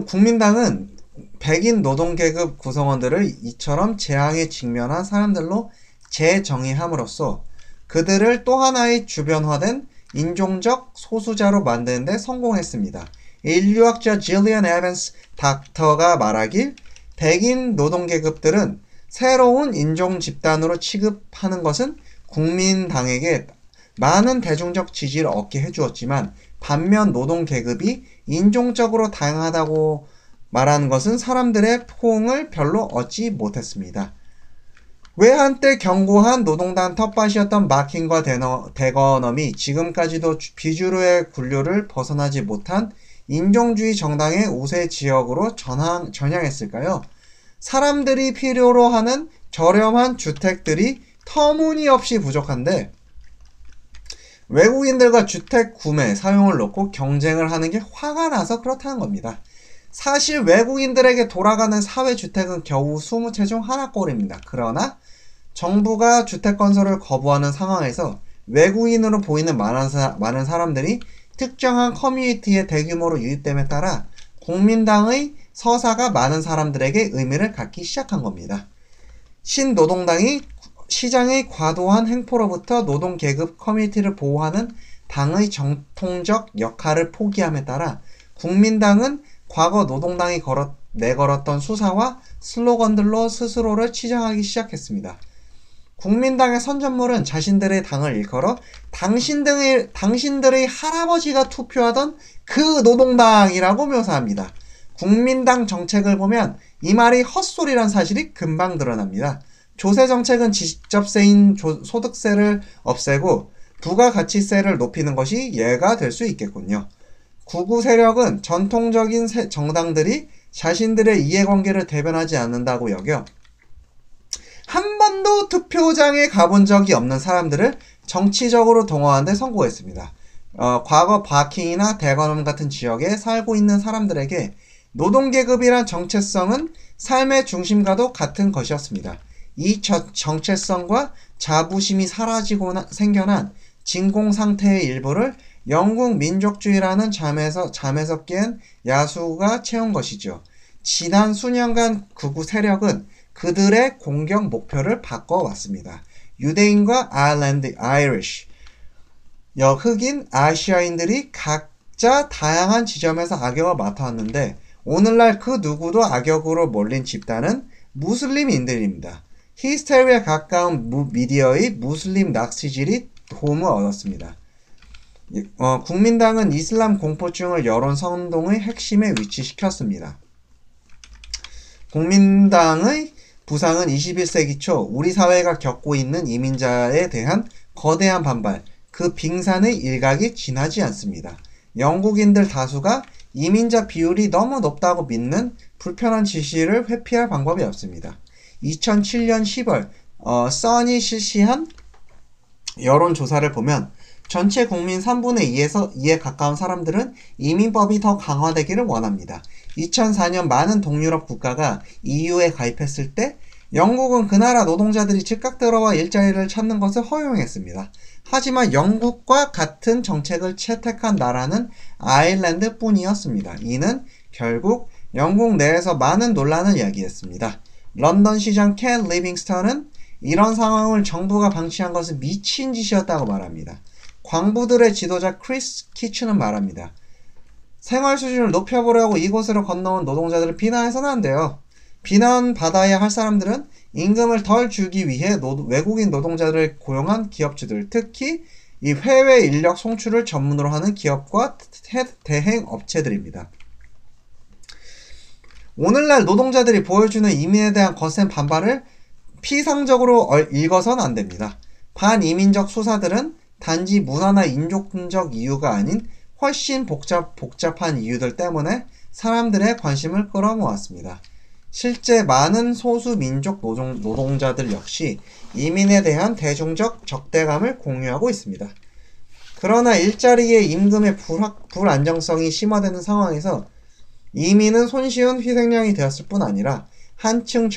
국민당은 백인 노동계급 구성원들을 이처럼 재앙에 직면한 사람들로 재정의함으로써 그들을 또 하나의 주변화된 인종적 소수자로 만드는 데 성공했습니다. 인류학자 질리언 에반스 닥터가 말하길 백인 노동계급들은 새로운 인종 집단으로 취급하는 것은 국민당에게 많은 대중적 지지를 얻게 해주었지만 반면 노동계급이 인종적으로 다양하다고 말하는 것은 사람들의 포옹을 별로 얻지 못했습니다. 왜 한때 견고한 노동당 텃밭이었던 마킨과 대건엄이 지금까지도 비주류의 굴류를 벗어나지 못한 인종주의 정당의 우세 지역으로 전향했을까요? 사람들이 필요로 하는 저렴한 주택들이 터무니없이 부족한데 외국인들과 주택 구매, 사용을 놓고 경쟁을 하는 게 화가 나서 그렇다는 겁니다. 사실 외국인들에게 돌아가는 사회주택은 겨우 20채 중 하나꼴입니다. 그러나 정부가 주택 건설을 거부하는 상황에서 외국인으로 보이는 많은 사람들이 특정한 커뮤니티에 대규모로 유입됨에 따라 국민당의 서사가 많은 사람들에게 의미를 갖기 시작한 겁니다. 신노동당이 시장의 과도한 행포로부터 노동계급 커뮤니티를 보호하는 당의 정통적 역할을 포기함에 따라 국민당은 과거 노동당이 내걸었던 수사와 슬로건들로 스스로를 치장하기 시작했습니다. 국민당의 선전물은 자신들의 당을 일컬어 당신들의 할아버지가 투표하던 그 노동당이라고 묘사합니다. 국민당 정책을 보면 이 말이 헛소리란 사실이 금방 드러납니다. 조세정책은 직접세인 소득세를 없애고 부가가치세를 높이는 것이 예가 될 수 있겠군요. 구구 세력은 전통적인 정당들이 자신들의 이해관계를 대변하지 않는다고 여겨 한 번도 투표장에 가본 적이 없는 사람들을 정치적으로 동원하는 데 성공했습니다. 과거 바킹이나 대건엄 같은 지역에 살고 있는 사람들에게 노동계급이란 정체성은 삶의 중심과도 같은 것이었습니다. 이 정체성과 자부심이 사라지고 생겨난 진공상태의 일부를 영국 민족주의라는 잠에서 깬 야수가 채운 것이죠. 지난 수년간 극우 세력은 그들의 공격 목표를 바꿔왔습니다. 유대인과 아이리쉬, 흑인, 아시아인들이 각자 다양한 지점에서 악역을 맡아왔는데 오늘날 그 누구도 악역으로 몰린 집단은 무슬림인들입니다. 히스테리에 가까운 미디어의 무슬림 낚시질이 도움을 얻었습니다. 국민당은 이슬람 공포증을 여론 선동의 핵심에 위치시켰습니다. 국민당의 부상은 21세기 초 우리 사회가 겪고 있는 이민자에 대한 거대한 반발, 그 빙산의 일각이 지나지 않습니다. 영국인들 다수가 이민자 비율이 너무 높다고 믿는 불편한 지시를 회피할 방법이 없습니다. 2007년 10월 써니 실시한 여론조사를 보면 전체 국민 3분의 2에 가까운 사람들은 이민법이 더 강화되기를 원합니다. 2004년 많은 동유럽 국가가 EU에 가입했을 때 영국은 그 나라 노동자들이 즉각 들어와 일자리를 찾는 것을 허용했습니다. 하지만 영국과 같은 정책을 채택한 나라는 아일랜드 뿐이었습니다. 이는 결국 영국 내에서 많은 논란을 야기했습니다. 런던 시장 켄 리빙스턴은 이런 상황을 정부가 방치한 것은 미친 짓이었다고 말합니다. 광부들의 지도자 크리스 키츠는 말합니다. 생활 수준을 높여보려고 이곳으로 건너온 노동자들을 비난해서는 안 돼요. 비난받아야 할 사람들은 임금을 덜 주기 위해 외국인 노동자들을 고용한 기업주들, 특히 이 해외 인력 송출을 전문으로 하는 기업과 대행 업체들입니다. 오늘날 노동자들이 보여주는 이민에 대한 거센 반발을 피상적으로 읽어선 안 됩니다. 반이민적 수사들은 단지 문화나 인종적 이유가 아닌 훨씬 복잡한 이유들 때문에 사람들의 관심을 끌어모았습니다. 실제 많은 소수민족 노동자들 역시 이민에 대한 대중적 적대감을 공유하고 있습니다. 그러나 일자리의 임금의 불안정성이 심화되는 상황에서 이민은 손쉬운 희생양이 되었을 뿐 아니라 한층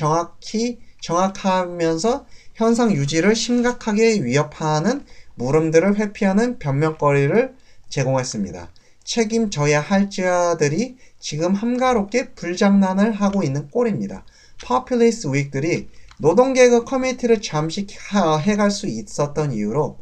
정확하면서 현상 유지를 심각하게 위협하는 물음들을 회피하는 변명거리를 제공했습니다. 책임져야 할 자들이 지금 함가롭게 불장난을 하고 있는 꼴입니다. 포퓰리스트 우익들이 노동계급 커뮤니티를 잠시 해갈 수 있었던 이유로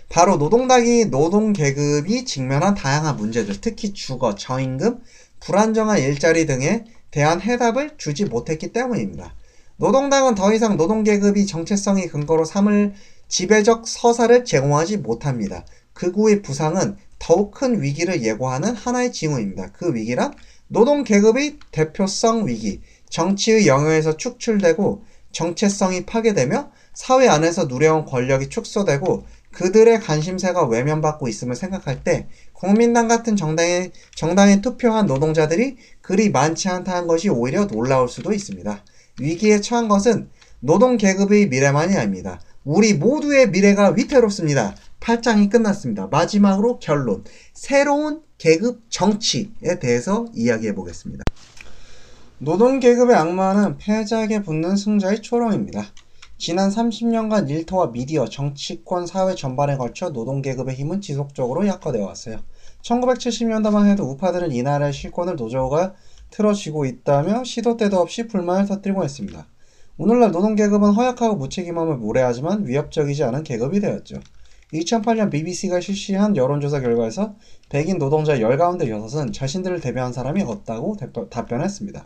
바로 노동계급이 직면한 다양한 문제들, 특히 주거, 저임금, 불안정한 일자리 등에 대한 해답을 주지 못했기 때문입니다. 노동당은 더 이상 노동계급이 정체성이 근거로 삼을 지배적 서사를 제공하지 못합니다. 극우의 부상은 더욱 큰 위기를 예고하는 하나의 징후입니다. 그 위기란 노동계급의 대표성 위기, 정치의 영역에서 축출되고 정체성이 파괴되며 사회 안에서 누려온 권력이 축소되고 그들의 관심사가 외면받고 있음을 생각할 때 국민당 같은 정당에 투표한 노동자들이 그리 많지 않다는 것이 오히려 놀라울 수도 있습니다. 위기에 처한 것은 노동계급의 미래만이 아닙니다. 우리 모두의 미래가 위태롭습니다. 8장이 끝났습니다. 마지막으로 결론. 새로운 계급 정치에 대해서 이야기해 보겠습니다. 노동계급의 악마는 패작에 붙는 승자의 초롱입니다. 지난 30년간 일터와 미디어, 정치권, 사회 전반에 걸쳐 노동계급의 힘은 지속적으로 약화되어 왔어요. 1970년대만 해도 우파들은 이 나라의 실권을 노조가 틀어쥐고 있다며 시도 때도 없이 불만을 터뜨리고 했습니다. 오늘날 노동계급은 허약하고 무책임함을 모래하지만 위협적이지 않은 계급이 되었죠. 2008년 BBC가 실시한 여론조사 결과에서 백인 노동자 10 가운데 6은 자신들을 대변한 사람이 없다고 답변했습니다.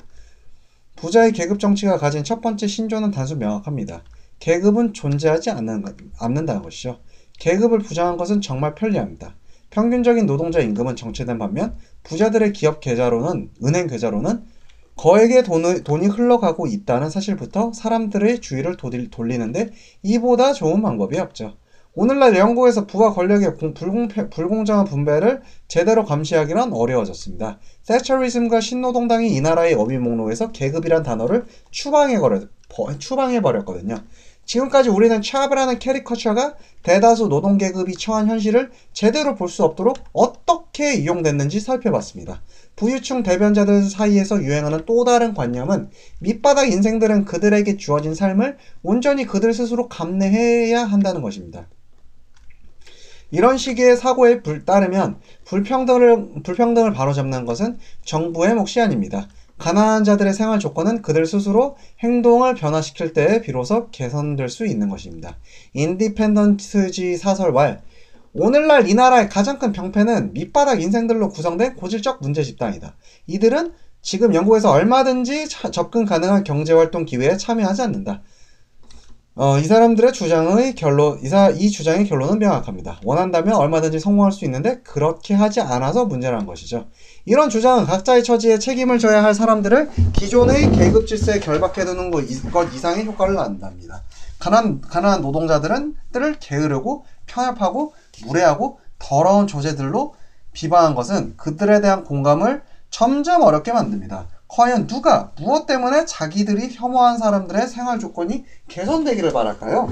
부자의 계급 정치가 가진 첫 번째 신조는 단순 명확합니다. 계급은 존재하지 않는다는 것이죠. 계급을 부정한 것은 정말 편리합니다. 평균적인 노동자 임금은 정체된 반면 부자들의 기업 계좌로는 은행 계좌로는 거액의 돈이 흘러가고 있다는 사실부터 사람들의 주의를 돌리는데 이보다 좋은 방법이 없죠. 오늘날 영국에서 부와 권력의 불공정한 분배를 제대로 감시하기는 어려워졌습니다. 세처리즘과 신노동당이 이 나라의 어휘 목록에서 계급이란 단어를 추방해버렸거든요. 지금까지 우리는 차브라는 캐리커처가 대다수 노동계급이 처한 현실을 제대로 볼 수 없도록 어떻게 이용됐는지 살펴봤습니다. 부유층 대변자들 사이에서 유행하는 또 다른 관념은 밑바닥 인생들은 그들에게 주어진 삶을 온전히 그들 스스로 감내해야 한다는 것입니다. 이런 시기의 사고에 따르면 불평등을 바로잡는 것은 정부의 몫이 아닙니다. 가난한 자들의 생활 조건은 그들 스스로 행동을 변화시킬 때에 비로소 개선될 수 있는 것입니다. 인디펜던트지 사설왈 오늘날 이 나라의 가장 큰 병폐는 밑바닥 인생들로 구성된 고질적 문제 집단이다. 이들은 지금 영국에서 얼마든지 접근 가능한 경제활동 기회에 참여하지 않는다. 이 사람들의 이 주장의 결론은 명확합니다. 원한다면 얼마든지 성공할 수 있는데 그렇게 하지 않아서 문제라는 것이죠. 이런 주장은 각자의 처지에 책임을 져야 할 사람들을 기존의 계급 질서에 결박해두는 것 이상의 효과를 낳는답니다. 가난한 노동자들을 게으르고 편협하고 무례하고 더러운 조제들로 비방한 것은 그들에 대한 공감을 점점 어렵게 만듭니다. 과연 누가 무엇 때문에 자기들이 혐오한 사람들의 생활 조건이 개선되기를 바랄까요?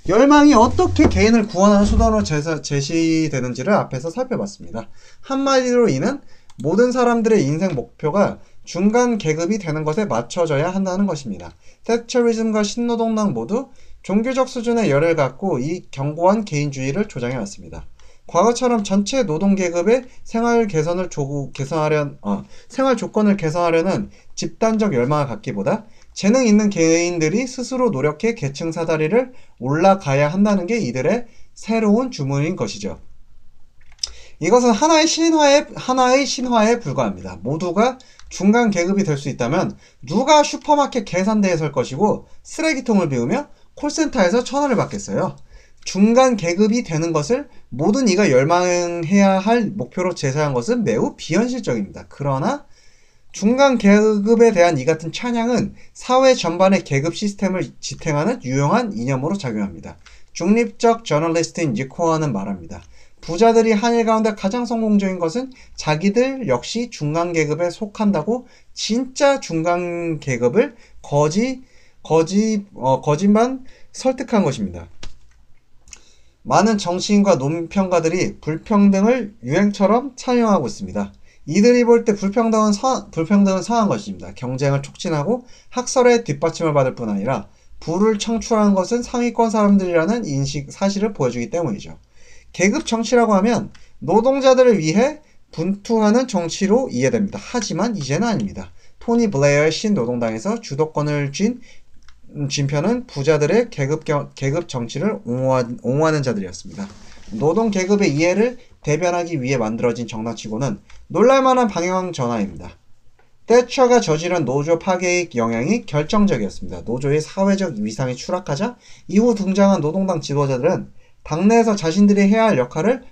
열망이 어떻게 개인을 구원하는 수단으로 제시되는지를 앞에서 살펴봤습니다. 한마디로 이는 모든 사람들의 인생 목표가 중간 계급이 되는 것에 맞춰져야 한다는 것입니다. 태처리즘과 신노동당 모두 종교적 수준의 열을 갖고 이 견고한 개인주의를 조장해왔습니다. 과거처럼 전체 노동계급의 생활 조건을 개선하려는 집단적 열망을 갖기보다 재능 있는 개인들이 스스로 노력해 계층 사다리를 올라가야 한다는 게 이들의 새로운 주문인 것이죠. 이것은 하나의 신화에 불과합니다. 모두가 중간 계급이 될 수 있다면 누가 슈퍼마켓 계산대에 설 것이고 쓰레기통을 비우며 콜센터에서 천원을 받겠어요. 중간 계급이 되는 것을 모든 이가 열망해야 할 목표로 제시한 것은 매우 비현실적입니다. 그러나 중간 계급에 대한 이 같은 찬양은 사회 전반의 계급 시스템을 지탱하는 유용한 이념으로 작용합니다. 중립적 저널리스트인 니코어는 말합니다. 부자들이 한일 가운데 가장 성공적인 것은 자기들 역시 중간 계급에 속한다고 진짜 중간 계급을 거짓만 설득한 것입니다. 많은 정치인과 논평가들이 불평등을 유행처럼 찬양하고 있습니다. 이들이 볼 때 불평등은 상한 것입니다. 경쟁을 촉진하고 학설의 뒷받침을 받을 뿐 아니라 부를 창출하는 것은 상위권 사람들이라는 사실을 보여주기 때문이죠. 계급 정치라고 하면 노동자들을 위해 분투하는 정치로 이해됩니다. 하지만 이제는 아닙니다. 토니 블레어의 신노동당에서 주도권을 쥔 편은 부자들의 계급 정치를 옹호하는 자들이었습니다. 노동 계급의 이해를 대변하기 위해 만들어진 정당치고는 놀랄만한 방향 전환입니다. 태처가 저지른 노조 파괴의 영향이 결정적이었습니다. 노조의 사회적 위상이 추락하자 이후 등장한 노동당 지도자들은 당내에서 자신들이 해야 할 역할을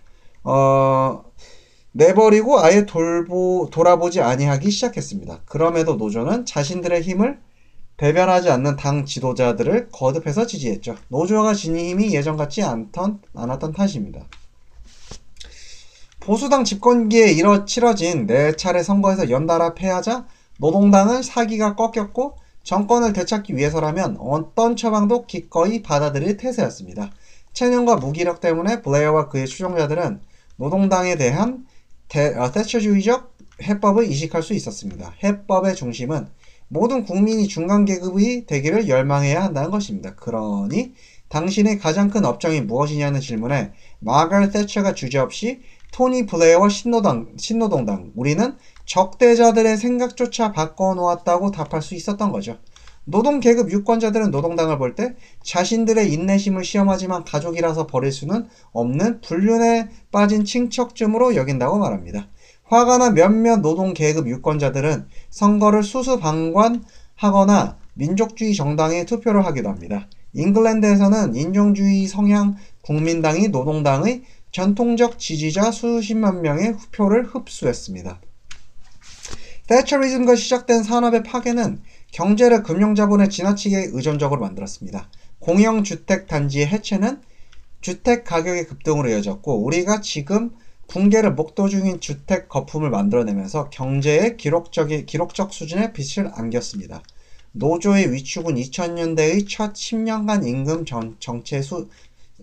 내버리고 아예 돌아보지 아니하기 시작했습니다. 그럼에도 노조는 자신들의 힘을 배변하지 않는 당 지도자들을 거듭해서 지지했죠. 노조가 지닌 힘이 예전 같지 않았던 탓입니다. 보수당 집권기에 치러진 4차례 선거에서 연달아 패하자 노동당은 사기가 꺾였고 정권을 되찾기 위해서라면 어떤 처방도 기꺼이 받아들일 태세였습니다. 체념과 무기력 때문에 블레어와 그의 추종자들은 노동당에 대한 대처주의적 해법을 이식할 수 있었습니다. 해법의 중심은 모든 국민이 중간계급이 되기를 열망해야 한다는 것입니다. 그러니 당신의 가장 큰 업적이 무엇이냐는 질문에 마가렛 태처가 주저없이 토니 블레어와 신노동당, 우리는 적대자들의 생각조차 바꿔놓았다고 답할 수 있었던 거죠. 노동계급 유권자들은 노동당을 볼 때 자신들의 인내심을 시험하지만 가족이라서 버릴 수는 없는 불륜에 빠진 친척쯤으로 여긴다고 말합니다. 화가 난 몇몇 노동계급 유권자들은 선거를 수수방관하거나 민족주의 정당에 투표를 하기도 합니다. 잉글랜드에서는 인종주의 성향 국민당이 노동당의 전통적 지지자 수십만 명의 표를 흡수했습니다. 태처리즘과 시작된 산업의 파괴는 경제를 금융자본에 지나치게 의존적으로 만들었습니다. 공영주택단지의 해체는 주택 가격의 급등으로 이어졌고 우리가 지금 붕괴를 목도 중인 주택 거품을 만들어내면서 경제의 기록적 수준의 빛을 안겼습니다. 노조의 위축은 2000년대의 첫 10년간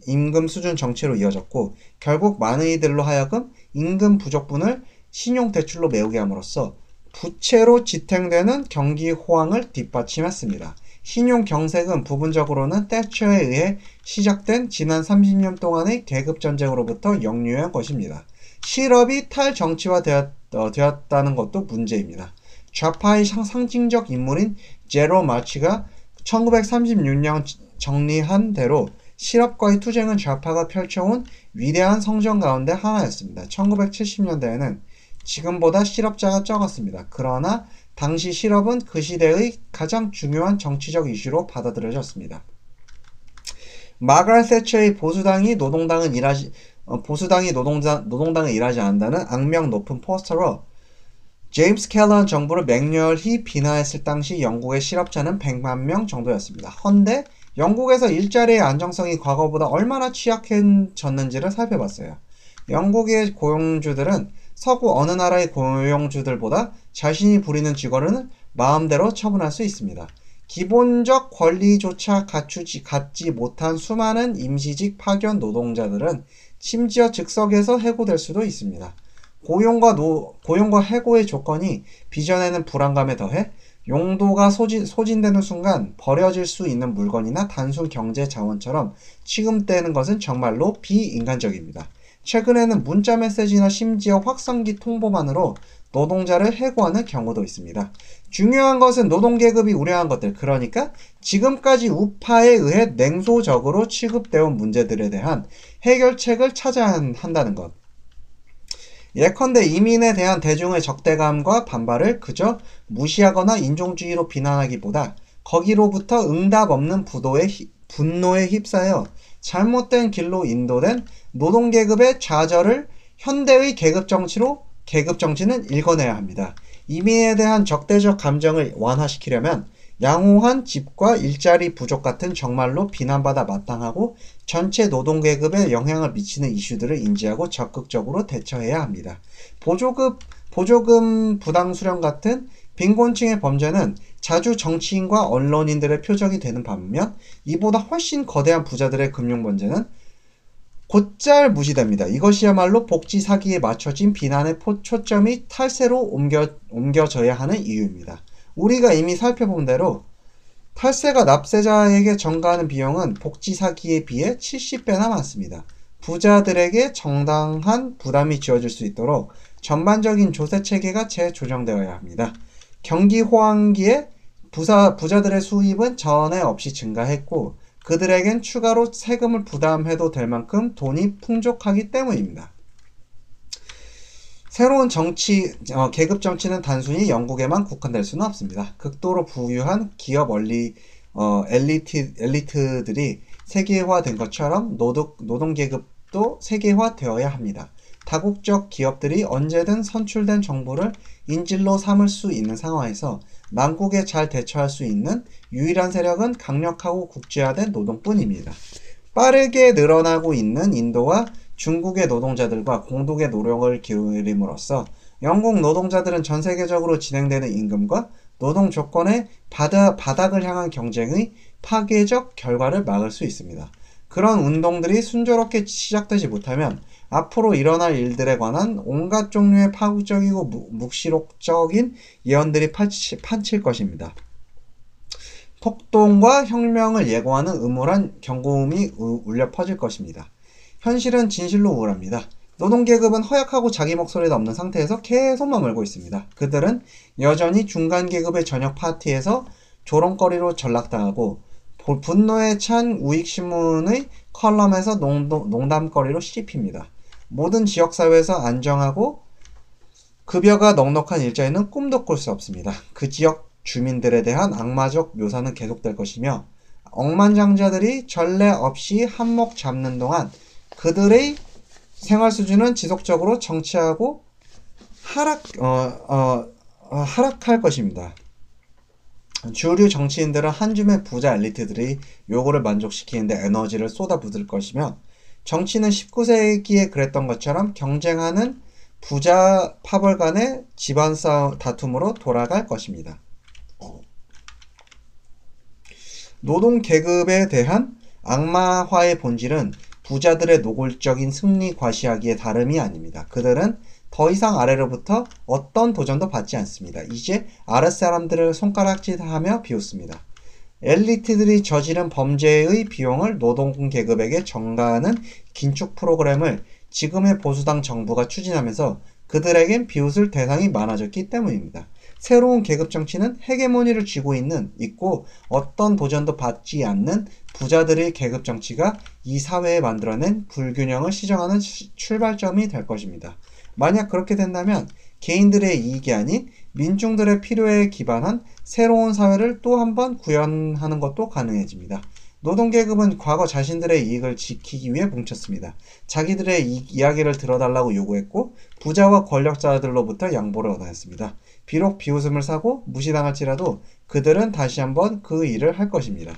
임금 수준 정체로 이어졌고 결국 많은 이들로 하여금 임금 부족분을 신용대출로 메우게 함으로써 부채로 지탱되는 경기 호황을 뒷받침했습니다. 신용경색은 부분적으로는 태처에 의해 시작된 지난 30년 동안의 계급전쟁으로부터 역류한 것입니다. 실업이 탈정치화되었다는 것도 문제입니다. 좌파의 상징적 인물인 제로 마치가 1936년 정리한 대로 실업과의 투쟁은 좌파가 펼쳐온 위대한 성전 가운데 하나였습니다. 1970년대에는 지금보다 실업자가 적었습니다. 그러나 당시 실업은 그 시대의 가장 중요한 정치적 이슈로 받아들여졌습니다. 마가렛 태처의 보수당이 노동당을 일하지 않는다는 악명 높은 포스터로 제임스 캘런 정부를 맹렬히 비난했을 당시 영국의 실업자는 100만 명 정도였습니다. 헌데 영국에서 일자리의 안정성이 과거보다 얼마나 취약해졌는지를 살펴봤어요. 영국의 고용주들은 서구 어느 나라의 고용주들보다 자신이 부리는 직원을 마음대로 처분할 수 있습니다. 기본적 권리조차 갖지 못한 수많은 임시직 파견 노동자들은 심지어 즉석에서 해고될 수도 있습니다. 고용과 해고의 조건이 빚어내는 불안감에 더해 용도가 소진되는 순간 버려질 수 있는 물건이나 단순 경제 자원처럼 취급되는 것은 정말로 비인간적입니다. 최근에는 문자 메시지나 심지어 확성기 통보만으로 노동자를 해고하는 경우도 있습니다. 중요한 것은 노동계급이 우려한 것들, 그러니까 지금까지 우파에 의해 냉소적으로 취급되어 온 문제들에 대한 해결책을 찾아야 한다는 것. 예컨대 이민에 대한 대중의 적대감과 반발을 그저 무시하거나 인종주의로 비난하기보다 거기로부터 응답 없는 분노에 휩싸여 잘못된 길로 인도된 노동계급의 좌절을 현대의 계급정치는 읽어내야 합니다. 이민에 대한 적대적 감정을 완화시키려면 양호한 집과 일자리 부족 같은 정말로 비난받아 마땅하고 전체 노동계급에 영향을 미치는 이슈들을 인지하고 적극적으로 대처해야 합니다. 보조금 부당 수령 같은 빈곤층의 범죄는 자주 정치인과 언론인들의 표적이 되는 반면 이보다 훨씬 거대한 부자들의 금융 범죄는 곧잘 무시됩니다. 이것이야말로 복지 사기에 맞춰진 비난의 초점이 탈세로 옮겨져야 하는 이유입니다. 우리가 이미 살펴본 대로 탈세가 납세자에게 전가하는 비용은 복지 사기에 비해 70배나 많습니다. 부자들에게 정당한 부담이 지어질 수 있도록 전반적인 조세 체계가 재조정되어야 합니다. 경기 호황기에 부자들의 수입은 전에 없이 증가했고 그들에겐 추가로 세금을 부담해도 될 만큼 돈이 풍족하기 때문입니다. 새로운 계급 정치는 단순히 영국에만 국한될 수는 없습니다. 극도로 부유한 기업 엘리트들이 세계화된 것처럼 노동계급도 세계화되어야 합니다. 다국적 기업들이 언제든 선출된 정보를 인질로 삼을 수 있는 상황에서 망국에 잘 대처할 수 있는 유일한 세력은 강력하고 국제화된 노동뿐입니다. 빠르게 늘어나고 있는 인도와 중국의 노동자들과 공동의 노력을 기울임으로써 영국 노동자들은 전 세계적으로 진행되는 임금과 노동 조건의 바닥을 향한 경쟁의 파괴적 결과를 막을 수 있습니다. 그런 운동들이 순조롭게 시작되지 못하면 앞으로 일어날 일들에 관한 온갖 종류의 파국적이고 묵시록적인 예언들이 판칠 것입니다. 폭동과 혁명을 예고하는 음울한 경고음이 울려 퍼질 것입니다. 현실은 진실로 우울합니다. 노동계급은 허약하고 자기 목소리도 없는 상태에서 계속 머물고 있습니다. 그들은 여전히 중간계급의 저녁 파티에서 조롱거리로 전락당하고 분노에 찬 우익신문의 컬럼에서 농담거리로 씹힙니다. 모든 지역사회에서 안정하고 급여가 넉넉한 일자리는 꿈도 꿀 수 없습니다. 그 지역 주민들에 대한 악마적 묘사는 계속될 것이며 억만장자들이 전례 없이 한몫 잡는 동안 그들의 생활 수준은 지속적으로 정치하고 하락할 것입니다. 주류 정치인들은 한 줌의 부자 엘리트들이 요구를 만족시키는데 에너지를 쏟아붓을 것이며 정치는 19세기에 그랬던 것처럼 경쟁하는 부자 파벌 간의 집안 싸움 다툼으로 돌아갈 것입니다. 노동 계급에 대한 악마화의 본질은 부자들의 노골적인 승리 과시하기에 다름이 아닙니다. 그들은 더 이상 아래로부터 어떤 도전도 받지 않습니다. 이제 아랫사람들을 손가락질하며 비웃습니다. 엘리트들이 저지른 범죄의 비용을 노동계급에게 전가하는 긴축 프로그램을 지금의 보수당 정부가 추진하면서 그들에겐 비웃을 대상이 많아졌기 때문입니다. 새로운 계급 정치는 헤게모니를 쥐고 있고 어떤 도전도 받지 않는 부자들의 계급 정치가 이 사회에 만들어낸 불균형을 시정하는 출발점이 될 것입니다. 만약 그렇게 된다면 개인들의 이익이 아닌 민중들의 필요에 기반한 새로운 사회를 또 한 번 구현하는 것도 가능해집니다. 노동계급은 과거 자신들의 이익을 지키기 위해 뭉쳤습니다. 자기들의 이야기를 들어달라고 요구했고 부자와 권력자들로부터 양보를 얻어냈습니다. 비록 비웃음을 사고 무시당할지라도 그들은 다시 한번 그 일을 할 것입니다.